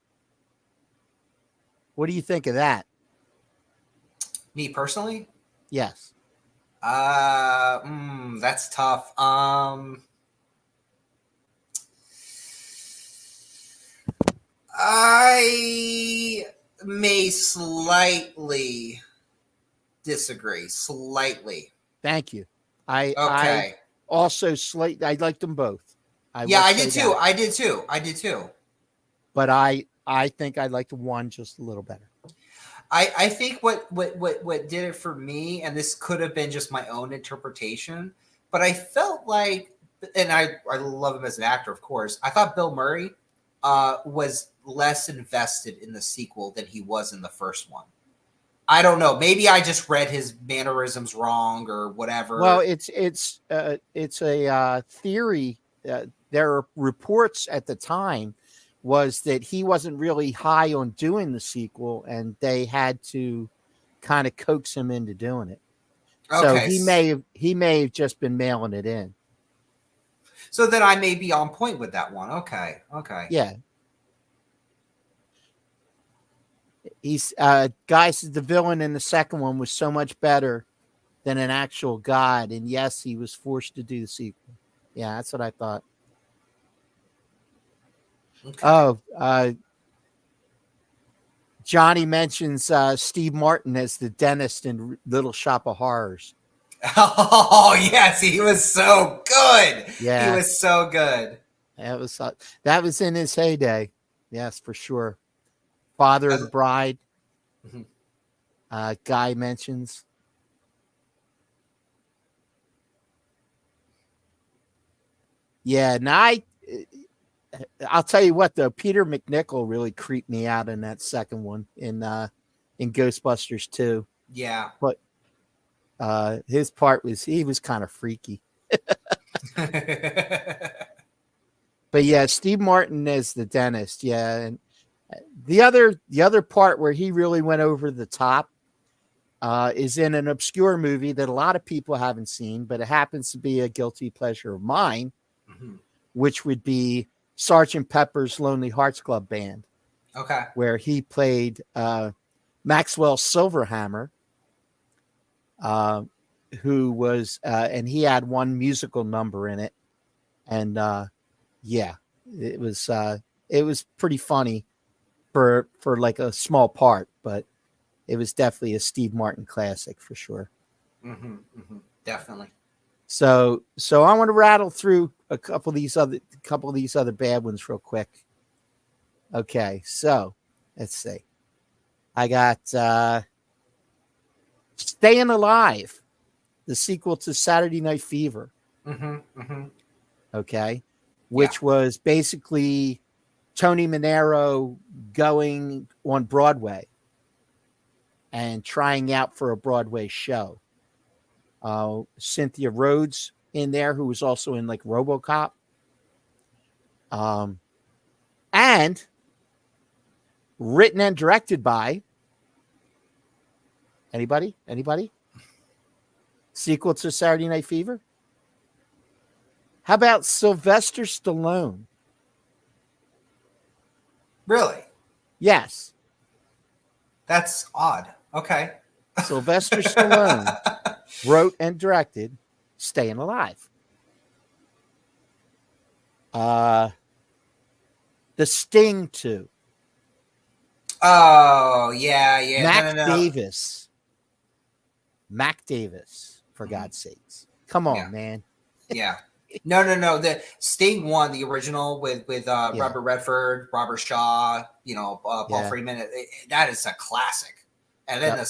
Speaker 1: What do you think of that?
Speaker 4: Me personally?
Speaker 1: Yes.
Speaker 4: That's tough. I may slightly disagree. Slightly.
Speaker 1: Thank you. I
Speaker 4: Okay.
Speaker 1: also I liked them both.
Speaker 4: I did too. I did too.
Speaker 1: But I think I liked one just a little better.
Speaker 4: I think what did it for me, and this could have been just my own interpretation, but I felt like, and I love him as an actor, of course. I thought Bill Murray was less invested in the sequel than he was in the first one. I don't know. Maybe I just read his mannerisms wrong or whatever.
Speaker 1: Well, it's a theory. There are reports at the time was that he wasn't really high on doing the sequel, and they had to kind of coax him into doing it. So
Speaker 4: Okay.
Speaker 1: he may have just been mailing it in.
Speaker 4: So then I may be on point with that one. Okay.
Speaker 1: Yeah. He's guys, the villain in the second one was so much better than an actual god, and yes, he was forced to do the sequel. Yeah, that's what I thought.
Speaker 4: Okay.
Speaker 1: Johnny mentions Steve Martin as the dentist in Little Shop of Horrors.
Speaker 4: Oh yes, he was so good.
Speaker 1: Yeah,
Speaker 4: he was so good.
Speaker 1: That was in his heyday. Yes, for sure. Father of the Bride. Guy mentions. Yeah, now I'll tell you what though, Peter McNichol really creeped me out in that second one in Ghostbusters 2.
Speaker 4: Yeah.
Speaker 1: But his part he was kind of freaky. But yeah, Steve Martin as the dentist. Yeah, and the other part where he really went over the top is in an obscure movie that a lot of people haven't seen, but it happens to be a guilty pleasure of mine, which would be Sgt. Pepper's Lonely Hearts Club Band.
Speaker 4: Okay.
Speaker 1: Where he played Maxwell Silverhammer, who was, and he had one musical number in it. And yeah, it was pretty funny for like a small part, but it was definitely a Steve Martin classic for sure.
Speaker 4: Definitely.
Speaker 1: So I want to rattle through a couple of these other bad ones real quick. Okay, so let's see. I got Staying Alive, the sequel to Saturday Night Fever. Okay, which was basically Tony Manero going on Broadway and trying out for a Broadway show. Cynthia Rhodes in there, who was also in like RoboCop. And written and directed by anybody? Sequel to Saturday Night Fever? How about Sylvester Stallone?
Speaker 4: Really?
Speaker 1: Yes.
Speaker 4: That's odd. Okay.
Speaker 1: Sylvester Stallone wrote and directed Staying Alive. The Sting 2.
Speaker 4: Oh, yeah.
Speaker 1: Mac Davis for
Speaker 4: Mhm.
Speaker 1: God's sakes. Come on,
Speaker 4: Yeah.
Speaker 1: man.
Speaker 4: Yeah. No. The Sting 1, the original with
Speaker 1: Yeah.
Speaker 4: Robert Redford, Robert Shaw, Paul
Speaker 1: Yeah.
Speaker 4: Freeman. That is a classic. And then
Speaker 1: Yep.
Speaker 4: the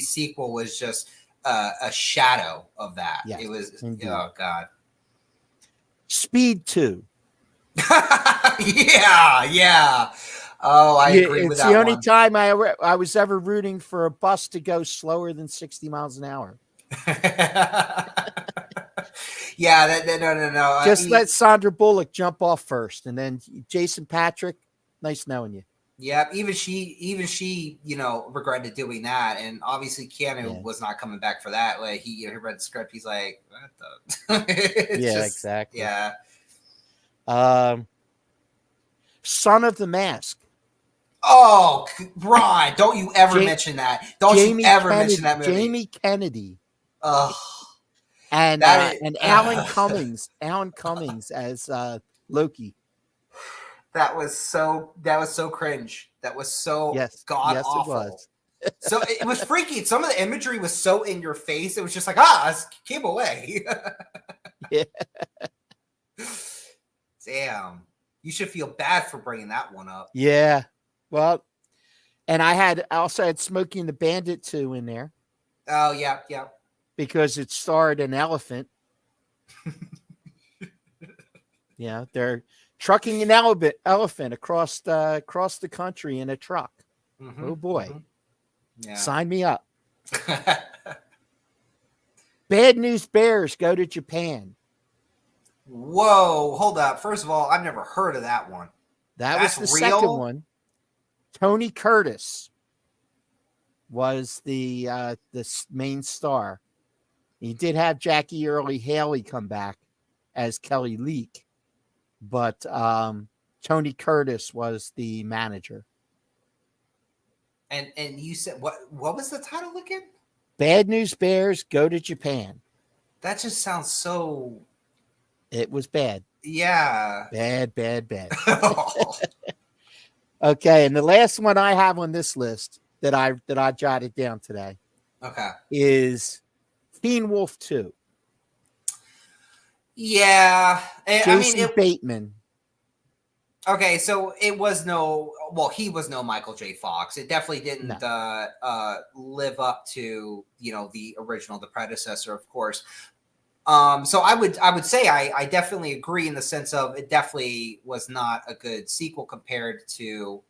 Speaker 4: sequel was just a shadow of that.
Speaker 1: Yes,
Speaker 4: It was,
Speaker 1: indeed.
Speaker 4: oh God.
Speaker 1: Speed 2.
Speaker 4: Yeah. Oh, I agree with
Speaker 1: It's
Speaker 4: that
Speaker 1: the only
Speaker 4: one.
Speaker 1: time I was ever rooting for a bus to go slower than 60 miles an hour.
Speaker 4: Yeah, no.
Speaker 1: Just let Sandra Bullock jump off first, and then Jason Patrick. Nice knowing you.
Speaker 4: Yeah, even she, regretted doing that, and obviously Keanu
Speaker 1: Yeah.
Speaker 4: was not coming back for that. Like he read the script, he's like, what the?
Speaker 1: Yeah, exactly.
Speaker 4: Yeah.
Speaker 1: Son of the Mask.
Speaker 4: Oh, Ron, don't you ever mention that? Don't you ever mention that movie?
Speaker 1: Jamie Kennedy.
Speaker 4: Oh,
Speaker 1: And
Speaker 4: that is-
Speaker 1: and Alan Cummings. Alan Cummings as Loki.
Speaker 4: that was so cringe. That was so god awful.
Speaker 1: It was.
Speaker 4: So it was freaky. Some of the imagery was so in your face. It was just like, keep away.
Speaker 1: Yeah.
Speaker 4: Damn. You should feel bad for bringing that one up.
Speaker 1: Yeah. Well, and I also had Smokey and the Bandit 2 in there.
Speaker 4: Oh, yeah.
Speaker 1: Because it starred an elephant. Yeah, they're trucking an elephant across the country in a truck.
Speaker 4: Mm-hmm,
Speaker 1: oh boy.
Speaker 4: Mm-hmm. Yeah.
Speaker 1: Sign me up. Bad News Bears go to Japan.
Speaker 4: Whoa, hold up. First of all, I've never heard of that one.
Speaker 1: That's the real? Second one. Tony Curtis was the main star. He did have Jackie Earle Haley come back as Kelly Leak, but Tony Curtis was the manager.
Speaker 4: And you said what was the title again?
Speaker 1: Bad News Bears go to Japan.
Speaker 4: That just sounds so.
Speaker 1: It was bad.
Speaker 4: Yeah.
Speaker 1: Bad. Okay, and the last one I have on this list that I jotted down today.
Speaker 4: Okay.
Speaker 1: Is Teen Wolf 2.
Speaker 4: Yeah.
Speaker 1: Jason Bateman.
Speaker 4: Okay, so he was no Michael J. Fox. It definitely didn't live up to, the original, the predecessor, of course. So I would say I definitely agree in the sense of it definitely was not a good sequel compared to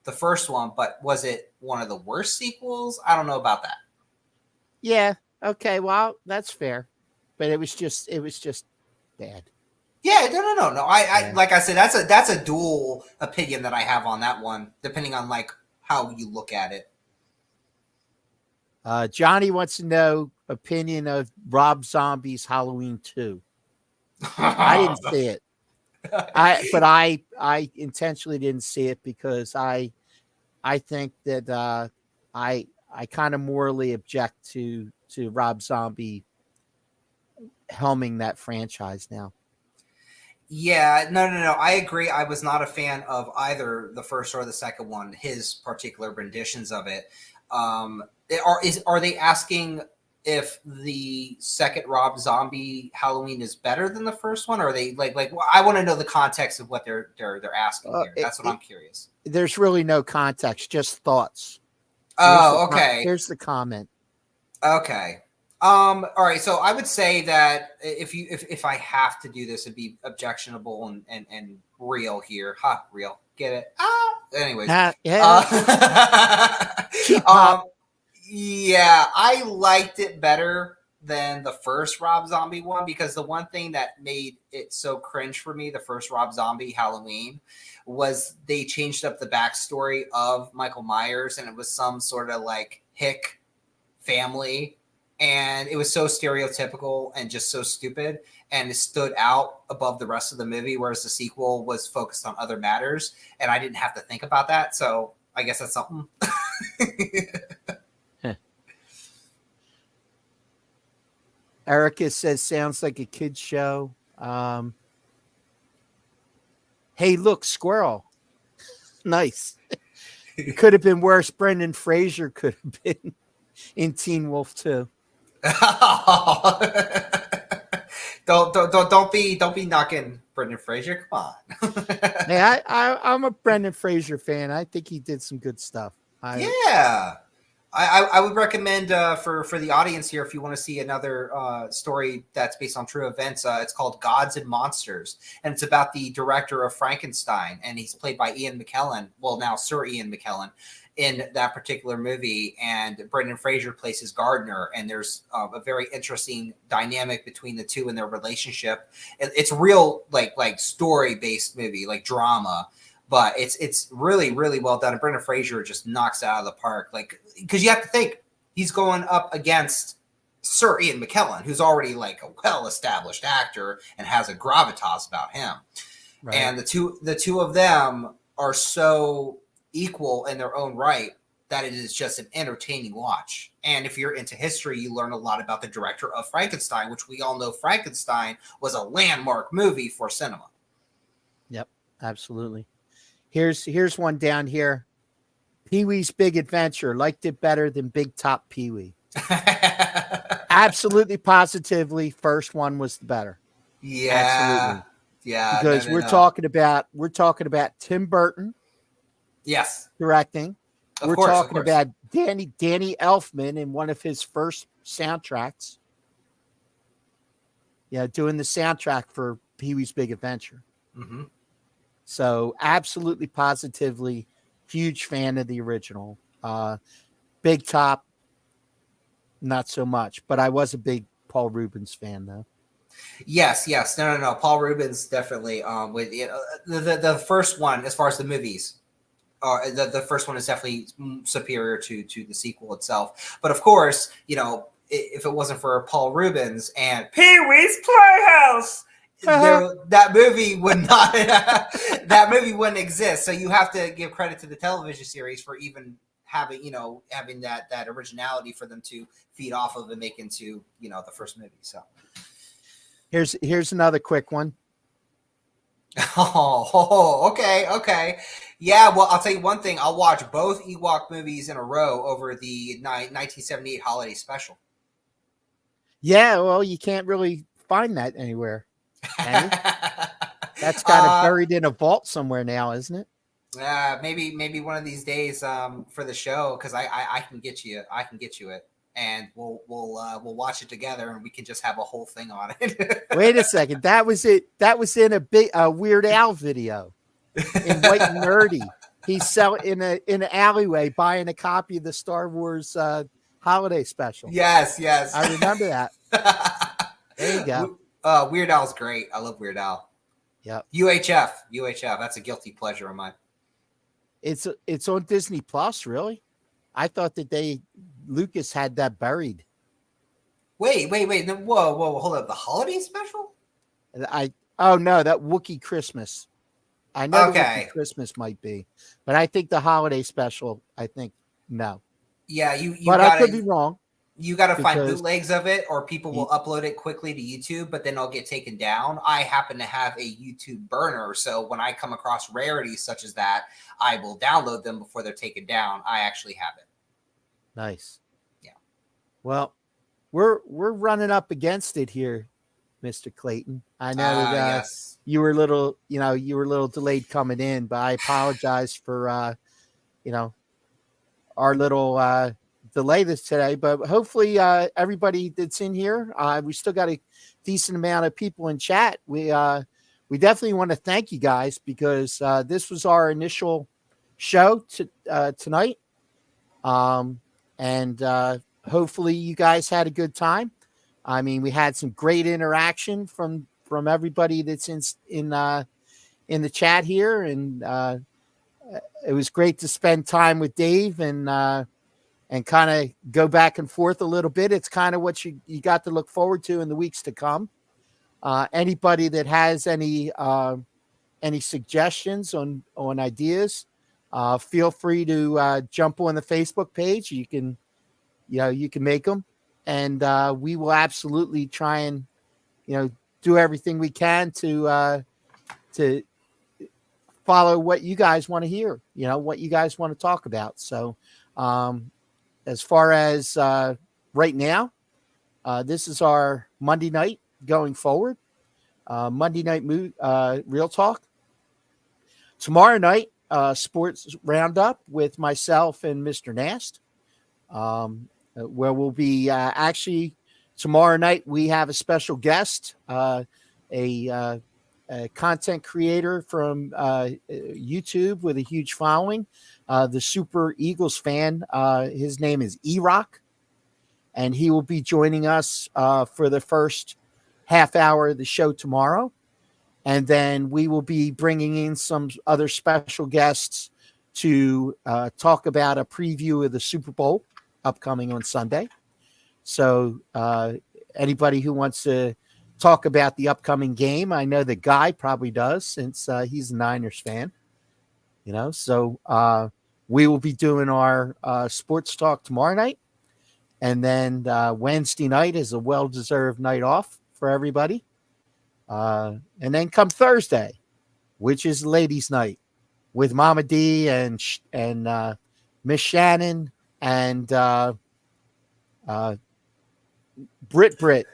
Speaker 4: the first one, but was it one of the worst sequels? I don't know about that.
Speaker 1: Yeah. Okay. Well, that's fair, but it was just bad.
Speaker 4: Yeah, no. I like I said, that's a dual opinion that I have on that one, depending on like how you look at it.
Speaker 1: Johnny wants to know opinion of Rob Zombie's Halloween 2. I didn't see it. I intentionally didn't see it because I think that I kind of morally object to Rob Zombie helming that franchise now.
Speaker 4: Yeah, no. I agree. I was not a fan of either the first or the second one, his particular renditions of it. Are they asking if the second Rob Zombie Halloween is better than the first one? Or are they like well, I want to know the context of what they're asking here. That's what I'm curious.
Speaker 1: There's really no context, just thoughts.
Speaker 4: Okay.
Speaker 1: Here's the comment.
Speaker 4: Okay. All right. So I would say that if I have to do this, it'd be objectionable and real here. Real. Get it? Anyways. Yeah, I liked it better than the first Rob Zombie one because the one thing that made it so cringe for me, the first Rob Zombie Halloween, was they changed up the backstory of Michael Myers and it was some sort of like hick family. And it was so stereotypical and just so stupid. And it stood out above the rest of the movie, whereas the sequel was focused on other matters. And I didn't have to think about that. So I guess that's something.
Speaker 1: Erica says, sounds like a kid's show. Hey, look, squirrel. Nice. It could have been worse. Brendan Fraser could have been in Teen Wolf 2.
Speaker 4: Don't be knocking Brendan Fraser. Come on.
Speaker 1: Hey, I'm a Brendan Fraser fan. I think he did some good stuff.
Speaker 4: Yeah. I would recommend for the audience here, if you want to see another story that's based on true events, it's called Gods and Monsters, and it's about the director of Frankenstein, and he's played by Ian McKellen. Well, now Sir Ian McKellen in that particular movie, and Brendan Fraser plays his gardener, and there's a very interesting dynamic between the two and their relationship. It's real like story based movie, like drama. But it's really, really well done. And Brendan Fraser just knocks it out of the park. Like, because you have to think he's going up against Sir Ian McKellen, who's already like a well-established actor and has a gravitas about him. Right. And the two of them are so equal in their own right that it is just an entertaining watch. And if you're into history, you learn a lot about the director of Frankenstein, which we all know Frankenstein was a landmark movie for cinema.
Speaker 1: Yep, absolutely. Here's one down here. Pee-wee's Big Adventure. Liked it better than Big Top Pee-wee. Absolutely, positively, first one was the better.
Speaker 4: Yeah,
Speaker 1: absolutely.
Speaker 4: Yeah,
Speaker 1: because we're talking about Tim Burton.
Speaker 4: Yes,
Speaker 1: directing.
Speaker 4: We're
Speaker 1: talking about Danny Elfman in one of his first soundtracks. Yeah, doing the soundtrack for Pee-wee's Big Adventure.
Speaker 4: Mm-hmm.
Speaker 1: So absolutely, positively, huge fan of the original. Big Top, not so much, but I was a big Paul Rubens fan, though.
Speaker 4: Yes. No. Paul Rubens definitely. With the first one, as far as the movies, the first one is definitely superior to the sequel itself. But of course, if it wasn't for Paul Rubens and Pee-wee's Playhouse, that movie would not. That movie wouldn't exist. So you have to give credit to the television series for even having that originality for them to feed off of and make into the first movie. So
Speaker 1: here's another quick one.
Speaker 4: Okay. Yeah, well, I'll tell you one thing. I'll watch both Ewok movies in a row over the 1978 holiday special.
Speaker 1: Yeah, well, you can't really find that anywhere. That's kind of buried in a vault somewhere now, isn't it?
Speaker 4: Maybe one of these days for the show, because I can get you it, and we'll watch it together, and we can just have a whole thing on it.
Speaker 1: Wait a second, that was it. That was in a Weird Al video in White and Nerdy. He's selling in an alleyway buying a copy of the Star Wars holiday special.
Speaker 4: Yes,
Speaker 1: I remember that. There you go.
Speaker 4: Weird Al's great. I love Weird Al.
Speaker 1: Yeah.
Speaker 4: UHF. That's a guilty pleasure of mine.
Speaker 1: It's on Disney Plus, really? I thought that Lucas had that buried.
Speaker 4: Wait. Whoa. Hold up. The holiday special?
Speaker 1: That Wookiee Christmas. I know Wookiee Christmas might be, but I think the holiday special, no.
Speaker 4: Yeah,
Speaker 1: I could be wrong.
Speaker 4: You got to find bootlegs of it, or people will upload it quickly to YouTube, but then it'll get taken down. I happen to have a YouTube burner, so when I come across rarities such as that, I will download them before they're taken down. I actually have it.
Speaker 1: Nice.
Speaker 4: Yeah.
Speaker 1: Well, we're running up against it here, Mr. Clayton. I know that
Speaker 4: yes.
Speaker 1: you were a little delayed coming in, but I apologize for our little delay this today, but hopefully everybody that's in here, we still got a decent amount of people in chat. We definitely want to thank you guys, because this was our initial show tonight, and hopefully you guys had a good time. I mean, we had some great interaction from everybody that's in the chat here, and it was great to spend time with Dave and kind of go back and forth a little bit. It's kind of what you got to look forward to in the weeks to come. Anybody that has any suggestions on ideas, feel free to jump on the Facebook page. You can make them, and we will absolutely try and do everything we can to follow what you guys want to hear, what you guys want to talk about. So as far as right now, This is our Monday night going forward. Monday night Real Talk. Tomorrow night, sports roundup with myself and Mr. Nast, where we'll be actually tomorrow night. We have a special guest, a content creator from YouTube with a huge following, the Super Eagles fan. His name is E-Rock, and he will be joining us for the first half hour of the show tomorrow. And then we will be bringing in some other special guests to talk about a preview of the Super Bowl upcoming on Sunday. So anybody who wants to talk about the upcoming game, I know the guy probably does, since he's a Niners fan. So we will be doing our sports talk tomorrow night. And then Wednesday night is a well-deserved night off for everybody. And then come Thursday, which is ladies' night, with Mama D and Miss Shannon and Brit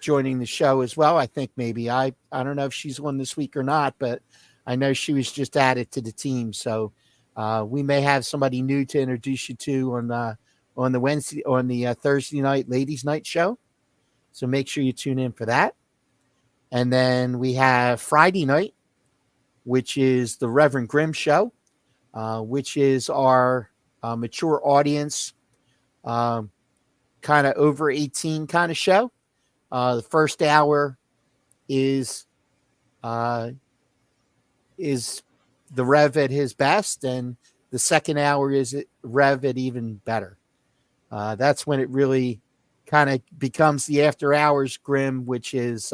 Speaker 1: joining the show as well. I think maybe I don't know if she's on this week or not, but I know she was just added to the team. So we may have somebody new to introduce you to on the Thursday night ladies' night show. So make sure you tune in for that. And then we have Friday night, which is the Reverend Grimm show, which is our mature audience, kind of over 18 kind of show. The first hour is the Rev at his best, and the second hour is Rev at even better. That's when it really kind of becomes the after hours Grimm, which is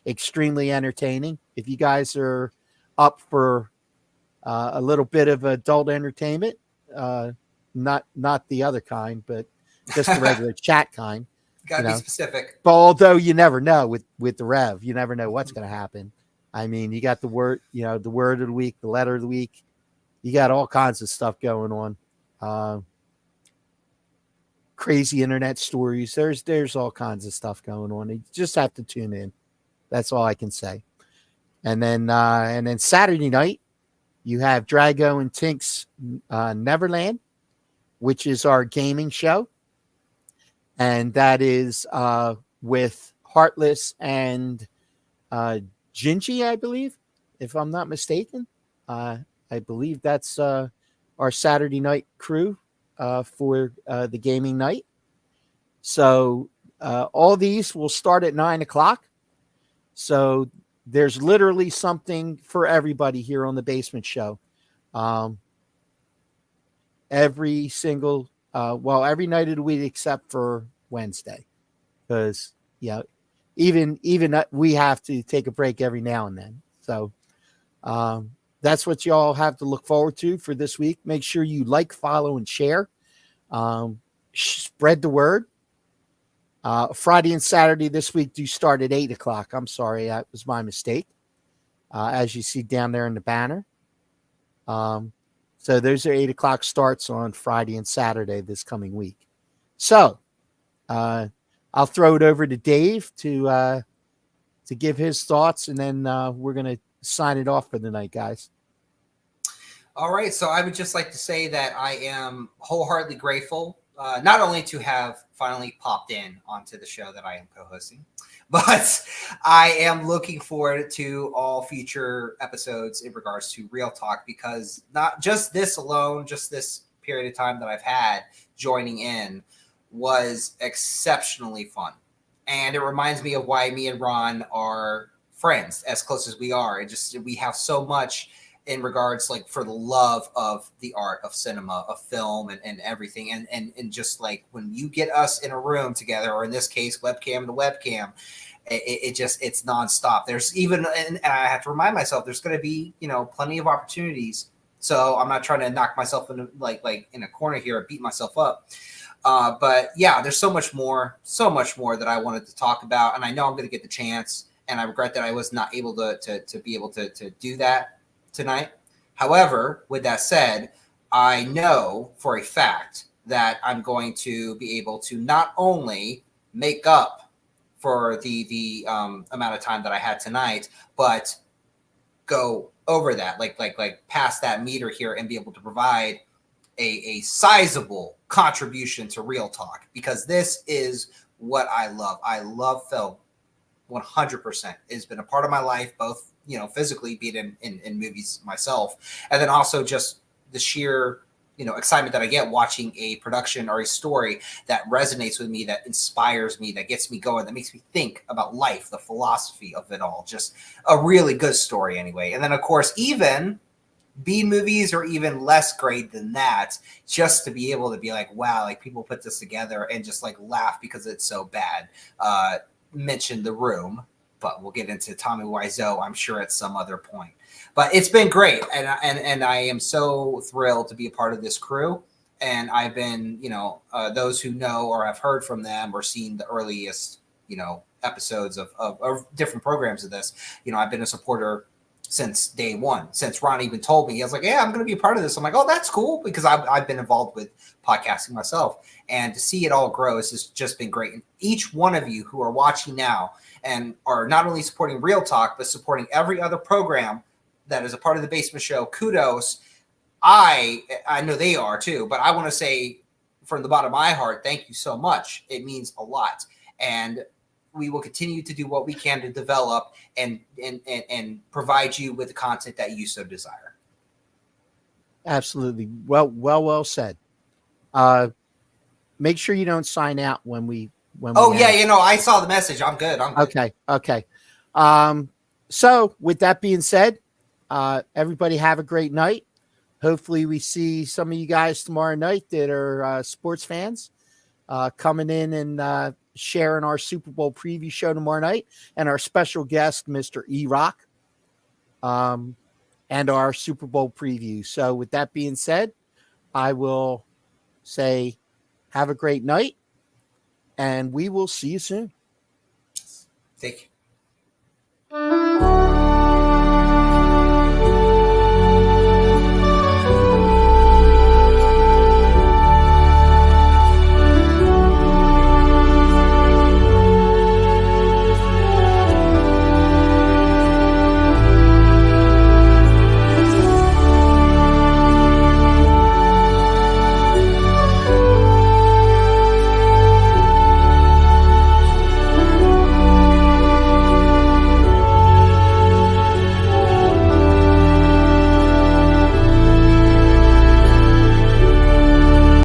Speaker 1: extremely entertaining. If you guys are up for a little bit of adult entertainment, not the other kind, but just the regular chat kind.
Speaker 4: Gotta be specific.
Speaker 1: But although you never know with the Rev, you never know what's going to happen. I mean, you got the word of the week, the letter of the week. You got all kinds of stuff going on. Crazy internet stories. There's all kinds of stuff going on. You just have to tune in. That's all I can say. And then Saturday night, you have Drago and Tink's Neverland, which is our gaming show. And that is with Heartless and Gingy, I believe, if I'm not mistaken. I believe that's our Saturday night crew for the gaming night. So all these will start at 9:00. So there's literally something for everybody here on the Basement Show. Every night of the week except for Wednesday, because even we have to take a break every now and then. So that's what y'all have to look forward to for this week. Make sure you like, follow, and share. Spread the word. Friday and Saturday this week do start at 8:00. I'm sorry, that was my mistake. As you see down there in the banner. So those are 8:00 starts on Friday and Saturday this coming week. So I'll throw it over to Dave to give his thoughts, and then we're going to sign it off for the night, guys.
Speaker 4: All right. So I would just like to say that I am wholeheartedly grateful, not only to have finally popped in onto the show that I am co-hosting, but I am looking forward to all future episodes in regards to Real Talk, because not just this alone, just this period of time that I've had joining in was exceptionally fun. And it reminds me of why me and Ron are friends, as close as we are. We have so much in regards, like, for the love of the art of cinema, of film, and everything. And just like when you get us in a room together, or in this case, webcam to webcam, it's nonstop. There's even, and I have to remind myself, there's going to be, plenty of opportunities. So I'm not trying to knock myself in like in a corner here and beat myself up. But yeah, there's so much more that I wanted to talk about. And I know I'm going to get the chance, and I regret that I was not able to be able to do that tonight. However, with that said, I know for a fact that I'm going to be able to not only make up for the amount of time that I had tonight, but go over that, like past that meter here, and be able to provide a sizable contribution to Real Talk, because this is what I love. I love film 100%. It's been a part of my life, both, you know, physically, be it in movies myself, and then also just the sheer, you know, excitement that I get watching a production or a story that resonates with me, that inspires me, that gets me going, that makes me think about life, the philosophy of it all. Just a really good story anyway. And then, of course, even B movies are even less great than that, just to be able to be like, wow, like people put this together, and just like laugh because it's so bad. Mention The Room, but we'll get into Tommy Wiseau, I'm sure, at some other point. But it's been great, and I am so thrilled to be a part of this crew. And I've been, you know, those who know or have heard from them or seen the earliest, you know, episodes of different programs of this, you know, I've been a supporter since day one. Since Ron even told me, he was like, yeah, I'm going to be a part of this. I'm like, oh, that's cool, because I've been involved with podcasting myself. And to see it all grow has just been great. And each one of you who are watching now and are not only supporting Real Talk, but supporting every other program that is a part of the Basement Show, kudos. I know they are too, but I want to say from the bottom of my heart, thank you so much. It means a lot. And we will continue to do what we can to develop and provide you with the content that you so desire.
Speaker 1: Absolutely. Well said. Make sure you don't sign out when we
Speaker 4: Oh yeah, you know, I saw the message. I'm good.
Speaker 1: Okay. So with that being said, everybody have a great night. Hopefully we see some of you guys tomorrow night that are sports fans coming in and sharing our Super Bowl preview show tomorrow night, and our special guest, Mr. E-Rock, and our Super Bowl preview. So with that being said, I will say have a great night, and we will see you soon.
Speaker 4: Thank you.